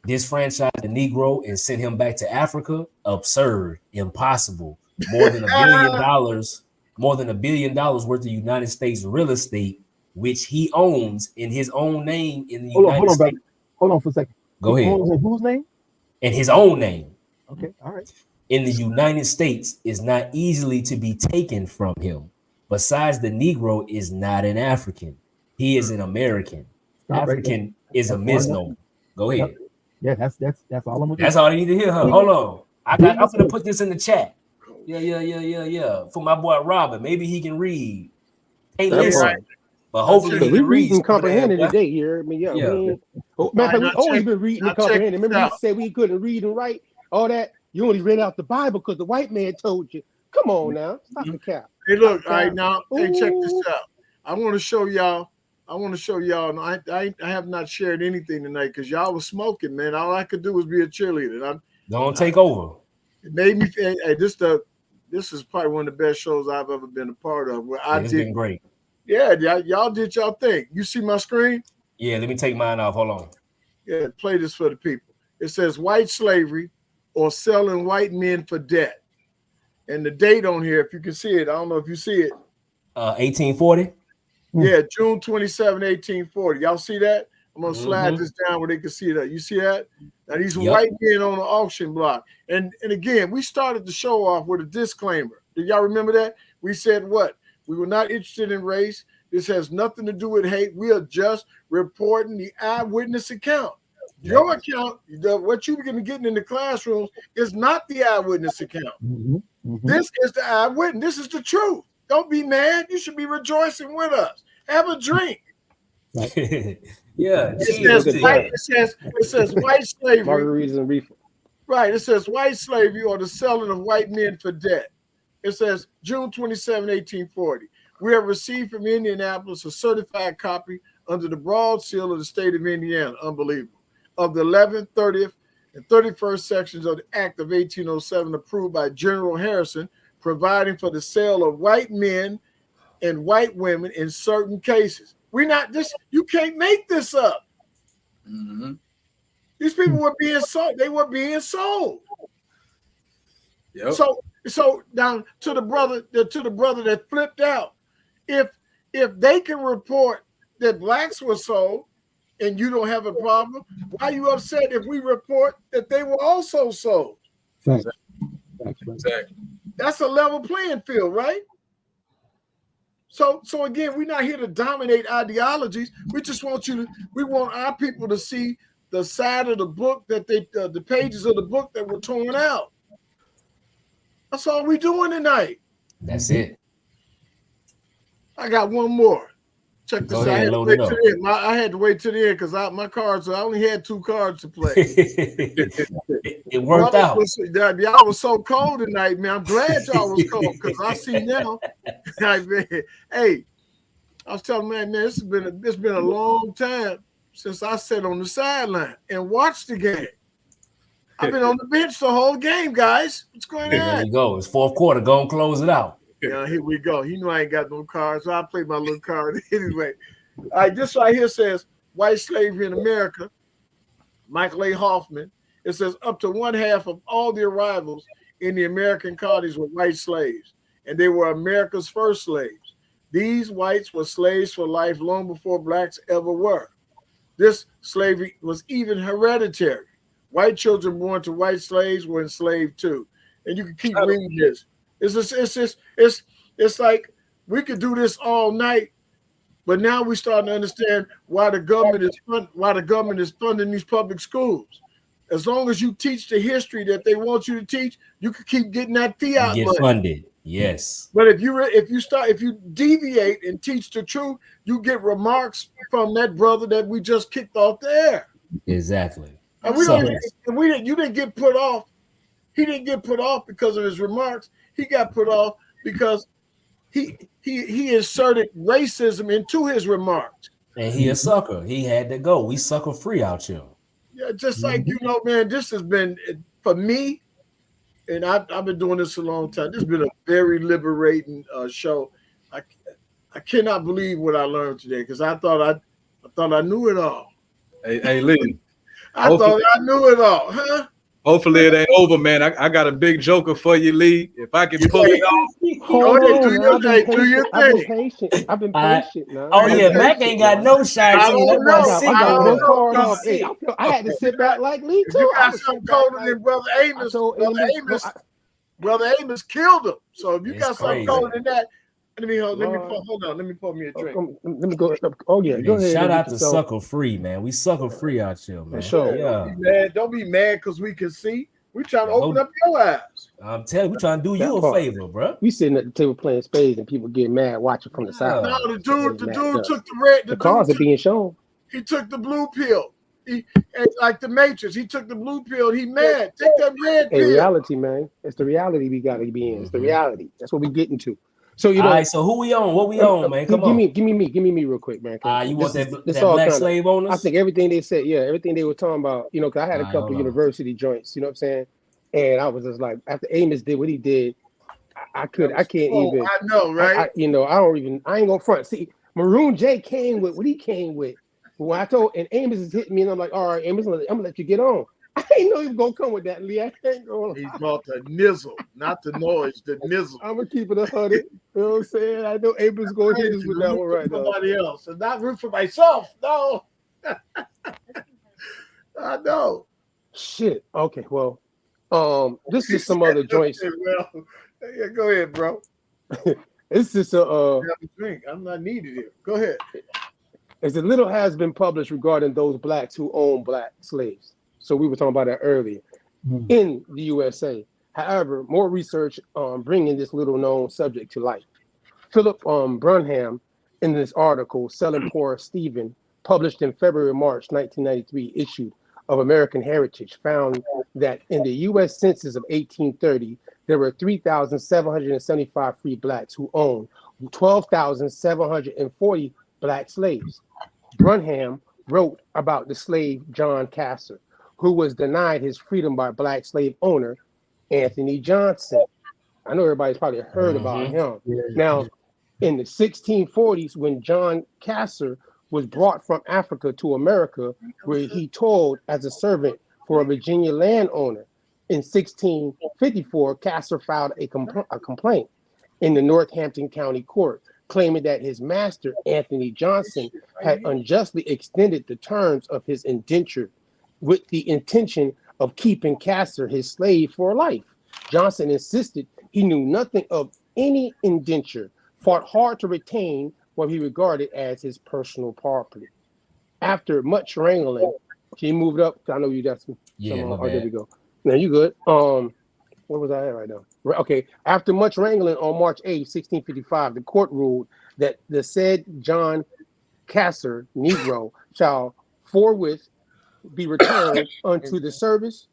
disfranchised the Negro and sent him back to Africa. Absurd, impossible. More than $1 billion worth of United States real estate, which he owns in his own name in the United States. Hold on for a second. Go ahead. In whose name? In his own name. Okay, all right. In the United States is not easily to be taken from him. Besides, the Negro is not an African. He is an American. African is a misnomer. Go ahead. Yeah, that's all I'm gonna do. That's all you need to hear, huh? Hold on. I'm gonna put this in the chat. Yeah. For my boy Robert. Maybe he can read. Hey, listen. But hopefully he we can read reading and comprehending that, today here. I mean, yeah. matter of fact, we always been reading and comprehending. Remember, you said we couldn't read and write, all that. You only read out the Bible because the white man told you. Come on now, stop the cap. Hey, look, all right now. Hey, check this out. I want to show y'all. And I have not shared anything tonight because y'all was smoking, man. All I could do was be a cheerleader. Don't take over. It made me. Hey, this is probably one of the best shows I've ever been a part of. Where I It's did been great. Yeah, y'all did y'all thing. You see my screen? Yeah, let me take mine off. Hold on. Yeah, play this for the people. It says white slavery or selling white men for debt. And the date on here, if you can see it, I don't know if you see it. 1840? Yeah, June 27, 1840. Y'all see that? I'm going to slide this down where they can see that. You see that? Now, these white men on the auction block. And again, we started the show off with a disclaimer. Do y'all remember that? We said what? We were not interested in race. This has nothing to do with hate. We are just reporting the eyewitness account. Your account, what you're going to be getting in the classrooms, is not the eyewitness account. This is the eyewitness. This is the truth. Don't be mad. You should be rejoicing with us. Have a drink. Yeah. It says white slavery. Margaritas and reefer. Right. It says white slavery or the selling of white men for debt. It says June 27, 1840. We have received from Indianapolis a certified copy under the broad seal of the state of Indiana. Unbelievable. Of the 11th, 30th, and 31st sections of the Act of 1807 approved by General Harrison, providing for the sale of white men and white women in certain cases. We're not this. You can't make this up. These people were being sold. They were being sold. Yep. So down to the brother that flipped out. If they can report that blacks were sold and you don't have a problem, why are you upset if we report that they were also sold? Exactly. That's a level playing field, right? So again, we're not here to dominate ideologies. We just want we want our people to see the side of the book that the pages of the book that were torn out. That's all we're doing tonight. That's it. I got one more. Check this out. I had to wait till the end because my cards, I only had 2 cards to play. It worked out. Y'all was so cold tonight, man. I'm glad y'all was cold because I see now. Hey, I was telling man, it's been a long time since I sat on the sideline and watched the game. I've been on the bench the whole game, guys. What's going on? There you go. It's fourth quarter. Go and close it out. Yeah, here we go. He knew I ain't got no cards, so I played my little card anyway. All right, this right here says white slavery in America. Michael A. Hoffman. It says up to 1/2 of all the arrivals in the American colonies were white slaves, and they were America's first slaves. These whites were slaves for life long before blacks ever were. This slavery was even hereditary. White children born to white slaves were enslaved too. And you can keep reading this. It's like we could do this all night, but now we starting to understand why the government is funding these public schools. As long as you teach the history that they want you to teach, you can keep getting that fiat money. Funded. Yes. But if you deviate and teach the truth, you get remarks from that brother that we just kicked off the air. Exactly. And you didn't get put off. He didn't get put off because of his remarks. He got put off because he inserted racism into his remarks. And he a sucker. He had to go. We sucker free out here. Yeah, just like, man, this has been, for me, and I've been doing this a long time, this has been a very liberating show. I cannot believe what I learned today because I thought I knew it all. Hey Lee. I thought I knew it all, huh? Hopefully it ain't over, man. I got a big joker for you, Lee. If I can pull it off. Do your thing. I've been patient now. Oh yeah, Mac ain't got no shots. I had to sit back like Lee too. You got something colder than Brother Amos. Brother Amos killed him. So if you got something colder than that, Hold on. Let me pour me a drink. Let me go. Oh yeah, go ahead. Shout out to Sucker Free, man. We sucker free out here, man. Sure. Yeah. Don't be mad because we can see. We trying to open up your eyes. I'm telling you, we trying to do you a favor, bro. We sitting at the table playing spades and people get mad watching from the side. No, the dude took the red. The cards are being shown. He took the blue pill. He like the Matrix. He took the blue pill. He mad. Take that red pill. Reality, man. It's the reality we gotta be in. It's the reality. That's what we getting to. So you know. All right. So who we on? What we on, man? Come on. Give me me real quick, man. You want that black slave owners? I think everything they said. Yeah, everything they were talking about. You know, because I had a couple university joints. You know what I'm saying? And I was just like, after Amos did what he did, I can't even. I know, right? I ain't gonna front. See, Maroon J came with what he came with. When I told, and Amos is hitting me, and I'm like, all right, Amos, I'm gonna let you get on. I ain't know he was gonna come with that, Lee. I ain't going. He brought the nizzle, not the noise, the nizzle. I'm gonna keep it 100. You know what I'm saying? I know Amos is gonna hit us with that one right now. Somebody else, and not root for myself. No. I know. Shit. Okay. Well, this is some other joints. Well, yeah, go ahead, bro. This is drink. I'm not needed here. Go ahead. As a little has been published regarding those blacks who own black slaves. So we were talking about that earlier in the USA. However, more research bringing this little known subject to light. Philip Brunham, in this article, Selling Poor Stephen, published in February-March 1993 issue of American Heritage, found that in the U.S. Census of 1830, there were 3,775 free blacks who owned 12,740 black slaves. Brunham wrote about the slave John Casser, who was denied his freedom by black slave owner Anthony Johnson. I know everybody's probably heard about him. Now, in the 1640s, when John Casser was brought from Africa to America, where he toiled as a servant for a Virginia landowner, in 1654, Casser filed a complaint in the Northampton County Court, claiming that his master, Anthony Johnson, had unjustly extended the terms of his indenture with the intention of keeping Casser his slave for life. Johnson insisted he knew nothing of any indenture, fought hard to retain what he regarded as his personal property. After much wrangling, he moved up. I know you got some. There we go. Now you good. Where was I at right now? Okay. After much wrangling on March 8, 1655, the court ruled that the said John Casser, Negro, shall forthwith be returned unto the service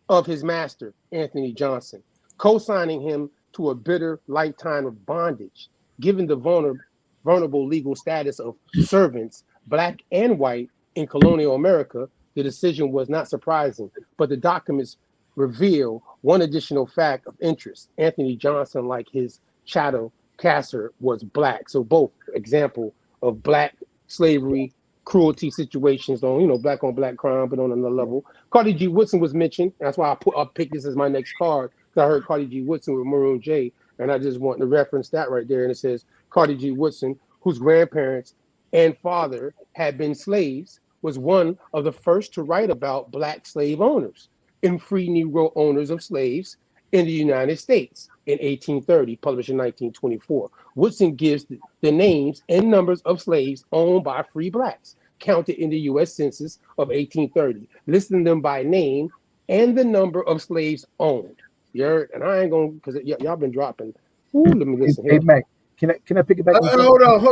of his master, Anthony Johnson, co-signing him to a bitter lifetime of bondage. Given the vulnerable legal status of servants, black and white, in colonial America, the decision was not surprising, but the documents reveal one additional fact of interest. Anthony Johnson, like his shadow Casser, was black. So both example of black slavery, cruelty situations on, black on black crime, but on another level. Cardi G. Woodson was mentioned. That's why I picked this as my next card, because I heard Cardi G. Woodson with Maroon J, and I just want to reference that right there. And it says, Cardi G. Woodson, whose grandparents and father had been slaves, was one of the first to write about black slave owners and free Negro owners of slaves in the United States in 1830, published in 1924. Woodson gives the names and numbers of slaves owned by free blacks counted in the U.S. Census of 1830, listing them by name and the number of slaves owned. You heard? And I ain't gonna, because y'all been dropping. Ooh, let me listen. Hey, Mac, can I pick it back? Hold on. I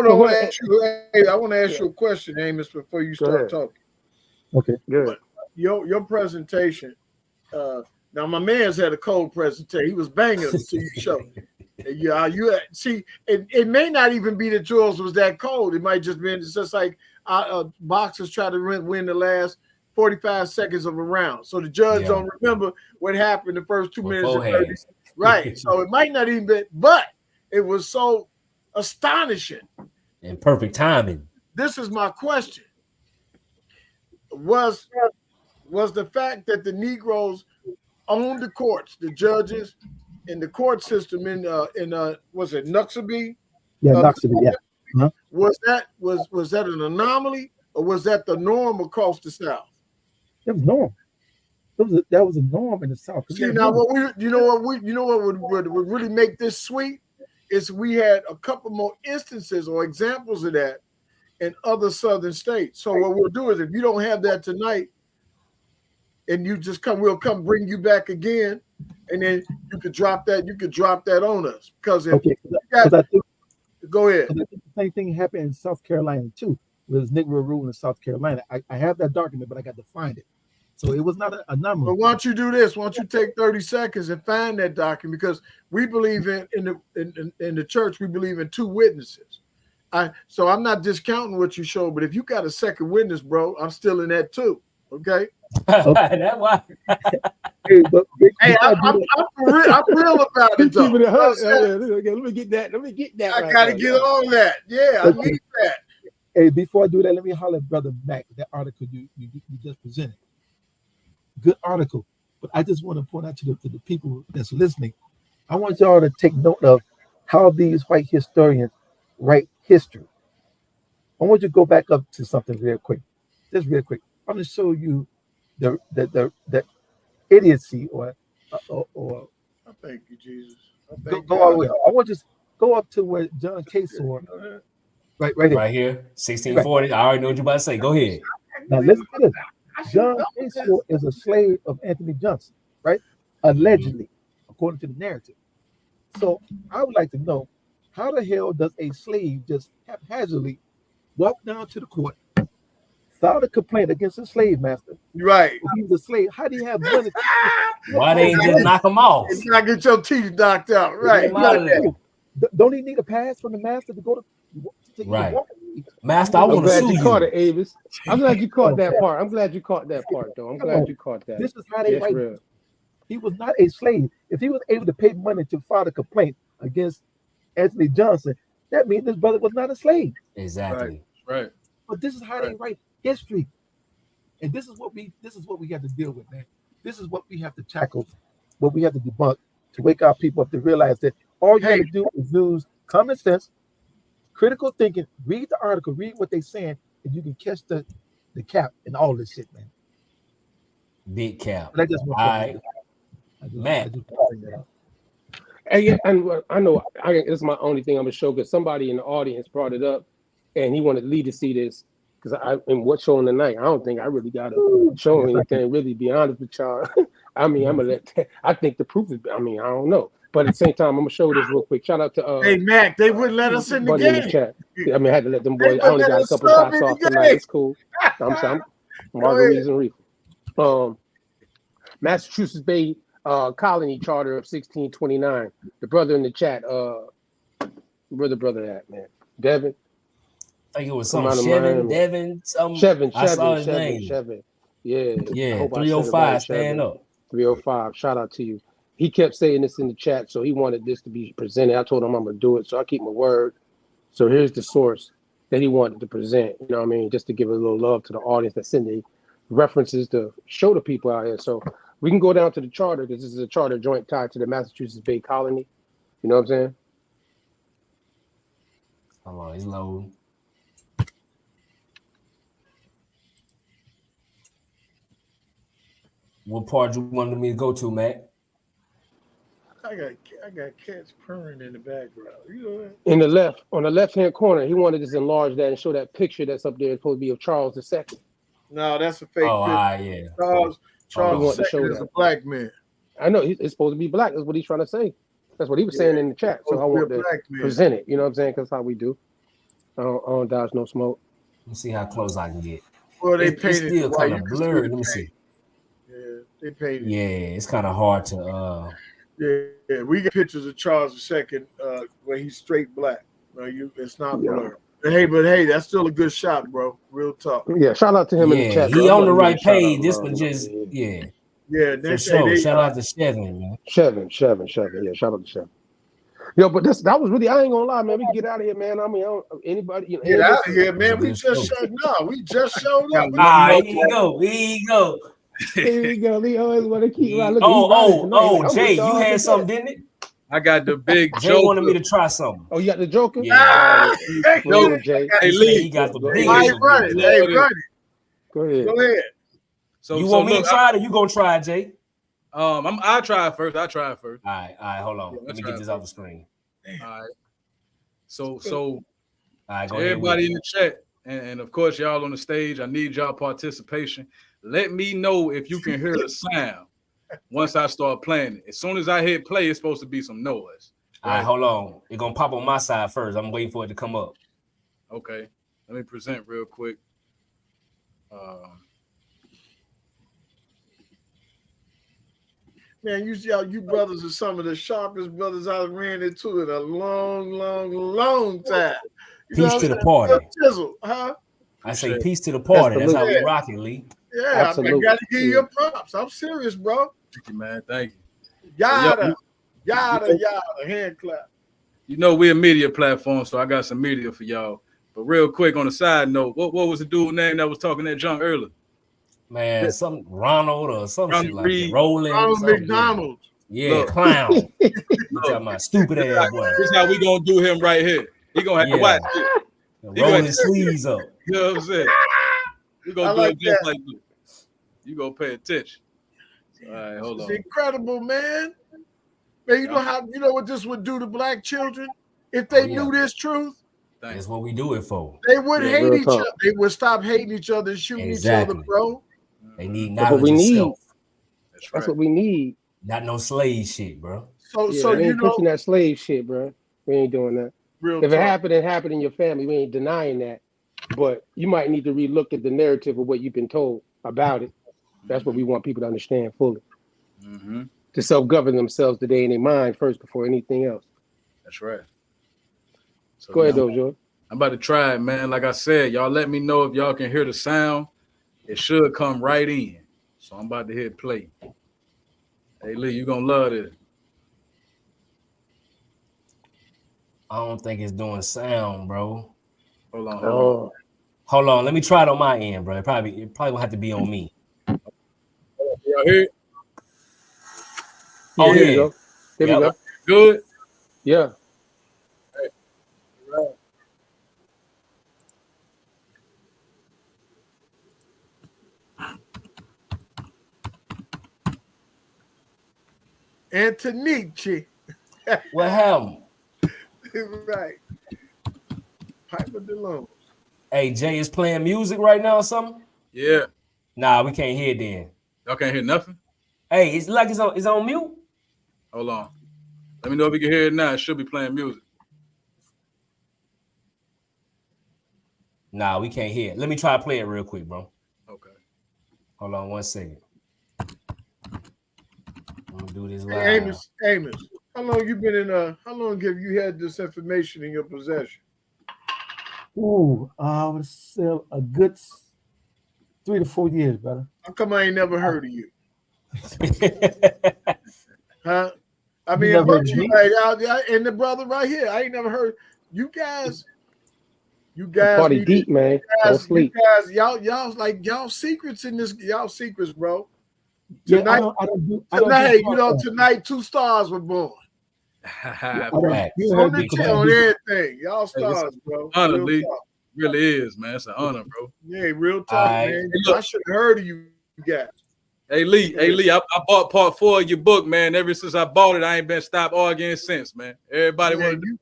want to ask you a question, Amos, before you start talking. Okay, good. Your presentation. Now my man's had a cold presentation. He was banging until you show. You see, it may not even be that yours was that cold. It might just be it's just like boxers try to win the last 45 seconds of a round. So the judge don't remember what happened the first 2 minutes of 30. Right. So it might not even be, but it was so astonishing. And perfect timing. This is my question. Was the fact that the Negroes owned the courts, the judges, in the court system in was it Nuxabee? Yeah, Nuxabee, yeah. Uh-huh. Was that an anomaly, or was that the norm across the South? It was norm. That was a norm in the South. See, now what would really make this sweet we had a couple more instances or examples of that in other southern states. So what we'll do is, if you don't have that tonight, and you just come, we'll come bring you back again, and then you could drop that. You could drop that on us, because if I think, go ahead. I think the same thing happened in South Carolina too, with Negro rule in South Carolina. I have that document, but I got to find it. So it was not a number. But why don't you do this? Why don't you take 30 seconds and find that document? Because we believe in the church, we believe in 2 witnesses. So I'm not discounting what you showed, but if you got a second witness, bro, I'm still in that too. Okay. That's why. Hey, I'm real about it, though. Let me get that. Let me get that. I gotta get all that. Yeah, I need that. Hey, before I do that, let me holler at Brother Mac. That article you just presented. Good article, but I just want to point out to the people that's listening. I want y'all to take note of how these white historians write history. I want you to go back up to something real quick, just real quick. I'm going to show you the idiocy or I thank you, Jesus. Go all the way. I want you to go up to where John Casor, right here. Right here, 1640. Right. I already know what you're about to say. Go ahead. Now listen to this. John Casor is a slave of Anthony Johnson, right? Allegedly, according to the narrative. So I would like to know, how the hell does a slave just haphazardly walk down to the court, file a complaint against a slave master? Right. If he's a slave, how do you have money? Why they ain't just knock him off? It's not get your teeth knocked out. Right. Don't he need a pass from the master to go to right. Master, I want to sue you. Caught it, Avis. I'm glad you caught that part. I'm glad you caught that part, though. I'm glad you caught that. This is how they write. He was not a slave. If he was able to pay money to file a complaint against Anthony Johnson, that means this brother was not a slave. Exactly. Right. But this is how they write history, and this is what we have to deal with, man. This is what we have to tackle, what we have to debunk to wake our people up to realize that all you have to do is use common sense, critical thinking, read the article, read what they're saying, and you can catch the cap and all this shit, man. Big cap. But I just want man. And I know this is my only thing I'm gonna show, because somebody in the audience brought it up, and he wanted Lee to see this, because in what's showing tonight, I don't think I really gotta show anything. Really, be honest with y'all. I mean, I'm gonna I think the proof is. I mean, I don't know, but at the same time, I'm gonna show this real quick. Shout out to hey Mac, they wouldn't let us in the game. In the chat. I mean, I had to let them boys. I only got a couple of shots off tonight. It's cool. I'm margaritas and reefer. Massachusetts Bay Colony Charter of 1629. The brother in the chat, where the brother at, man? Devin. I think it was some Chevin, Devin, some Chevin. Yeah. 305. Stand up. 305. Shout out to you. He kept saying this in the chat, so he wanted this to be presented. I told him I'm gonna do it, so I keep my word. So here's the source that he wanted to present. You know what I mean? Just to give a little love to the audience that's sending references to show the people out here. So we can go down to the charter, because this is a charter joint tied to the Massachusetts Bay Colony. You know what I'm saying? Hold on, he's loading. What part you wanted me to go to, Matt? I got cats purring in the background. You know that? In the left, on the left-hand corner, he wanted to enlarge that and show that picture that's up there. It's supposed to be of Charles II. No, that's a fake picture. Yeah. Charles II is a black man. I know it's supposed to be black. That's what he's trying to say. That's what he was saying in the chat. So I want to present it. You know what I'm saying? Because how we do. I don't dodge no smoke. Let me see how close I can get. Well, they it's still kind of blurred. Let me see. Yeah, they painted. Yeah, it's kind of hard to. Yeah, we get pictures of Charles II where he's straight black. It's not blurred. Hey, but hey, that's still a good shot, bro. Real talk. Yeah, shout out to him in the chat. He on the right page. This one just Yeah, for sure. Shout out to Chevin, man. Chevin. Yeah, shout out to Chevin. Yo, but that was really, I ain't gonna lie, man. We can get out of here, man. I mean, anybody, get out of here, man. We just showed up. Here you go. Here we go. Lee always want to keep right. Look, Jay, you had something, didn't it? I got the big Jay Joker. wanted me to try something. Oh, you got the Joker? Yeah. Jay. Hey, Lee. He got the big run it. Go ahead. So you want me to try it, or you gonna try it, Jay? I'll try it first. All right, hold on. Let me get this off the screen. All right. So right, to everybody in the chat, and of course y'all on the stage, I need y'all participation. Let me know if you can hear the sound once I start playing it. As soon as I hit play, it's supposed to be some noise. All right, hold on. It's gonna pop on my side first. I'm waiting for it to come up. Okay, let me present real quick. Man, you brothers are some of the sharpest brothers I ran into in a long time. Peace to the party. Chisel, huh? I say peace to the party. That's how we Yeah. rock it, Lee. Yeah, I got to give you your props. I'm serious, bro. Thank you, man. Thank you. Yada, hand clap. You know we're a media platform, so I got some media for y'all. But real quick, on a side note, what was the dude name that was talking that junk earlier? Man, some Ronald or some shit like that. Ronald something. McDonald. Yeah, Look. clown. You talking about stupid ass boy. This is how we gonna do him right here. He gonna have to watch it. Roll his sleeves up. You know what I'm saying? We gonna do it just like this. You gonna pay attention. All right, hold on. It's incredible, man. Man, you know what this would do to black children if they knew this truth? That's what we do it for. They would hate each other. They would stop hating each other and shooting each other, bro. They need That's what knowledge we of need. self. That's what we need. Not no slave shit, bro. So we ain't pushing that slave shit, bro. We ain't doing that. If it happened, it happened in your family. We ain't denying that. But you might need to relook at the narrative of what you've been told about it. That's what we want people to understand fully. To self-govern themselves today in their mind first before anything else. That's right. So Go ahead, though, George. I'm about to try it, man. Like I said, y'all let me know if y'all can hear the sound. It should come right in. So I'm about to hit play. Hey, Lee, you gonna love this. I don't think it's doing sound, bro. Hold on. Hold on. Let me try it on my end, bro. It probably will have to be on me. Y'all hear it? Oh, There yeah. you go. There we go. Good? Yeah. Right. Antonici. What happened? Right. Piper DeLone. Hey, Jay is playing music right now or something? Yeah. Nah, we can't hear it then. Y'all can't hear nothing? Hey, it's like it's on mute. Hold on. Let me know if you can hear it now. It should be playing music. Nah, we can't hear it. Let me try to play it real quick, bro. Okay. Hold on 1 second. I'm gonna do this live. Hey, Amos, how long you been in how long have you had this information in your possession? Ooh, I would say a good 3 to 4 years, brother. How come I ain't never heard of you? Huh? I mean, never heard of me? and the brother right here, I ain't never heard. You guys Party need deep, man. Don't sleep. Y'all secrets in this, y'all secrets, bro. Yeah, Tonight, I don't do tonight 2 stars were born. On everything. Y'all stars, bro. Honor, Real Lee. talk. Really is, man. It's an honor, bro. Yeah, real talk, man. I should have heard of you guys. Hey Lee, I bought part 4 of your book, man. Ever since I bought it, I ain't been stopped arguing since, man. Everybody wanted to.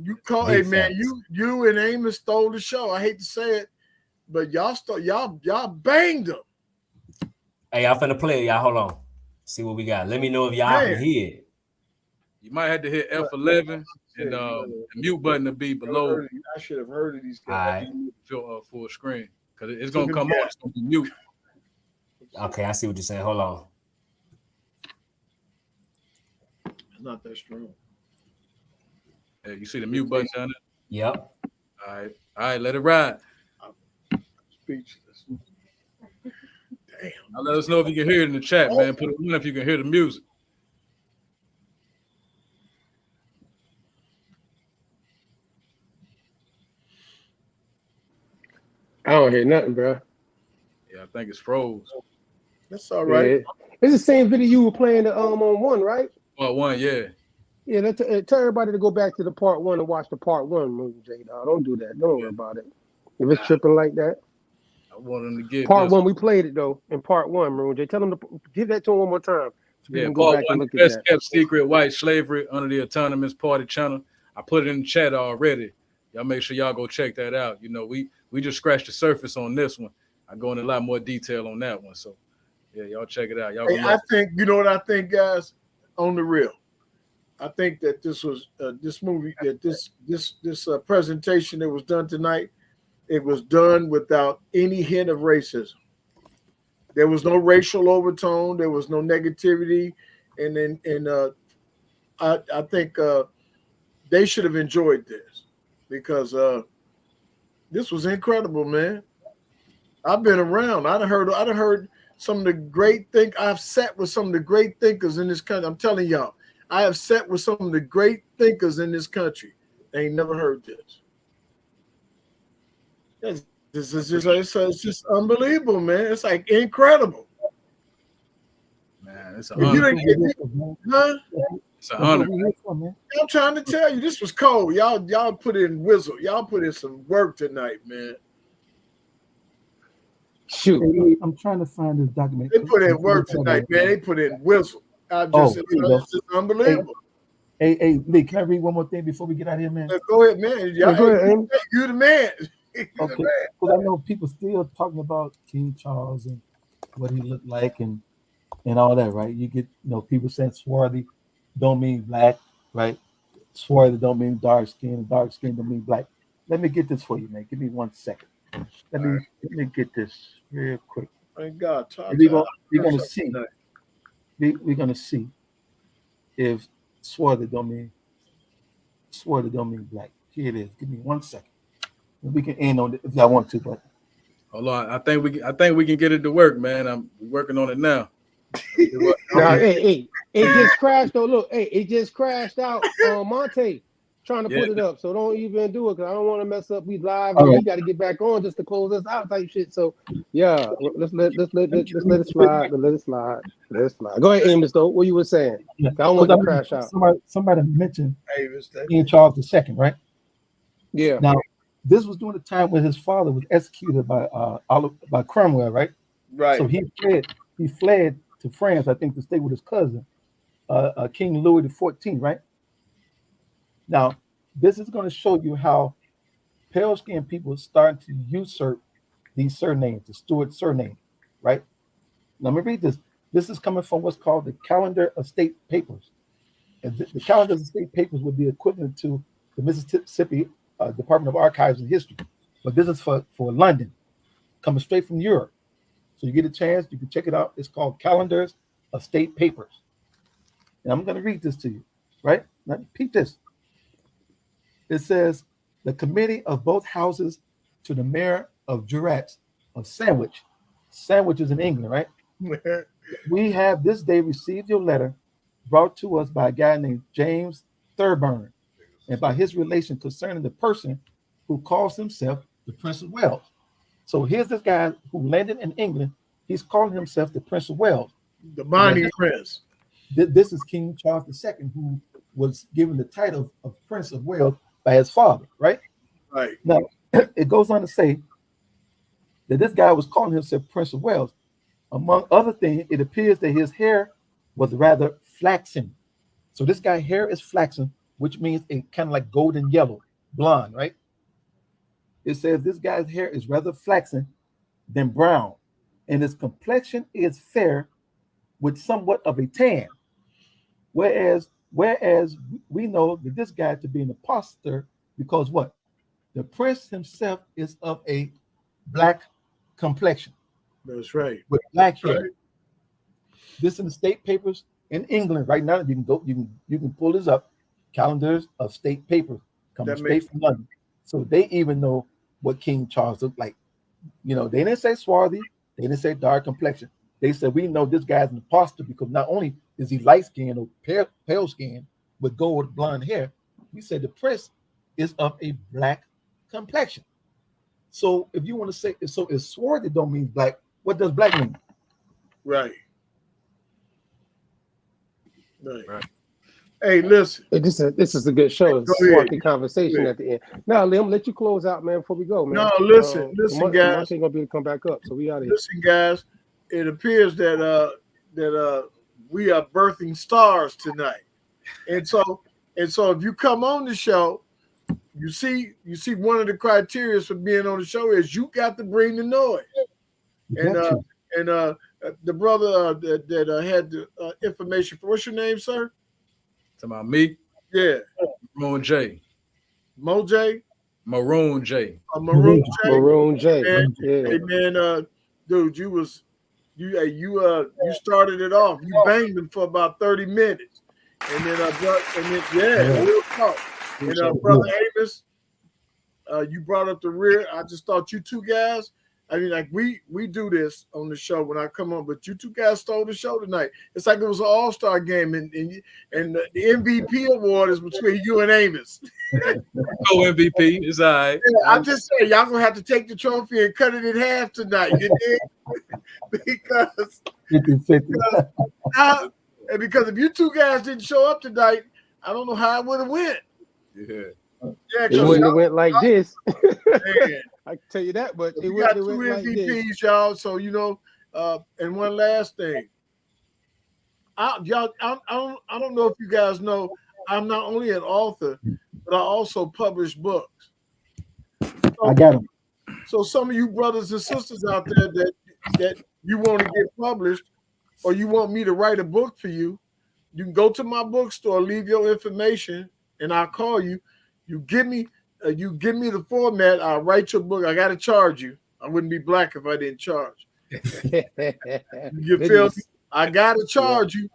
You call, hey man, you and Amos stole the show. I hate to say it, but y'all banged them. Hey, I'm finna play it, y'all. Hold on. See what we got. Let me know if y'all can hear it. You might have to hit F11 and the mute button to be below. I should have heard of these guys. Full screen because it's gonna come on. It's gonna be mute. Okay, I see what you're saying. Hold on. It's not that strong. Hey, you see the mute button down there? Yep. All right, let it ride. Speechless. Damn. Now let us know if you can hear it in the chat, man. Put it in if you can hear the music. I don't hear nothing, bro. Yeah, I think it's froze. That's all right. Yeah. It's the same video you were playing on 1, right? Part 1, yeah. Yeah, tell everybody to go back to the part 1 and watch the part 1 movie, J. Dog. Don't do that. Don't worry about it. If it's tripping like that. I want them to get part 1. We played it though in part 1, Maroon J. Tell them to give that to him one more time. So we can go part back 1, and look at best that. kept secret white slavery under the Autonomous Party channel. I put it in the chat already. Y'all make sure y'all go check that out. You know, we just scratched the surface on this one. I go into a lot more detail on that one. So yeah, y'all check it out. Y'all. Hey, I think, you know what I think, guys, on the real. I think that this was this movie, that this presentation that was done tonight, it was done without any hint of racism. There was no racial overtone. There was no negativity, and I think they should have enjoyed this because this was incredible, man. I've been around. I'd have heard some of the great I've sat with some of the great thinkers in this country. I'm telling y'all, I have sat with some of the great thinkers in this country. They ain't never heard this. It's just unbelievable, man. It's like incredible. Man, it's an honor. It's an honor. I'm trying to tell you, this was cold. Y'all put in whistle. Y'all put in some work tonight, man. Shoot. I'm trying to find this document. They put in work tonight, man. They put in whistle. It's just unbelievable. Hey, Lee, can I read one more thing before we get out of here, man? Go ahead, man. Go ahead, you're the man. Okay, because I know people still talking about King Charles and what he looked like and all that, right? You get, people saying swarthy don't mean black, right? Swarthy don't mean dark skin, and dark skin don't mean black. Let me get this for you, man. Give me 1 second. Let me get this real quick. Thank God. We're gonna see. We're gonna see if swarthy don't mean black. Here it is. Give me 1 second. We can end on it if I want to, but hold on. I think we can get it to work, man. I'm working on it now. Hey, it just crashed though. Look, it just crashed out on Monte trying to put it up. So don't even do it because I don't want to mess up. We live and we got to get back on just to close us out type shit. So yeah, let's let it slide. Let it slide. Go ahead, Amos. Though, what you were saying? I don't want to crash out. Somebody mentioned King Charles II, right? Yeah. Now, this was during the time when his father was executed by Cromwell, right? Right. So he fled to France, I think, to stay with his cousin, King Louis XIV, right? Now, this is going to show you how pale-skinned people started to usurp these surnames, the Stuart surname, right? Now, let me read this. This is coming from what's called the Calendar of State Papers. And the Calendar of State Papers would be equivalent to the Mississippi Department of Archives and History, but this is for London, coming straight from Europe. So you get a chance, you can check it out. It's called Calendars of State Papers. And I'm going to read this to you, right? Now, peep this. It says, the committee of both houses to the mayor of Jurats of Sandwich. Sandwich is in England, right? We have this day received your letter brought to us by a guy named James Thurburn, and by his relation concerning the person who calls himself the Prince of Wales. So here's this guy who landed in England. He's calling himself the Prince of Wales. The Bonnie Prince. This is King Charles II, who was given the title of Prince of Wales by his father, right? Right. Now, it goes on to say that this guy was calling himself Prince of Wales. Among other things, it appears that his hair was rather flaxen. So this guy's hair is flaxen, which means a kind of like golden yellow, blonde, right? It says this guy's hair is rather flaxen than brown, and his complexion is fair with somewhat of a tan. Whereas we know that this guy to be an impostor because what? The prince himself is of a black complexion. That's right. With black hair. Right. This in the state papers in England right now. You can pull this up. Calendars of State Papers coming straight from London. So they even know what King Charles looked like. They didn't say swarthy, they didn't say dark complexion. They said we know this guy's an imposter because not only is he light skinned or pale skinned with gold blonde hair, he said the prince is of a black complexion. So if you want to say if swarthy don't mean black, what does black mean? Right. Hey, listen. Hey, this is a good show. It's a sparky conversation at the end. Now, Liam, let you close out, man, before we go, man. No, listen, guys. Monty ain't gonna be able to come back up, so we out of here. Listen, guys. It appears that we are birthing stars tonight, and so And so if you come on the show, you see one of the criteria for being on the show is you got to bring the noise. The brother that had the information for, what's your name, sir? Talking about me? Yeah. Maroon J. Moj? Maroon J. Maroon J. Maroon J. Man, Yeah. hey man, dude, you started it off. You banged them for about 30 minutes. And then real talk. And Brother Amos, you brought up the rear. I just thought you two guys, I mean, like we do this on the show when I come on, but you two guys stole the show tonight. It's like it was an all-star game, and the MVP award is between you and Amos. Co-MVP is all right. Yeah, I'm just saying, y'all gonna have to take the trophy and cut it in half tonight. You dig? because if you two guys didn't show up tonight, I don't know how it would have went. Yeah. Yeah, it wouldn't have went like this. Man. I can tell you that, but it we got wouldn't two have went MVPs, like this. y'all. So and one last thing, I don't know if you guys know, I'm not only an author, but I also publish books. I got them. So some of you brothers and sisters out there that you want to get published, or you want me to write a book for you, you can go to my bookstore, leave your information, and I'll call you. You give me the format, I'll write your book. I got to charge you. I wouldn't be black if I didn't charge. You feel me? I got to charge you,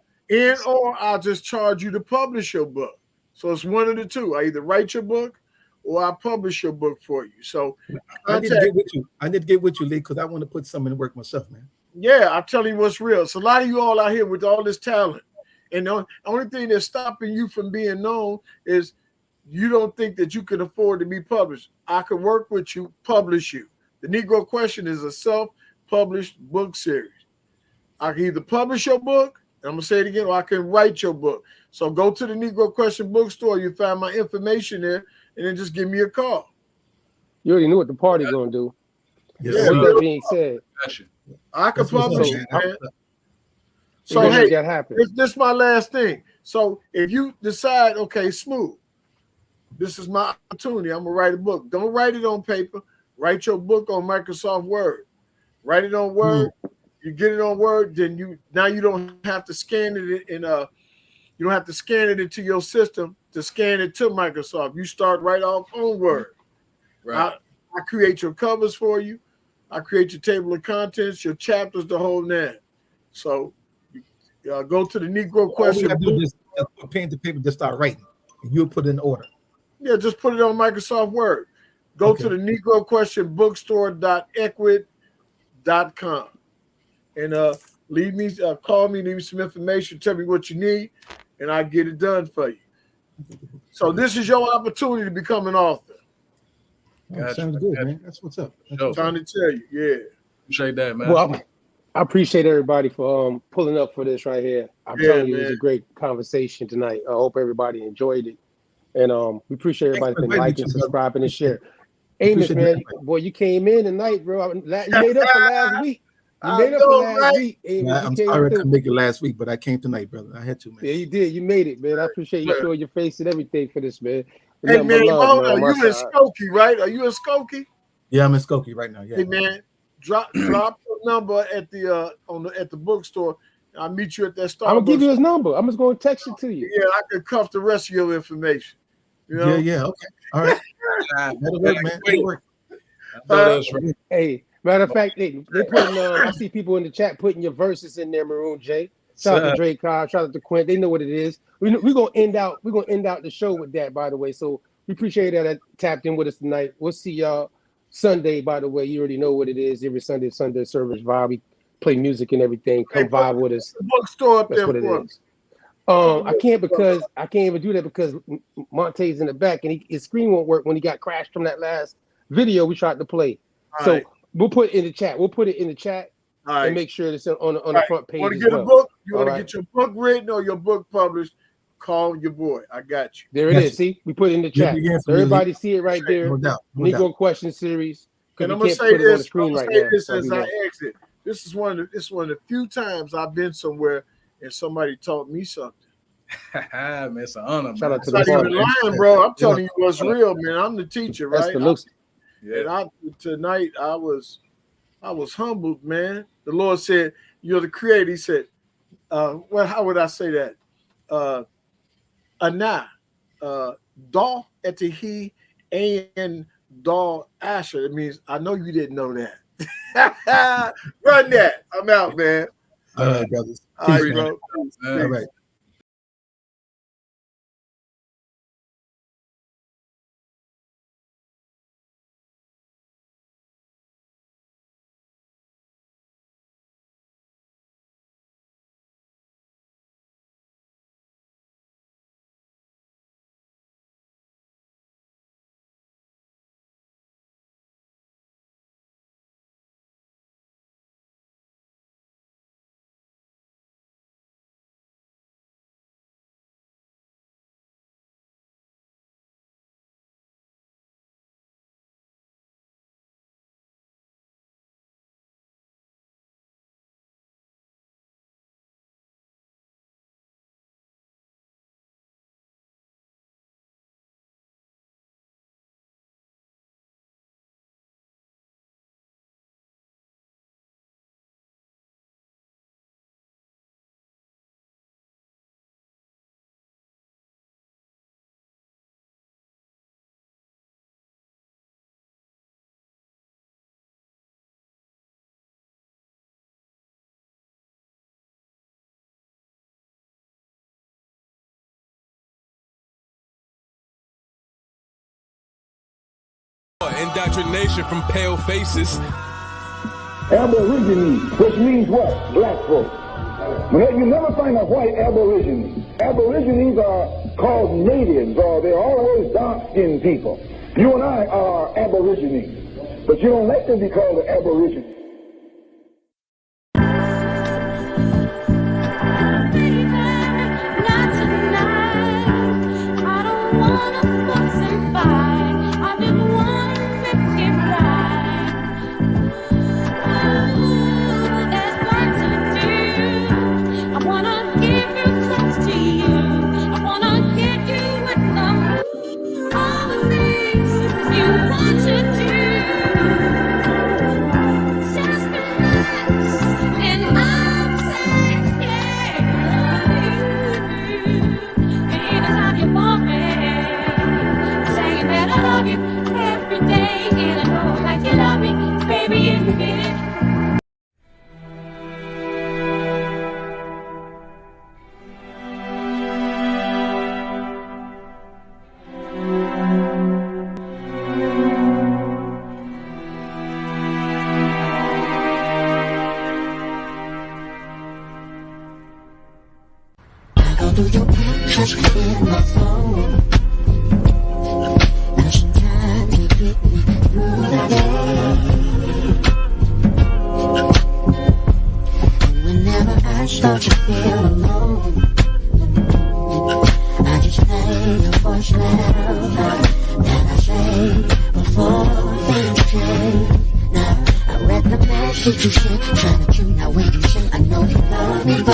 or I'll just charge you to publish your book. So it's one of the two. I either write your book or I publish your book for you. So I need to get with you. I need to get with you, Lee, because I want to put something in work myself, man. Yeah, I'm telling you what's real. So a lot of you all out here with all this talent, and the only thing that's stopping you from being known is you don't think that you can afford to be published. I can work with you, publish you. The Negro Question is a self-published book series. I can either publish your book, and I'm going to say it again, or I can write your book. So go to the Negro Question bookstore. You find my information there, and then just give me a call. You already knew what the party's going to do. Yes, With that being said, I can publish it, man. So, so hey, that happen. this is my last thing. So if you decide, okay, Smooth, this is my opportunity, I'm going to write a book. Don't write it on paper. Write your book on Microsoft Word. Write it on Word. You get it on Word, then you don't have to scan it in you don't have to scan it into your system to scan it to Microsoft. You start right off on Word. Right. I create your covers for you. I create your table of contents, your chapters, the whole nine. So go to the Negro Question. Just put pen to paper, just start writing, and you'll put it in order. Yeah, just put it on Microsoft Word. Go to the Negro Question bookstore.ecwid.com and leave me, call me, leave me some information, tell me what you need, and I'll get it done for you. So this is your opportunity to become an author. Gotcha. Sounds good, man. That's what's up. I'm trying to tell you, yeah. Appreciate that, man. Well, I appreciate everybody for pulling up for this right here. I'm telling you, it was a great conversation tonight. I hope everybody enjoyed it. And we appreciate everybody for liking, subscribing, and sharing. Amos, man, boy, you came in tonight, bro. You made up for last week. You made up for last week. Amos, I'm sorry I couldn't make it last week, but I came tonight, brother. I had to, man. Yeah, you did. You made it, man. I appreciate you showing your face and everything for this, man. Hey, man, hold on. You in Skokie, right? Are you in Skokie? Yeah, I'm in Skokie right now. Yeah. Hey, man, drop your number at the at the bookstore. I'll meet you at that Starbucks. I'm gonna give you his number. I'm just gonna text it to you. Yeah, I can cuff the rest of your information. You know? Yeah. Okay. All right. That'll work, man. That'll work. Hey, matter of fact, they putting. I see people in the chat putting your verses in there, Maroon J. Shout out to Drake Cobb, shout out to Quint. They know what it is. We're gonna end out the show with that, by the way. So we appreciate that tapped in with us tonight. We'll see y'all Sunday, by the way. You already know what it is. Every Sunday service vibe. We play music and everything. Come vibe with us. Bookstore up That's there what it for is. I can't even do that because Monte's in the back and his screen won't work when he got crashed from that last video we tried to play. So we'll put it in the chat. We'll put it in the chat and make sure it's on the front page. Want to get a book? You want to get your book written or your book published? Call your boy. I got you. There it is. See, we put it in the chat. So everybody see it right there. No doubt. Negro Question series. And I'm gonna say this. I'm gonna say this as I exit. This is one of the few times I've been somewhere and somebody taught me something. Man, it's an honor, Shout man. out to It's the not even party. lying, bro. I'm telling you what's real, man. I'm the teacher, That's right? the looks. And tonight I was humbled, man. The Lord said, "You're the creator." He said, "Well, how would I say that? Anah, Dal etihi and Dal Asher." It means I know you didn't know that. Run that. I'm out, man. All right, brothers. All right, Peace, bro. man. All right. Indoctrination from pale faces. Aborigines, which means what? Black folk. You never find a white aborigine. Aborigines are called natives, or they're always dark-skinned people. You and I are aborigines, but you don't like to be called an aborigine. Trying to tune out where you say I know you love me.